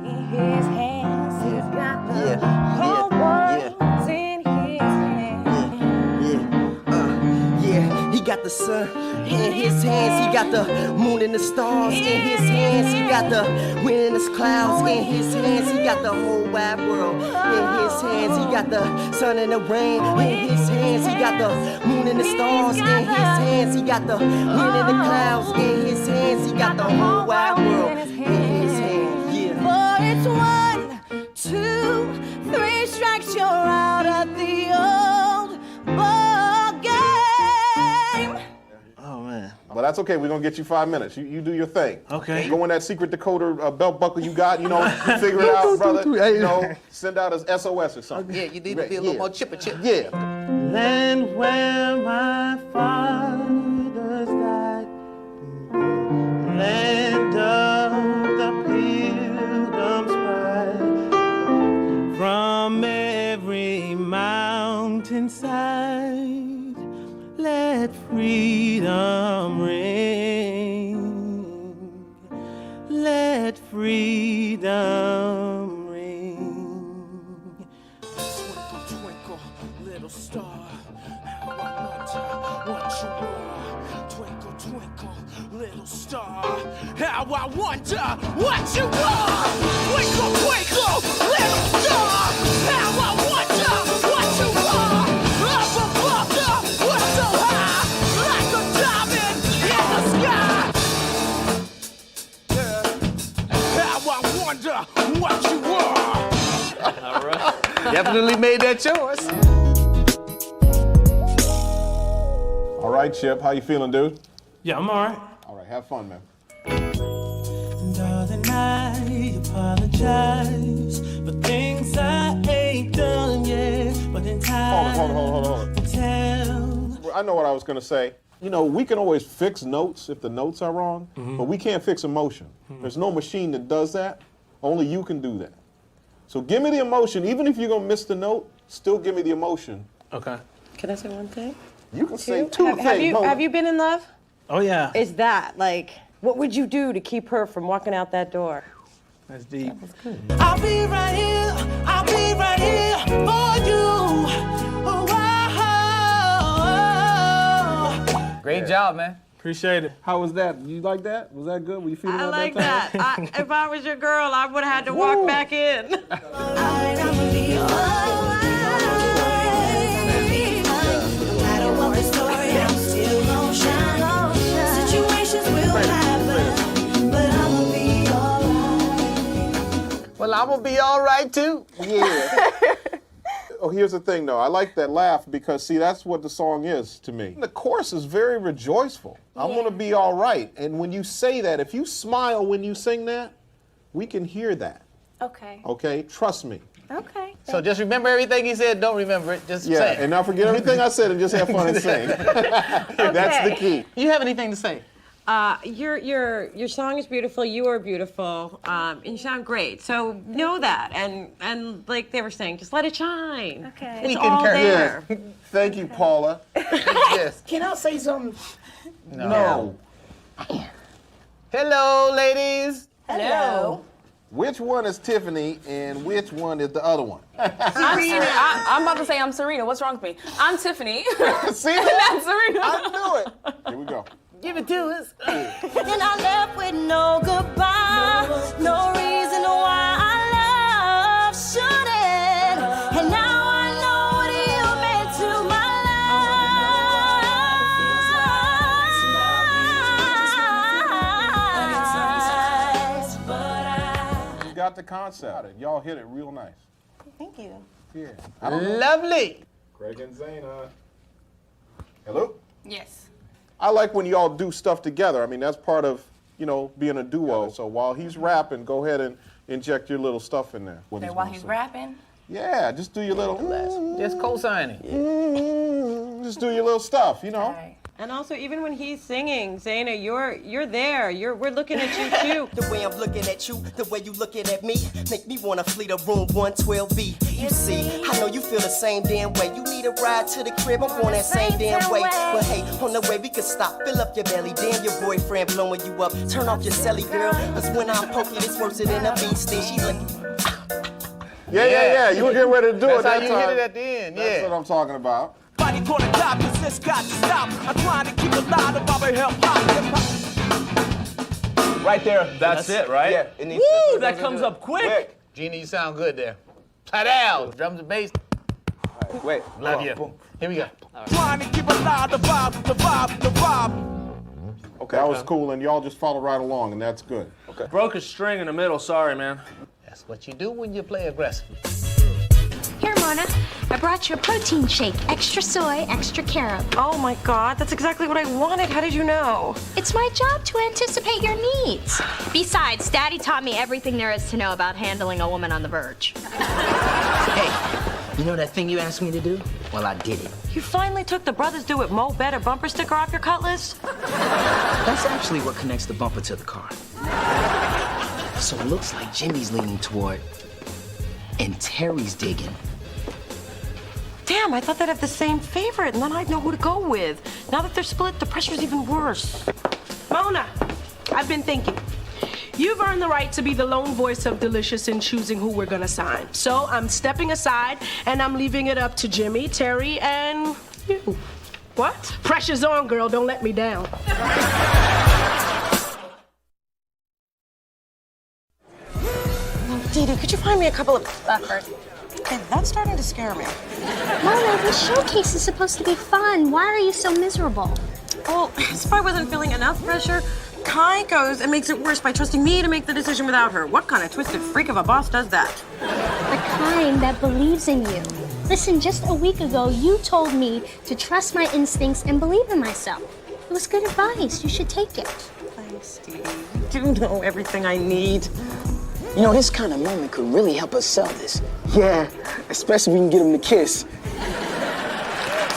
[SPEAKER 5] in his hands. He's got the whole world in his hands.
[SPEAKER 12] Yeah, he got the sun in his hands. He got the moon and the stars in his hands. He got the wind and the clouds in his hands. He got the whole wide world in his hands. He got the sun and the rain in his hands. He got the moon and the stars in his hands. He got the wind and the clouds in his hands. He got the whole wide world in his hands. Yeah.
[SPEAKER 4] For it's 1, 2, 3 strikes, you're out at the old ball game.
[SPEAKER 12] Oh, man.
[SPEAKER 14] But that's okay. We're going to get you 5 minutes. You do your thing.
[SPEAKER 12] Okay.
[SPEAKER 14] Go in that secret decoder belt buckle you got, figure it out, brother. Send out a SOS or something.
[SPEAKER 12] Yeah, you need to be a little more chipper chip.
[SPEAKER 14] Yeah.
[SPEAKER 12] Land where my fathers died, land of the pilgrim's pride, from every mountainside, let freedom ring, let freedom ring.
[SPEAKER 4] Twinkle, twinkle, little star, how I wonder what you are. Twinkle, twinkle, little star, how I wonder what you are. Twinkle, twinkle, little star, how I wonder what you are. Up above the world so high, like a diamond in the sky. Yeah, how I wonder what you are.
[SPEAKER 12] All right. Definitely made that choice.
[SPEAKER 14] All right, Chip. How you feeling, dude?
[SPEAKER 12] Yeah, I'm all right.
[SPEAKER 14] All right. Have fun, man.
[SPEAKER 4] Darling, I apologize for things I ain't done yet, but in time
[SPEAKER 14] Hold on.
[SPEAKER 4] to tell.
[SPEAKER 14] I know what I was going to say. We can always fix notes if the notes are wrong, but we can't fix emotion. There's no machine that does that. Only you can do that. So give me the emotion. Even if you're going to miss the note, still give me the emotion.
[SPEAKER 12] Okay.
[SPEAKER 17] Can I say one thing?
[SPEAKER 14] You can say two things.
[SPEAKER 17] Have you been in love?
[SPEAKER 12] Oh, yeah.
[SPEAKER 17] Is that, what would you do to keep her from walking out that door?
[SPEAKER 12] That's deep.
[SPEAKER 4] I'll be right here for you.
[SPEAKER 12] Great job, man. Appreciate it. How was that? You like that? Was that good? Were you feeling
[SPEAKER 17] I
[SPEAKER 12] that
[SPEAKER 17] like
[SPEAKER 12] time?
[SPEAKER 17] that. If I was your girl, I would have had to walk back in.
[SPEAKER 12] Well, I'm gonna be all right too.
[SPEAKER 14] Yeah. Oh, here's the thing, though. I like that laugh because, see, that's what the song is to me. The chorus is very rejoiceful. I'm gonna be all right. And when you say that, if you smile when you sing that, we can hear that.
[SPEAKER 1] Okay.
[SPEAKER 14] Okay? Trust me.
[SPEAKER 1] Okay.
[SPEAKER 12] So just remember everything he said. Don't remember it. Just say it.
[SPEAKER 14] And now forget everything I said and just have fun and sing. That's the key.
[SPEAKER 12] You have anything to say?
[SPEAKER 17] Your song is beautiful. You are beautiful, and you sound great. So know that, and like they were saying, just let it shine.
[SPEAKER 1] Okay.
[SPEAKER 17] It's all there.
[SPEAKER 14] Yeah. Thank you, Paula.
[SPEAKER 12] Yes.
[SPEAKER 10] Can I say something?
[SPEAKER 14] No.
[SPEAKER 12] Hello, ladies.
[SPEAKER 10] Hello.
[SPEAKER 14] Which one is Tiffany and which one is the other one?
[SPEAKER 13] I'm about to say I'm Serena. What's wrong with me? I'm Tiffany.
[SPEAKER 14] See?
[SPEAKER 13] That's Serena.
[SPEAKER 14] I knew it. Here we go.
[SPEAKER 12] Give it to us.
[SPEAKER 4] Then I left with no goodbye, no reason why I love shouldn't. And now I know what you meant to my life.
[SPEAKER 14] You got the concept. Y'all hit it real nice.
[SPEAKER 17] Thank you.
[SPEAKER 14] Yeah.
[SPEAKER 12] Lovely.
[SPEAKER 14] Greg and Zayna. Hello?
[SPEAKER 13] Yes.
[SPEAKER 14] I like when y'all do stuff together. I mean, that's part of, being a duo. So while he's rapping, go ahead and, inject your little stuff in there.
[SPEAKER 13] Okay, while he's rapping?
[SPEAKER 14] Yeah, just do your little.
[SPEAKER 11] Just co-signing.
[SPEAKER 14] Just do your little stuff, you know.
[SPEAKER 17] And also, even when he's singing, Zaina, you're there. We're looking at you too.
[SPEAKER 12] The way I'm looking at you, the way you looking at me, make me wanna flee to room 112B. You see, I know you feel the same damn way. You need a ride to the crib, I'm going that same damn way. But hey, on the way we can stop, fill up your belly. Damn, your boyfriend blowing you up. Turn off your celly, girl, cause when I'm poking, it's worse than a bee sting. She's like.
[SPEAKER 14] Yeah. You were getting ready to do it.
[SPEAKER 11] That's how
[SPEAKER 14] that
[SPEAKER 11] you
[SPEAKER 14] time.
[SPEAKER 11] hit it at the end.
[SPEAKER 14] That's what I'm talking about.
[SPEAKER 4] Body gonna die, cause this got to stop. I'm trying to keep alive the Bobby hip-hop.
[SPEAKER 11] Right there. That's it, right?
[SPEAKER 12] Yeah. It needs
[SPEAKER 11] Woo,
[SPEAKER 12] to,
[SPEAKER 11] that comes up quick. Genie, you sound good there. Ta-down. Drums and bass.
[SPEAKER 12] Wait.
[SPEAKER 11] Love you. Boom. Here we go.
[SPEAKER 4] Trying to keep alive the vibe.
[SPEAKER 14] Okay. That was cool, and y'all just follow right along, and that's good. Okay.
[SPEAKER 11] Broke a string in the middle. Sorry, man. That's what you do when you play aggressive.
[SPEAKER 1] Here, Mona. I brought you a protein shake. Extra soy, extra carob.
[SPEAKER 17] Oh my God, that's exactly what I wanted. How did you know?
[SPEAKER 1] It's my job to anticipate your needs. Besides, Daddy taught me everything there is to know about handling a woman on the verge.
[SPEAKER 10] Hey, you know that thing you asked me to do? Well, I did it.
[SPEAKER 17] You finally took the Brothers Do It Mo Better bumper sticker off your Cutlass?
[SPEAKER 10] That's actually what connects the bumper to the car. So it looks like Jimmy's leaning toward, and Terry's digging.
[SPEAKER 17] Damn, I thought they'd have the same favorite, and then I'd know who to go with. Now that they're split, the pressure's even worse.
[SPEAKER 15] Mona, I've been thinking. You've earned the right to be the lone voice of Delicious in choosing who we're gonna sign. So I'm stepping aside, and I'm leaving it up to Jimmy, Terry, and you. What? Pressure's on, girl. Don't let me down.
[SPEAKER 17] Dee Dee, could you find me a couple of buffers? Okay, that's starting to scare me.
[SPEAKER 23] Mona, the showcase is supposed to be fun. Why are you so miserable?
[SPEAKER 17] Well, if I wasn't feeling enough pressure, Kai goes and makes it worse by trusting me to make the decision without her. What kind of twisted freak of a boss does that?
[SPEAKER 23] The kind that believes in you. Listen, just a week ago, you told me to trust my instincts and believe in myself. It was good advice. You should take it.
[SPEAKER 17] Thanks, Steve. You do know everything I need.
[SPEAKER 3] You know, this kind of moment could really help us sell this. Yeah, especially if we can get him to kiss.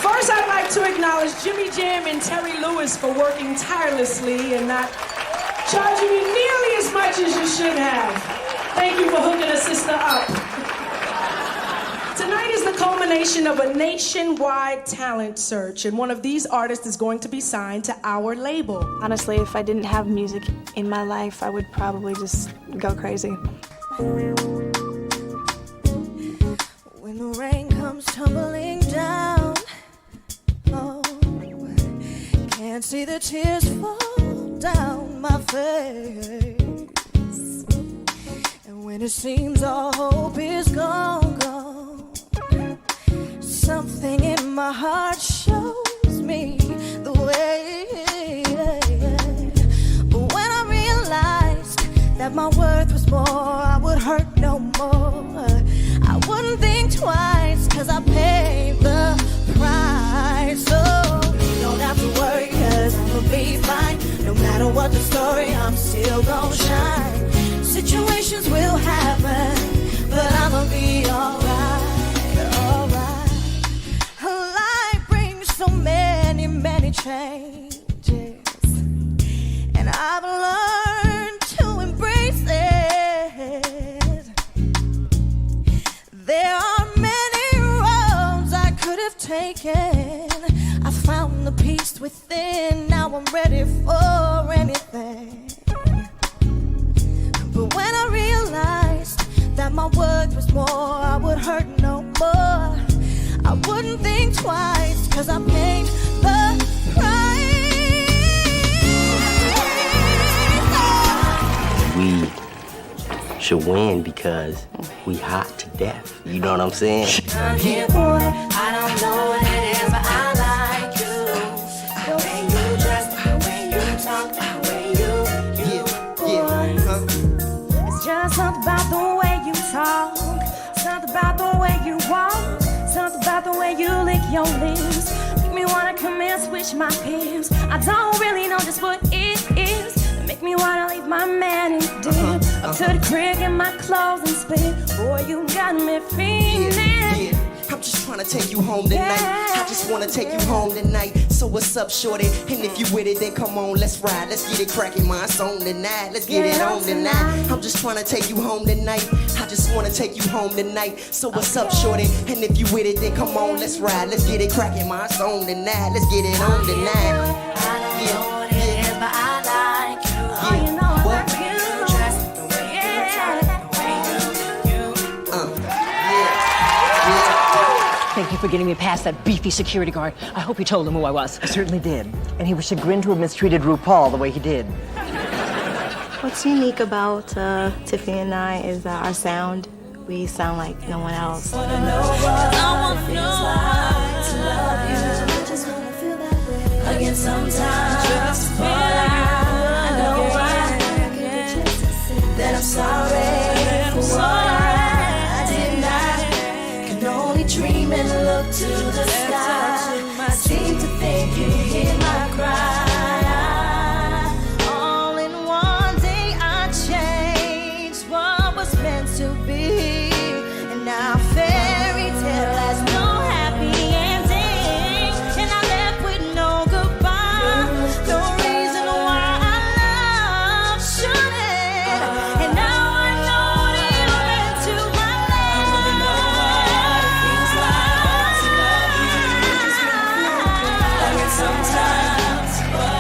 [SPEAKER 15] First, I'd like to acknowledge Jimmy Jam and Terry Lewis for working tirelessly and not charging you nearly as much as you should have. Thank you for hooking a sister up. Tonight is the culmination of a nationwide talent search, and one of these artists is going to be signed to our label.
[SPEAKER 13] Honestly, if I didn't have music in my life, I would probably just go crazy.
[SPEAKER 4] When the rain comes tumbling down, oh, can't see the tears fall down my face. And when it seems all hope is gone, something in my heart shows me the way. But when I realized that my worth was more, I would hurt no more. I wouldn't think twice, cause I paid the price. So you don't have to worry, cause I'll be fine. No matter what the story, I'm still gonna shine. Situations will happen, but I'ma be alright, alright. Life brings so many, many changes, and I've learned to embrace it. There are many roads I could have taken. I found the peace within, now I'm ready for anything. But when I realized that my worth was more, I would hurt no more. I wouldn't think twice, cause I paid the price.
[SPEAKER 3] We should win because we hot to death. You know what I'm saying?
[SPEAKER 4] I'm here for it. I don't know what it is, but I like you. The way you dress, the way you talk, the way you It's just something about the way you talk, something about the way you walk, something about the way you lick your lips. Make me wanna come and switch my hips. I don't really know just what it is. Make me wanna leave my man and dip. Up to the crib in my clothes and split. Boy, you got me feeling.
[SPEAKER 12] I'm just trying to take you home tonight. I just wanna take you home tonight. So what's up, shorty? And if you with it, then come on, let's ride. Let's get it cracking, my song tonight. Let's get it on tonight. I'm just trying to take you home tonight. I just wanna take you home tonight. So what's up, shorty? And if you with it, then come on, let's ride. Let's get it cracking, my song tonight. Let's get it on tonight.
[SPEAKER 8] Thank you for getting me past that beefy security guard. I hope you told him who I was.
[SPEAKER 18] I certainly did. And he was chagrined to have mistreated RuPaul the way he did.
[SPEAKER 13] What's unique about Tiffany and I is our sound. We sound like no one else.
[SPEAKER 4] Again, sometimes just for I know I that I'm sorry for what I did not. Can only dream and look to the sky. I seem to think you hear my cry. All in one day I changed what was meant to be, and now fairy tale has no happy ending, and I left with no goodbye, no reason why I love shouldn't, and now I know that you're into my life. Sometimes, but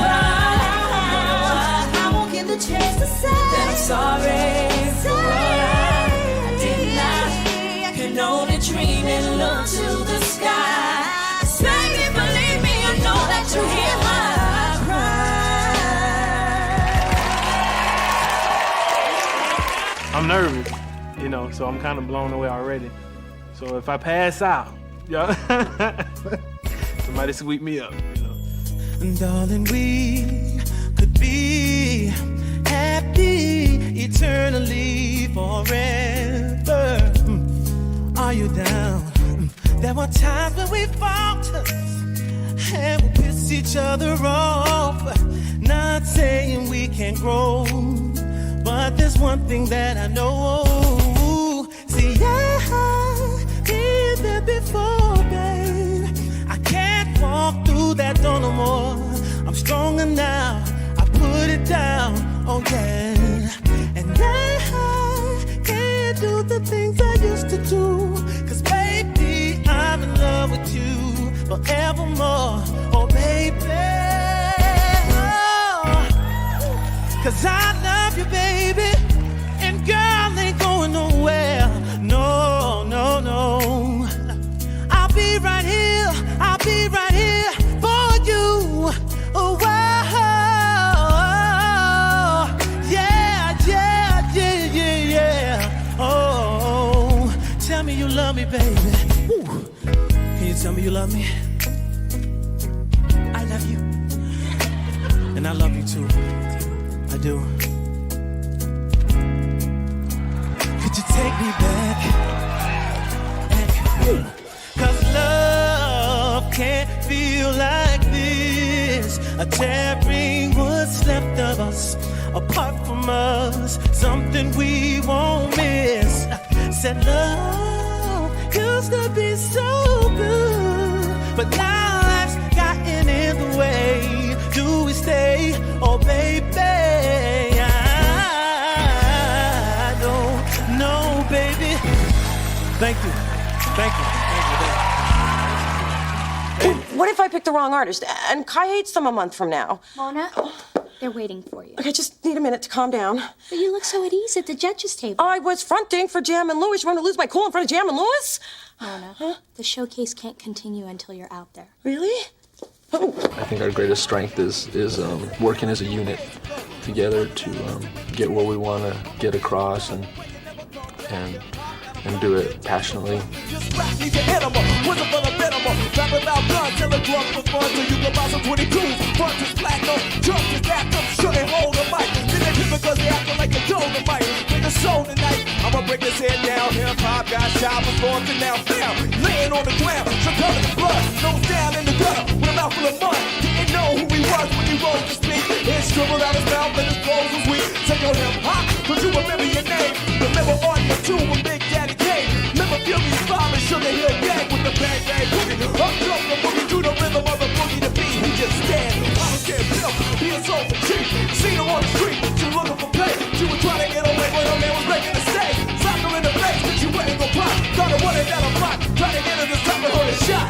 [SPEAKER 4] I won't get the chance to say that I'm sorry for what I did not. Can only dream and look to the sky. Baby, believe me, I know that you hear my cry.
[SPEAKER 16] I'm nervous, you know, so I'm kind of blown away already. So if I pass out, yeah, somebody sweep me up, you know.
[SPEAKER 4] Darling, we could be happy eternally forever. Are you down? There were times when we fought and we pissed each other off. Not saying we can't grow, but there's one thing that I know. See, I've been there before, babe. I can't walk through that door no more. I'm stronger now. I put it down, oh yeah. And I can't do the things I used to do. Cause baby, I'm in love with you forevermore. Oh baby, oh. Cause I love you, baby. And girl, ain't going nowhere. No, no, no. I'll be right here. I'll be right here for you. Oh, wow. Yeah, yeah, yeah, yeah, yeah. Oh, tell me you love me, baby. Woo. Can you tell me you love me? I love you. And I love you too. I do. Could you take me back? Cause love can't feel like this. A tearing what's left of us, apart from us, something we won't miss. Said love used to be so good, but now life's gotten in the way. Do we stay? Oh baby, I don't know, baby. Thank you. Thank you.
[SPEAKER 2] What if I picked the wrong artist? And Kai hates them a month from now.
[SPEAKER 1] Mona, they're waiting for you.
[SPEAKER 2] Okay, just need a minute to calm down.
[SPEAKER 1] But you look so at ease at the judges' table.
[SPEAKER 2] I was fronting for Jam and Lewis. You want to lose my cool in front of Jam and Lewis?
[SPEAKER 1] Mona, the showcase can't continue until you're out there.
[SPEAKER 2] Really?
[SPEAKER 19] I think our greatest strength is working as a unit together to get what we want to get across and do it passionately.
[SPEAKER 22] I'ma break this head down. Hip-hop got shot before to now. Bam! Laying on the ground, so covered in blood. Nose down in the gutter with a mouth full of mud. Didn't know who he was when he rose to speak. His scribbled out his mouth and his clothes was weak. Take on hip-hop, don't you remember your
[SPEAKER 4] were on the two when Big Daddy came. Remember Furious 5 and Sugar Hill Gang with the bang bang boogie. Up jump the boogie to the rhythm of the boogie to beat. He just stand. I don't care pimp, he is so for cheap. Seen her on the street, she was looking for pay. She was trying to get away, but her man was breaking the stay. Socked her in the face, but she wouldn't go pop. Thought her running down a block, trying to get her to stop and hold a shot.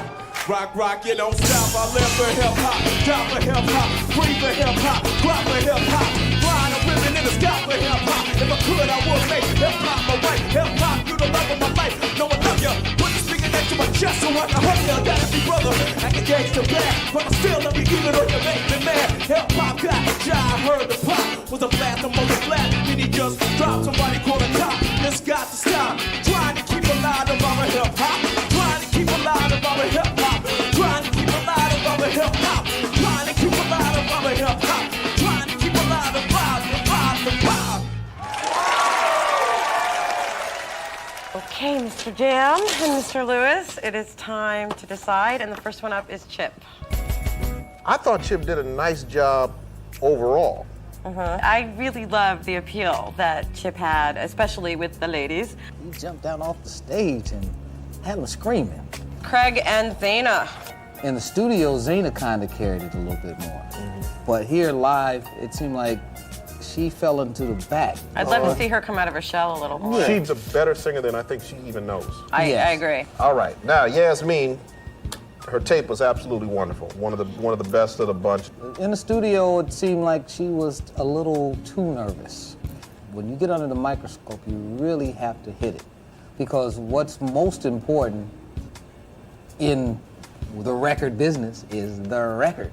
[SPEAKER 4] Rock, rock, you don't stop. I live for hip hop, die for hip hop, breathe for hip hop, cry for hip hop. Flying a ribbon in the sky for hip hop. If I could, I would make hip hop my right. Hip hop, you the love of my life. No, I love ya. Put the speaker next to my chest so I can hug ya. Gotta be brother, act a gangster bad, but I'm still let me keep it or you make me mad. Hip hop got the job, heard the pop was a blast, I'm on the flat. Then he just dropped somebody called a top. This got to stop. Trying to keep alive of our hip hop. Trying to keep alive of our hip hop. Trying to keep alive of our hip hop. Trying to keep alive of our hip hop. Trying to keep alive of our
[SPEAKER 17] Okay, Mr. Jam and Mr. Lewis, it is time to decide, and the first one up is Chip.
[SPEAKER 14] I thought Chip did a nice job overall.
[SPEAKER 17] I really loved the appeal that Chip had, especially with the ladies.
[SPEAKER 7] He jumped down off the stage and had them screaming.
[SPEAKER 17] Craig and Zaina.
[SPEAKER 7] In the studio, Zaina kind of carried it a little bit more. But here live, it seemed like she fell into the back.
[SPEAKER 17] I'd love to see her come out of her shell a little more.
[SPEAKER 14] She's a better singer than I think she even knows.
[SPEAKER 17] I agree.
[SPEAKER 14] All right, now Yasmin, her tape was absolutely wonderful. One of the best of the bunch.
[SPEAKER 7] In the studio, it seemed like she was a little too nervous. When you get under the microscope, you really have to hit it. Because what's most important in the record business is the record.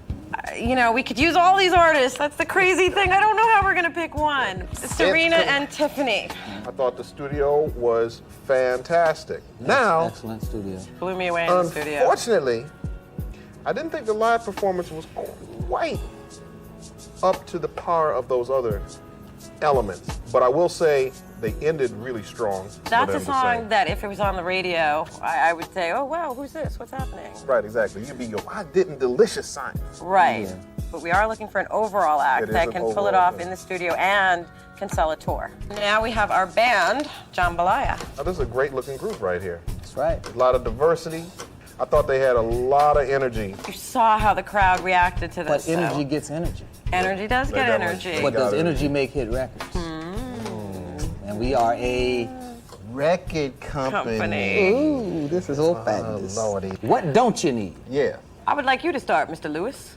[SPEAKER 17] You know, we could use all these artists. That's the crazy thing. I don't know how we're gonna pick one. Serena and Tiffany.
[SPEAKER 14] I thought the studio was fantastic. Now,
[SPEAKER 7] excellent studio.
[SPEAKER 17] Blew me away in the studio.
[SPEAKER 14] Unfortunately, I didn't think the live performance was quite up to the par of those other elements. But I will say they ended really strong.
[SPEAKER 17] That's a song that if it was on the radio, I would say, oh, wow, who's this? What's happening?
[SPEAKER 14] Right, exactly. You'd be your I didn't delicious sign.
[SPEAKER 17] Right. Yeah. But we are looking for an overall act that can pull it off
[SPEAKER 14] thing
[SPEAKER 17] in the studio and can sell a tour. Now we have our band, Jambalaya.
[SPEAKER 14] Now, this is a great looking group right here.
[SPEAKER 7] That's right.
[SPEAKER 14] A lot of diversity. I thought they had a lot of energy.
[SPEAKER 17] You saw how the crowd reacted to this.
[SPEAKER 7] But energy gets energy.
[SPEAKER 17] Energy does get energy.
[SPEAKER 7] But does energy make hit records? And we are a
[SPEAKER 11] record company.
[SPEAKER 7] Ooh, this is old fashioned.
[SPEAKER 11] Oh, Lordy.
[SPEAKER 7] What don't you need?
[SPEAKER 14] Yeah.
[SPEAKER 17] I would like you to start, Mr. Lewis.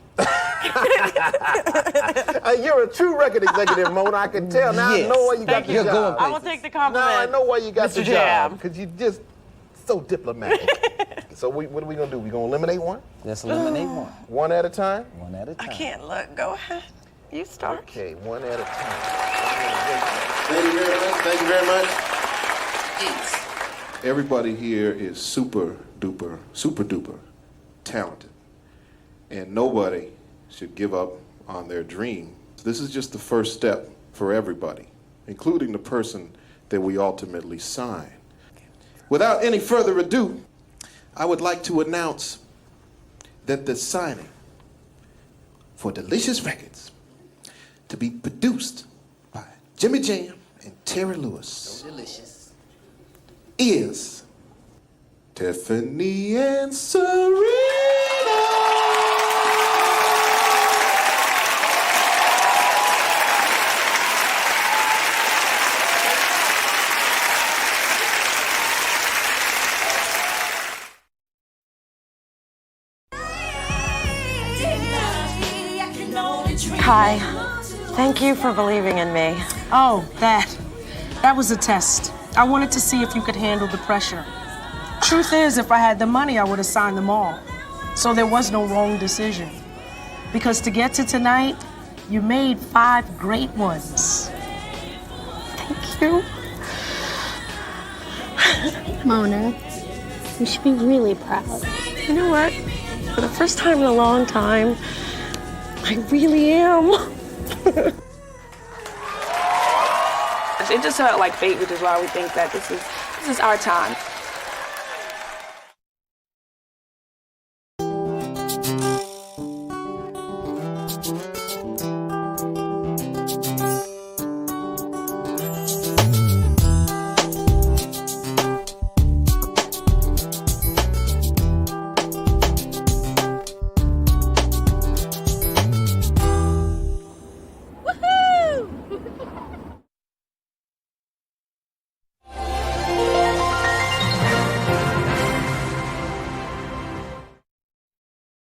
[SPEAKER 14] You're a true record executive, Mona. I can tell. Now
[SPEAKER 7] Yes.
[SPEAKER 14] I know why you got
[SPEAKER 17] Thank
[SPEAKER 14] the
[SPEAKER 17] you.
[SPEAKER 14] job.
[SPEAKER 17] I will take the compliment.
[SPEAKER 14] Now I know why you got
[SPEAKER 17] Mr.
[SPEAKER 14] the
[SPEAKER 17] Jam.
[SPEAKER 14] job. Because you just so diplomatic. So what are we going to do? We going to eliminate one?
[SPEAKER 7] Let's eliminate one.
[SPEAKER 14] One at a time?
[SPEAKER 7] One at a time.
[SPEAKER 17] I can't look. Go ahead. You start.
[SPEAKER 14] Okay, one at a time.
[SPEAKER 9] Thank you very much. Thank you very much. Everybody here is super duper talented. And nobody should give up on their dream. This is just the first step for everybody, including the person that we ultimately sign. Without any further ado, I would like to announce that the signing for Delicious Records to be produced by Jimmy Jam and Terry Lewis.
[SPEAKER 10] So delicious.
[SPEAKER 9] Is Tiffany and Serena.
[SPEAKER 17] Kai, thank you for believing in me.
[SPEAKER 15] Oh, that was a test. I wanted to see if you could handle the pressure. Truth is, if I had the money, I would have signed them all. So there was no wrong decision. Because to get to tonight, you made 5 great ones. Thank you.
[SPEAKER 23] Mona, you should be really proud.
[SPEAKER 15] You know what? For the first time in a long time, I really am. It just felt like fate, which is why we think that this is our time.